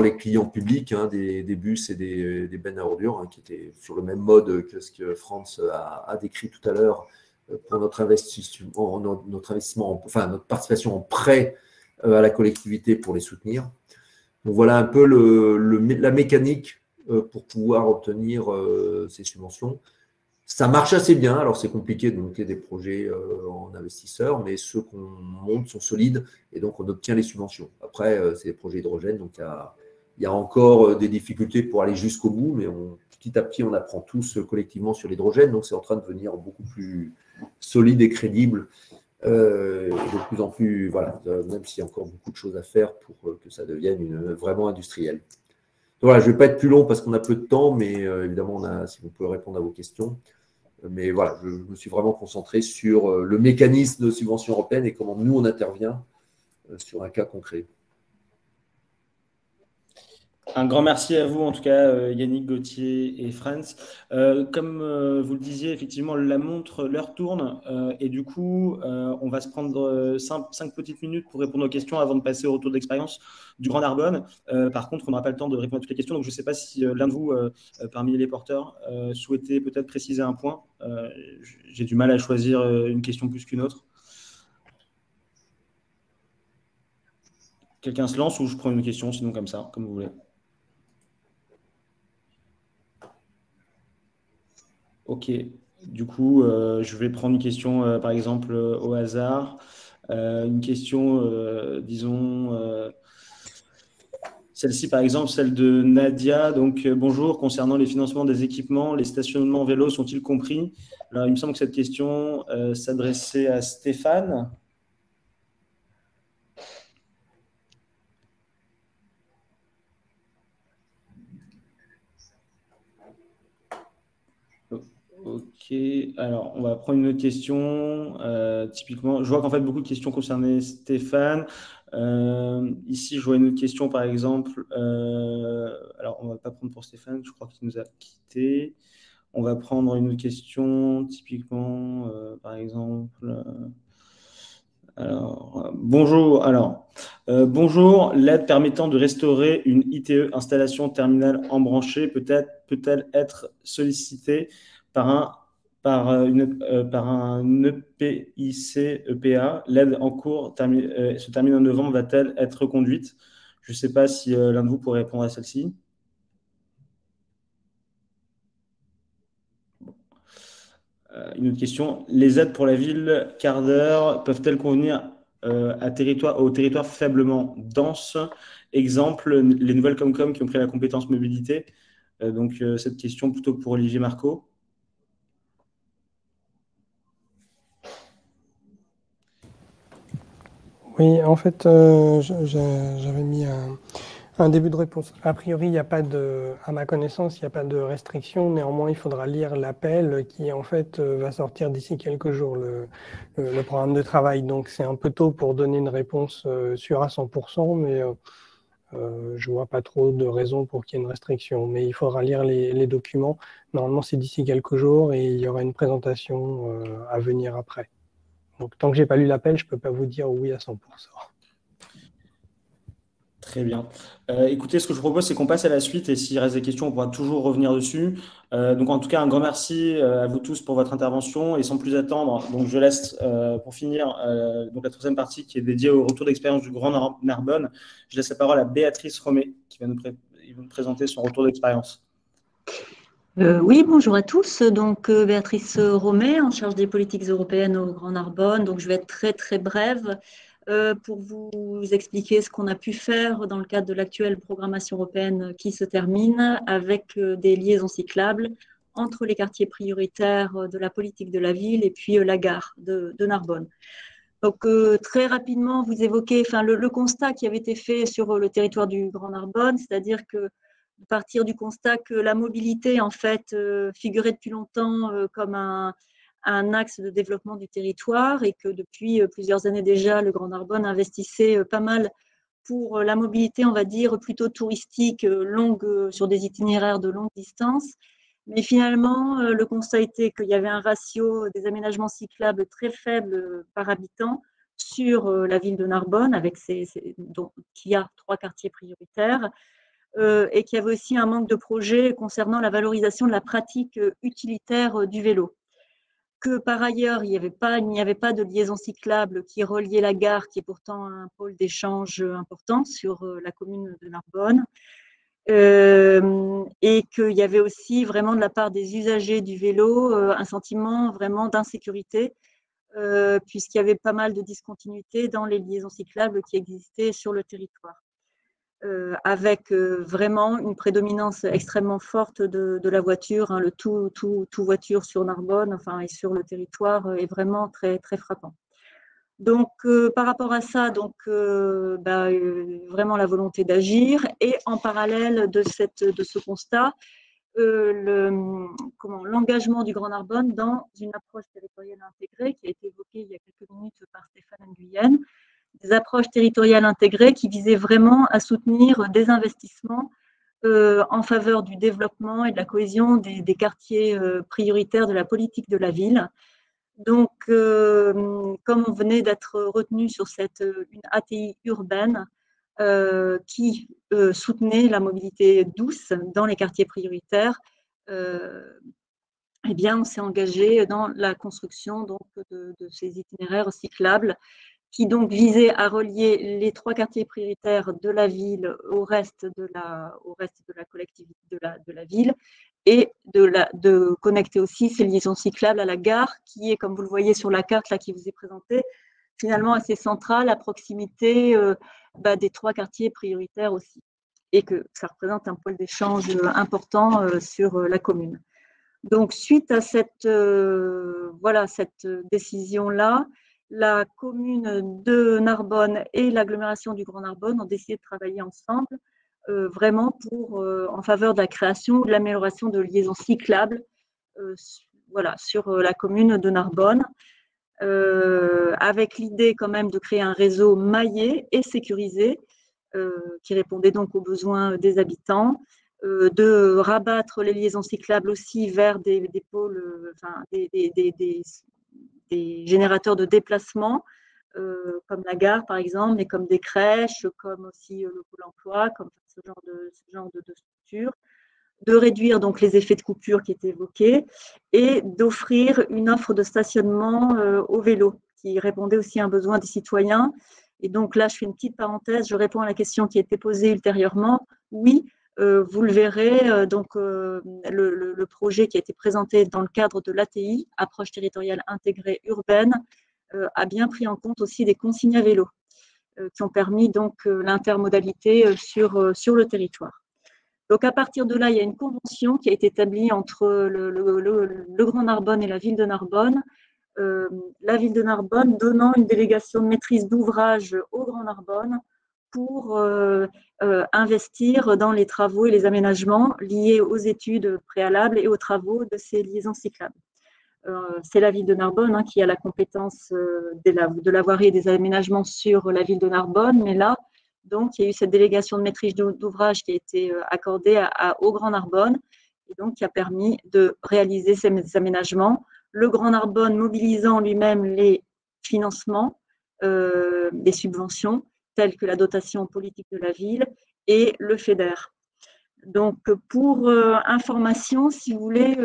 les clients publics, des bus et des bennes à ordures, qui étaient sur le même mode que ce que France a décrit tout à l'heure pour notre participation en prêt à la collectivité pour les soutenir. Donc voilà un peu la mécanique pour pouvoir obtenir ces subventions. Ça marche assez bien, alors c'est compliqué de monter des projets en investisseurs, mais ceux qu'on monte sont solides et donc on obtient les subventions. Après, c'est des projets hydrogène, donc il y a encore des difficultés pour aller jusqu'au bout, mais petit à petit, on apprend tous collectivement sur l'hydrogène, donc c'est en train de devenir beaucoup plus solide et crédible, de plus en plus, voilà, même s'il y a encore beaucoup de choses à faire pour que ça devienne vraiment industriel. Donc voilà, je ne vais pas être plus long parce qu'on a peu de temps, mais évidemment, si vous pouvez répondre à vos questions. Mais voilà, je me suis vraiment concentré sur le mécanisme de subvention européenne et comment nous, on intervient sur un cas concret. Un grand merci à vous, en tout cas, Yannick, Gauthier et Franz. Comme vous le disiez, effectivement, l'heure tourne et du coup, on va se prendre 5 petites minutes pour répondre aux questions avant de passer au retour d'expérience du Grand Narbonne. Par contre, on n'aura pas le temps de répondre à toutes les questions, donc je ne sais pas si l'un de vous, parmi les porteurs, souhaitait peut-être préciser un point. J'ai du mal à choisir une question plus qu'une autre. Quelqu'un se lance ou je prends une question, sinon comme ça, comme vous voulez. Ok, du coup, je vais prendre une question, par exemple, au hasard. Une question, disons, celle-ci, par exemple, celle de Nadia. Donc, bonjour, concernant les financements des équipements, les stationnements vélos sont-ils compris? Alors, il me semble que cette question s'adressait à Stéphane. Ok, alors on va prendre une autre question. Typiquement, je vois qu'en fait beaucoup de questions concernaient Stéphane. Ici, je vois une autre question, par exemple. Alors, on ne va pas prendre pour Stéphane, je crois qu'il nous a quittés. On va prendre une autre question, typiquement, par exemple. Alors, bonjour. Bonjour. L'aide permettant de restaurer une ITE, installation terminale embranchée, peut-elle être sollicitée par un EPIC EPA? L'aide en cours se termine en novembre. Va-t-elle être reconduite? Je ne sais pas si l'un de vous pourrait répondre à celle-ci. Une autre question. Les aides pour la ville quart d'heure peuvent-elles convenir aux territoires faiblement denses? Exemple, les nouvelles Comcom qui ont pris la compétence mobilité. Donc, cette question plutôt pour Olivier Marco. Oui, en fait, j'avais mis Un début de réponse. A priori, il n'y a pas de, à ma connaissance, il n'y a pas de restriction. Néanmoins, il faudra lire l'appel qui, en fait, va sortir d'ici quelques jours, le programme de travail. Donc, c'est un peu tôt pour donner une réponse sûre à 100%, mais je ne vois pas trop de raison pour qu'il y ait une restriction. Mais il faudra lire les documents. Normalement, c'est d'ici quelques jours et il y aura une présentation à venir après. Donc, tant que je n'ai pas lu l'appel, je ne peux pas vous dire oui à 100%. Très bien. Écoutez, ce que je vous propose, c'est qu'on passe à la suite et s'il reste des questions, on pourra toujours revenir dessus. Donc, en tout cas, un grand merci à vous tous pour votre intervention et sans plus attendre, donc je laisse pour finir donc la troisième partie qui est dédiée au retour d'expérience du Grand Narbonne. Je laisse la parole à Béatrice Romé qui va nous présenter son retour d'expérience. Oui, bonjour à tous. Donc, Béatrice Romé, en charge des politiques européennes au Grand Narbonne. Donc, je vais être très, très brève pour vous expliquer ce qu'on a pu faire dans le cadre de l'actuelle programmation européenne qui se termine avec des liaisons cyclables entre les quartiers prioritaires de la politique de la ville et puis la gare de Narbonne. Donc, très rapidement, vous évoquez le constat qui avait été fait sur le territoire du Grand Narbonne, c'est-à-dire que partir du constat que la mobilité, en fait, figurait depuis longtemps comme un axe de développement du territoire et que depuis plusieurs années déjà, le Grand Narbonne investissait pas mal pour la mobilité, on va dire, plutôt touristique, longue, sur des itinéraires de longue distance. Mais finalement, le constat était qu'il y avait un ratio des aménagements cyclables très faible par habitant sur la ville de Narbonne, avec qui a 3 quartiers prioritaires. Et qu'il y avait aussi un manque de projets concernant la valorisation de la pratique utilitaire du vélo. Que par ailleurs, il n'y avait pas de liaison cyclable qui reliait la gare, qui est pourtant un pôle d'échange important sur la commune de Narbonne, et qu'il y avait aussi vraiment de la part des usagers du vélo un sentiment vraiment d'insécurité, puisqu'il y avait pas mal de discontinuité dans les liaisons cyclables qui existaient sur le territoire. Avec vraiment une prédominance extrêmement forte de la voiture, le tout voiture sur Narbonne, et sur le territoire est vraiment très, très frappant. Donc, par rapport à ça, vraiment la volonté d'agir et en parallèle de ce constat, l'engagement du Grand Narbonne dans une approche territoriale intégrée qui a été évoquée il y a quelques minutes par Stéphane Nguyen, des approches territoriales intégrées qui visaient vraiment à soutenir des investissements en faveur du développement et de la cohésion des quartiers prioritaires de la politique de la ville. Donc, comme on venait d'être retenu sur une ATI urbaine qui soutenait la mobilité douce dans les quartiers prioritaires, eh bien, on s'est engagé dans la construction de ces itinéraires cyclables qui donc visait à relier les 3 quartiers prioritaires de la ville au reste de la collectivité de la ville et de connecter aussi ces liaisons cyclables à la gare qui est, comme vous le voyez sur la carte là, qui vous est présentée, finalement assez centrale à proximité des 3 quartiers prioritaires aussi et que ça représente un pôle d'échange important sur la commune. Donc, suite à cette décision-là, la commune de Narbonne et l'agglomération du Grand Narbonne ont décidé de travailler ensemble vraiment en faveur de la création ou de l'amélioration de liaisons cyclables sur la commune de Narbonne, avec l'idée quand même de créer un réseau maillé et sécurisé qui répondait donc aux besoins des habitants, de rabattre les liaisons cyclables aussi vers des pôles, des générateurs de déplacement, comme la gare par exemple, mais comme des crèches, comme aussi le pôle emploi, comme ce genre de structure, de réduire donc les effets de coupure qui étaient évoqués et d'offrir une offre de stationnement au vélo qui répondait aussi à un besoin des citoyens. Et donc là, je fais une petite parenthèse, je réponds à la question qui a été posée ultérieurement. Oui, vous le verrez, le projet qui a été présenté dans le cadre de l'ATI, approche territoriale intégrée urbaine, a bien pris en compte aussi des consignes à vélo qui ont permis donc l'intermodalité sur le territoire. Donc à partir de là, il y a une convention qui a été établie entre le Grand Narbonne et la ville de Narbonne. La ville de Narbonne donnant une délégation de maîtrise d'ouvrage au Grand Narbonne pour investir dans les travaux et les aménagements liés aux études préalables et aux travaux de ces liaisons cyclables. C'est la ville de Narbonne qui a la compétence de la voirie et des aménagements sur la ville de Narbonne, mais là, donc, il y a eu cette délégation de maîtrise d'ouvrage qui a été accordée au Grand Narbonne et donc qui a permis de réaliser ces aménagements. Le Grand Narbonne mobilisant lui-même les financements, des subventions, telles que la dotation politique de la ville et le FEDER. Donc, pour information, si vous voulez,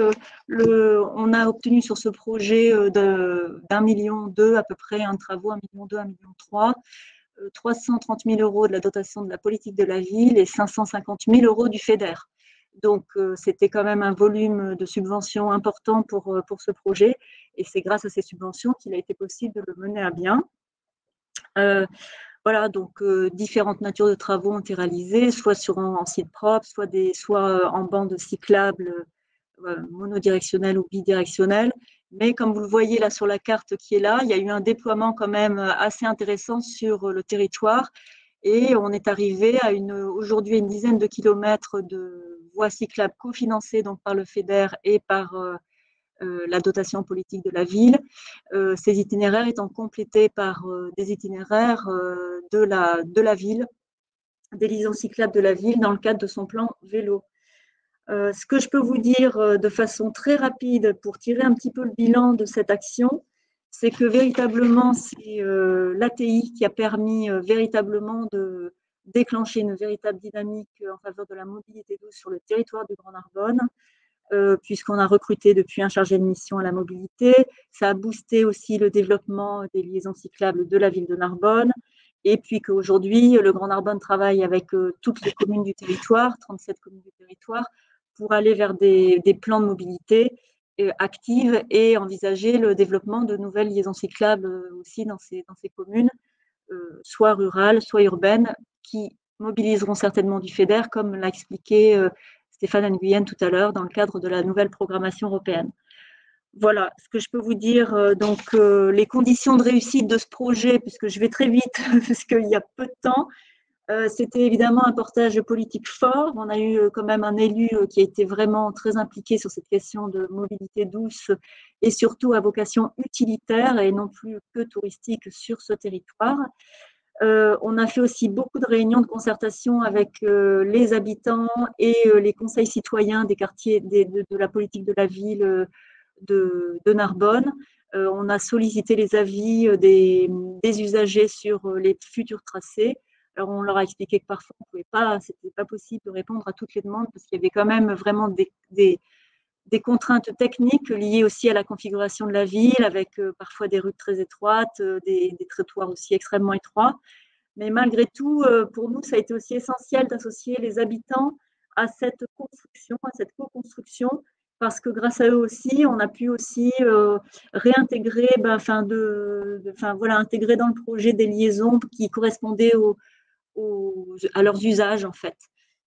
on a obtenu sur ce projet d'1,2 million à peu près, un travaux 1,2 million, 1,3 million, 330 000 euros de la dotation de la politique de la ville et 550 000 euros du FEDER. Donc, c'était quand même un volume de subventions important pour ce projet. Et c'est grâce à ces subventions qu'il a été possible de le mener à bien. Voilà, donc différentes natures de travaux ont été réalisés, soit en site propre, soit en bande cyclable monodirectionnelle ou bidirectionnelle. Mais comme vous le voyez là sur la carte qui est là, il y a eu un déploiement quand même assez intéressant sur le territoire. Et on est arrivé à aujourd'hui une dizaine de kilomètres de voies cyclables cofinancées donc par le FEDER et par la dotation politique de la ville, ces itinéraires étant complétés par des itinéraires de la ville, des liaisons cyclables de la ville dans le cadre de son plan vélo. Ce que je peux vous dire de façon très rapide pour tirer un petit peu le bilan de cette action, c'est que véritablement, c'est l'ATI qui a permis véritablement de déclencher une véritable dynamique en faveur de la mobilité douce sur le territoire du Grand Narbonne, puisqu'on a recruté depuis un chargé de mission à la mobilité. Ça a boosté aussi le développement des liaisons cyclables de la ville de Narbonne. Et puis qu'aujourd'hui, le Grand Narbonne travaille avec toutes les communes du territoire, 37 communes du territoire, pour aller vers des plans de mobilité active et envisager le développement de nouvelles liaisons cyclables aussi dans ces communes, soit rurales, soit urbaines, qui mobiliseront certainement du FEDER, comme l'a expliqué Stéphane Nguyen tout à l'heure, dans le cadre de la nouvelle programmation européenne. Voilà ce que je peux vous dire. Donc, les conditions de réussite de ce projet, puisque je vais très vite, parce qu'il y a peu de temps, c'était évidemment un portage politique fort. On a eu quand même un élu qui a été vraiment très impliqué sur cette question de mobilité douce et surtout à vocation utilitaire et non plus que touristique sur ce territoire. On a fait aussi beaucoup de réunions de concertation avec les habitants et les conseils citoyens des quartiers de la politique de la ville de Narbonne. On a sollicité les avis des usagers sur les futurs tracés. Alors, on leur a expliqué que parfois, c'était pas possible de répondre à toutes les demandes parce qu'il y avait quand même vraiment des contraintes techniques liées aussi à la configuration de la ville, avec parfois des rues très étroites, des trottoirs aussi extrêmement étroits. Mais malgré tout, pour nous, ça a été aussi essentiel d'associer les habitants à cette construction, à cette co-construction, parce que grâce à eux aussi, on a pu aussi réintégrer, intégrer dans le projet des liaisons qui correspondaient à leurs usages en fait.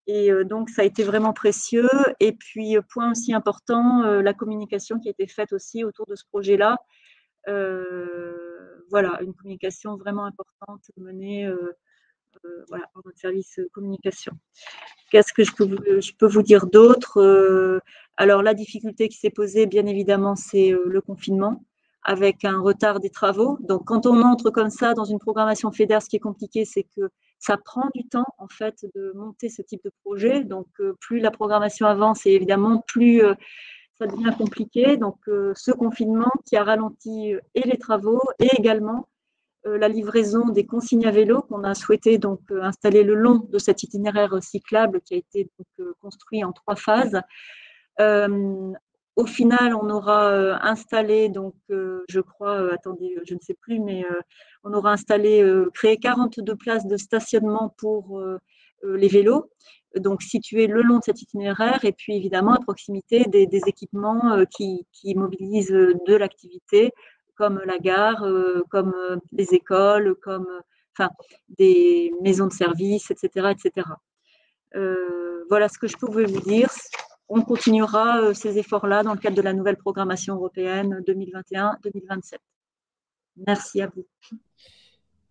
Et donc, ça a été vraiment précieux. Et puis, point aussi important, la communication qui a été faite aussi autour de ce projet-là. Voilà, une communication vraiment importante menée par notre service communication. Qu'est-ce que je peux vous dire d'autre? Alors, la difficulté qui s'est posée, bien évidemment, c'est le confinement, avec un retard des travaux. Donc, quand on entre comme ça dans une programmation FEDER, ce qui est compliqué, c'est que ça prend du temps, en fait, de monter ce type de projet. Donc, plus la programmation avance, et évidemment, plus ça devient compliqué. Donc, ce confinement qui a ralenti et les travaux et également la livraison des consignes à vélo qu'on a souhaité donc installer le long de cet itinéraire cyclable qui a été donc, construit en 3 phases. Au final, on aura installé, donc, je crois, attendez, je ne sais plus, mais on aura créé 42 places de stationnement pour les vélos, donc situées le long de cet itinéraire, et puis évidemment à proximité des équipements qui mobilisent de l'activité, comme la gare, comme les écoles, comme des maisons de service, etc. etc. Voilà ce que je pouvais vous dire. On continuera ces efforts-là dans le cadre de la nouvelle programmation européenne 2021-2027. Merci à vous.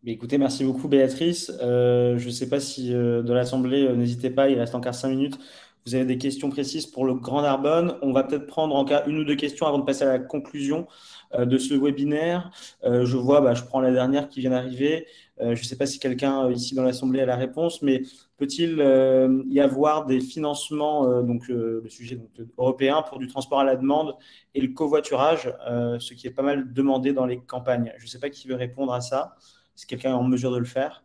Écoutez, merci beaucoup Béatrice. Je ne sais pas si de l'Assemblée, n'hésitez pas, il reste encore 5 minutes. Vous avez des questions précises pour le Grand Narbonne. On va peut-être prendre en cas une ou deux questions avant de passer à la conclusion de ce webinaire. Je vois, je prends la dernière qui vient d'arriver. Je ne sais pas si quelqu'un ici dans l'Assemblée a la réponse, mais peut-il y avoir des financements, donc le sujet européen, pour du transport à la demande et le covoiturage, ce qui est pas mal demandé dans les campagnes. Je ne sais pas qui veut répondre à ça, si quelqu'un est en mesure de le faire.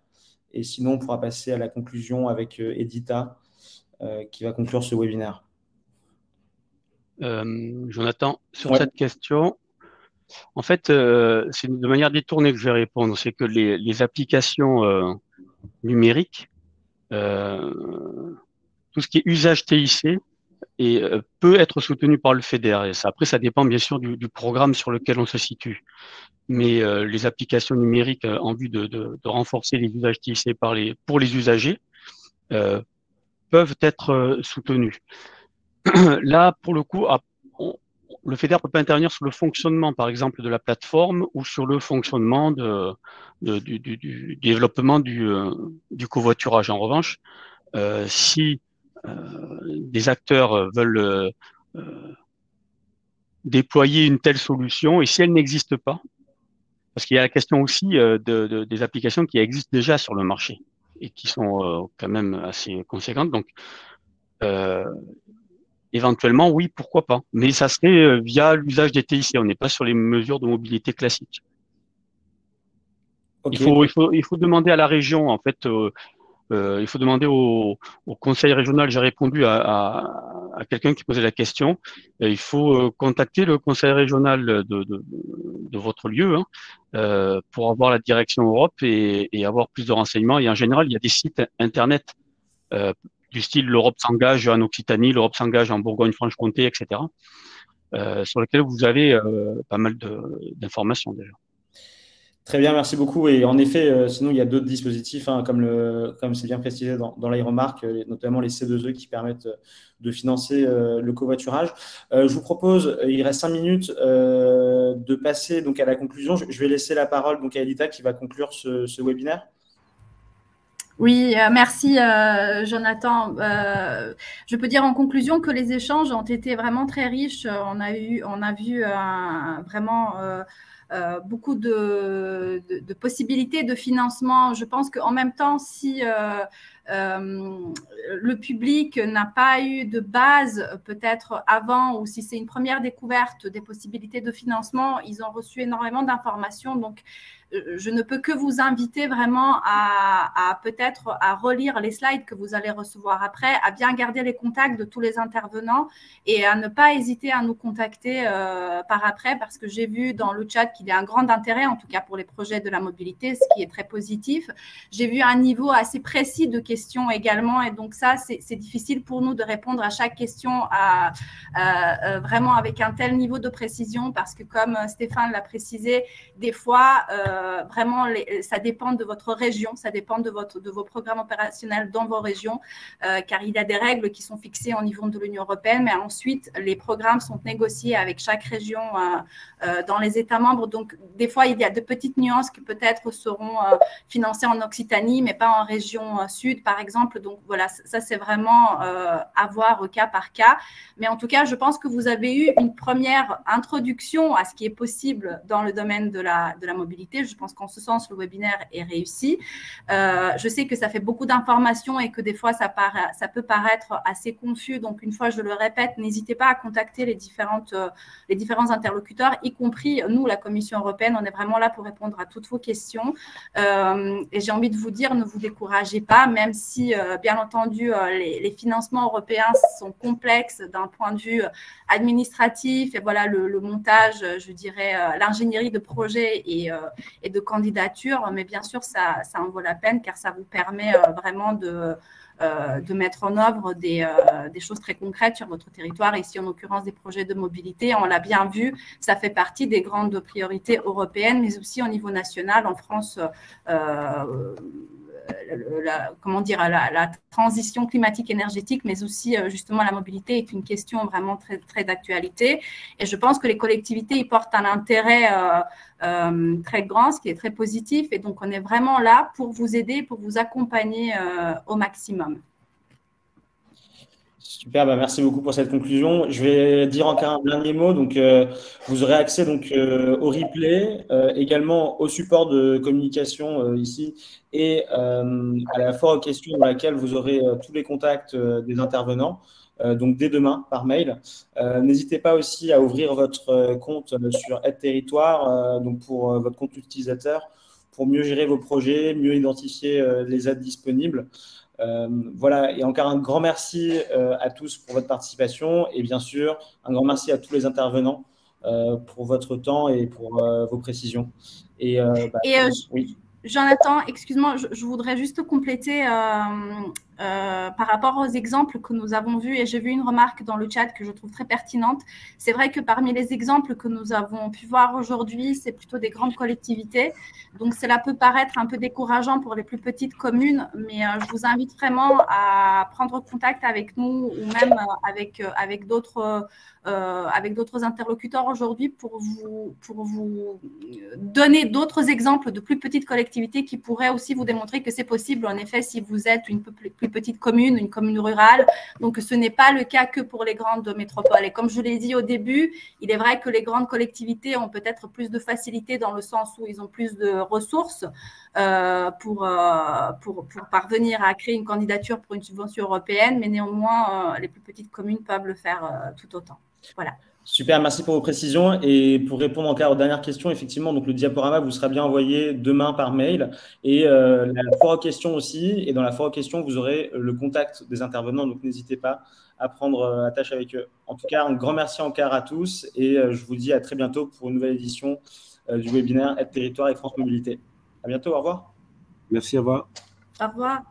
Et sinon, on pourra passer à la conclusion avec Edita, qui va conclure ce webinaire. Jonathan, sur cette question, en fait, c'est de manière détournée que je vais répondre. C'est que les applications numériques, tout ce qui est usage TIC, peut être soutenu par le FEDER. Et après, ça dépend bien sûr du programme sur lequel on se situe. Mais les applications numériques en vue de renforcer les usages TIC pour les usagers peuvent être soutenues. Là, pour le coup, le FEDER ne peut pas intervenir sur le fonctionnement, par exemple, de la plateforme ou sur le fonctionnement du développement du covoiturage. En revanche, si des acteurs veulent déployer une telle solution, et si elle n'existe pas, parce qu'il y a la question aussi des applications qui existent déjà sur le marché et qui sont quand même assez conséquentes. Donc, éventuellement, oui, pourquoi pas. Mais ça serait via l'usage des TIC. On n'est pas sur les mesures de mobilité classiques. Okay. Il faut demander à la région, en fait. Il faut demander au conseil régional. J'ai répondu à quelqu'un qui posait la question. Il faut contacter le conseil régional de votre lieu pour avoir la direction Europe et avoir plus de renseignements. Et en général, il y a des sites internet du style l'Europe s'engage en Occitanie, l'Europe s'engage en Bourgogne-Franche-Comté, etc., sur lesquels vous avez pas mal d'informations déjà. Très bien, merci beaucoup. Et en effet, sinon, il y a d'autres dispositifs, comme c'est bien précisé dans les remarques, notamment les C2E qui permettent de financer le covoiturage. Je vous propose, il reste 5 minutes, de passer donc, à la conclusion. Je vais laisser la parole donc, à Edita qui va conclure ce webinaire. Oui, merci Jonathan. Je peux dire en conclusion que les échanges ont été vraiment très riches. On a vu vraiment beaucoup de possibilités de financement. Je pense qu'en même temps, si le public n'a pas eu de base peut-être avant ou si c'est une première découverte des possibilités de financement, ils ont reçu énormément d'informations. Donc, je ne peux que vous inviter vraiment à peut-être à relire les slides que vous allez recevoir après, à bien garder les contacts de tous les intervenants et à ne pas hésiter à nous contacter par après parce que j'ai vu dans le chat qu'il y a un grand intérêt, en tout cas pour les projets de la mobilité, ce qui est très positif. J'ai vu un niveau assez précis de questions également et donc ça, c'est difficile pour nous de répondre à chaque question vraiment avec un tel niveau de précision parce que comme Stéphane l'a précisé, des fois, vraiment, ça dépend de votre région, ça dépend de vos programmes opérationnels dans vos régions, car il y a des règles qui sont fixées au niveau de l'Union européenne, mais ensuite, les programmes sont négociés avec chaque région dans les États membres. Donc, des fois, il y a de petites nuances qui peut-être seront financées en Occitanie, mais pas en région sud, par exemple. Donc, voilà, ça, c'est vraiment à voir au cas par cas. Mais en tout cas, je pense que vous avez eu une première introduction à ce qui est possible dans le domaine de la mobilité. Je pense qu'en ce sens, le webinaire est réussi. Je sais que ça fait beaucoup d'informations et que des fois, ça peut paraître assez confus. Donc, une fois, je le répète, n'hésitez pas à contacter les différents interlocuteurs, y compris nous, la Commission européenne. On est vraiment là pour répondre à toutes vos questions. Et j'ai envie de vous dire, ne vous découragez pas, même si, bien entendu, les financements européens sont complexes d'un point de vue administratif. Et voilà, le montage, je dirais, l'ingénierie de projet et de candidature, mais bien sûr, ça en vaut la peine car ça vous permet vraiment de mettre en œuvre des choses très concrètes sur votre territoire, ici en l'occurrence des projets de mobilité. On l'a bien vu, ça fait partie des grandes priorités européennes, mais aussi au niveau national. En France, comment dire, la transition climatique énergétique, mais aussi justement la mobilité est une question vraiment très, très d'actualité. Et je pense que les collectivités y portent un intérêt très grand, ce qui est très positif. Et donc, on est vraiment là pour vous aider, pour vous accompagner au maximum. Super, merci beaucoup pour cette conclusion. Je vais dire encore un dernier mot. Donc, vous aurez accès au replay, également au support de communication ici et à la foire aux questions dans laquelle vous aurez tous les contacts des intervenants. Donc dès demain par mail. N'hésitez pas aussi à ouvrir votre compte sur Aide Territoire, donc pour votre compte utilisateur, pour mieux gérer vos projets, mieux identifier les aides disponibles. Voilà, et encore un grand merci à tous pour votre participation et bien sûr un grand merci à tous les intervenants pour votre temps et pour vos précisions. Oui. Jonathan, excuse-moi, je voudrais juste compléter par rapport aux exemples que nous avons vus, et j'ai vu une remarque dans le chat que je trouve très pertinente. C'est vrai que parmi les exemples que nous avons pu voir aujourd'hui, c'est plutôt des grandes collectivités. Donc, cela peut paraître un peu décourageant pour les plus petites communes, mais je vous invite vraiment à prendre contact avec nous ou même avec d'autres interlocuteurs aujourd'hui pour vous donner d'autres exemples de plus petites collectivités qui pourraient aussi vous démontrer que c'est possible, en effet, si vous êtes une plus petite commune, une commune rurale. Donc, ce n'est pas le cas que pour les grandes métropoles. Et comme je l'ai dit au début, il est vrai que les grandes collectivités ont peut-être plus de facilité dans le sens où ils ont plus de ressources pour parvenir à créer une candidature pour une subvention européenne, mais néanmoins, les plus petites communes peuvent le faire tout autant. Voilà. Super, merci pour vos précisions. Et pour répondre encore aux dernières questions, effectivement, donc le diaporama vous sera bien envoyé demain par mail. Et la foire aux questions aussi. Et dans la foire aux questions, vous aurez le contact des intervenants. Donc, n'hésitez pas à prendre attache avec eux. En tout cas, un grand merci encore à tous. Et je vous dis à très bientôt pour une nouvelle édition du webinaire Aide Territoire et France Mobilité. À bientôt, au revoir. Merci, au revoir. Au revoir.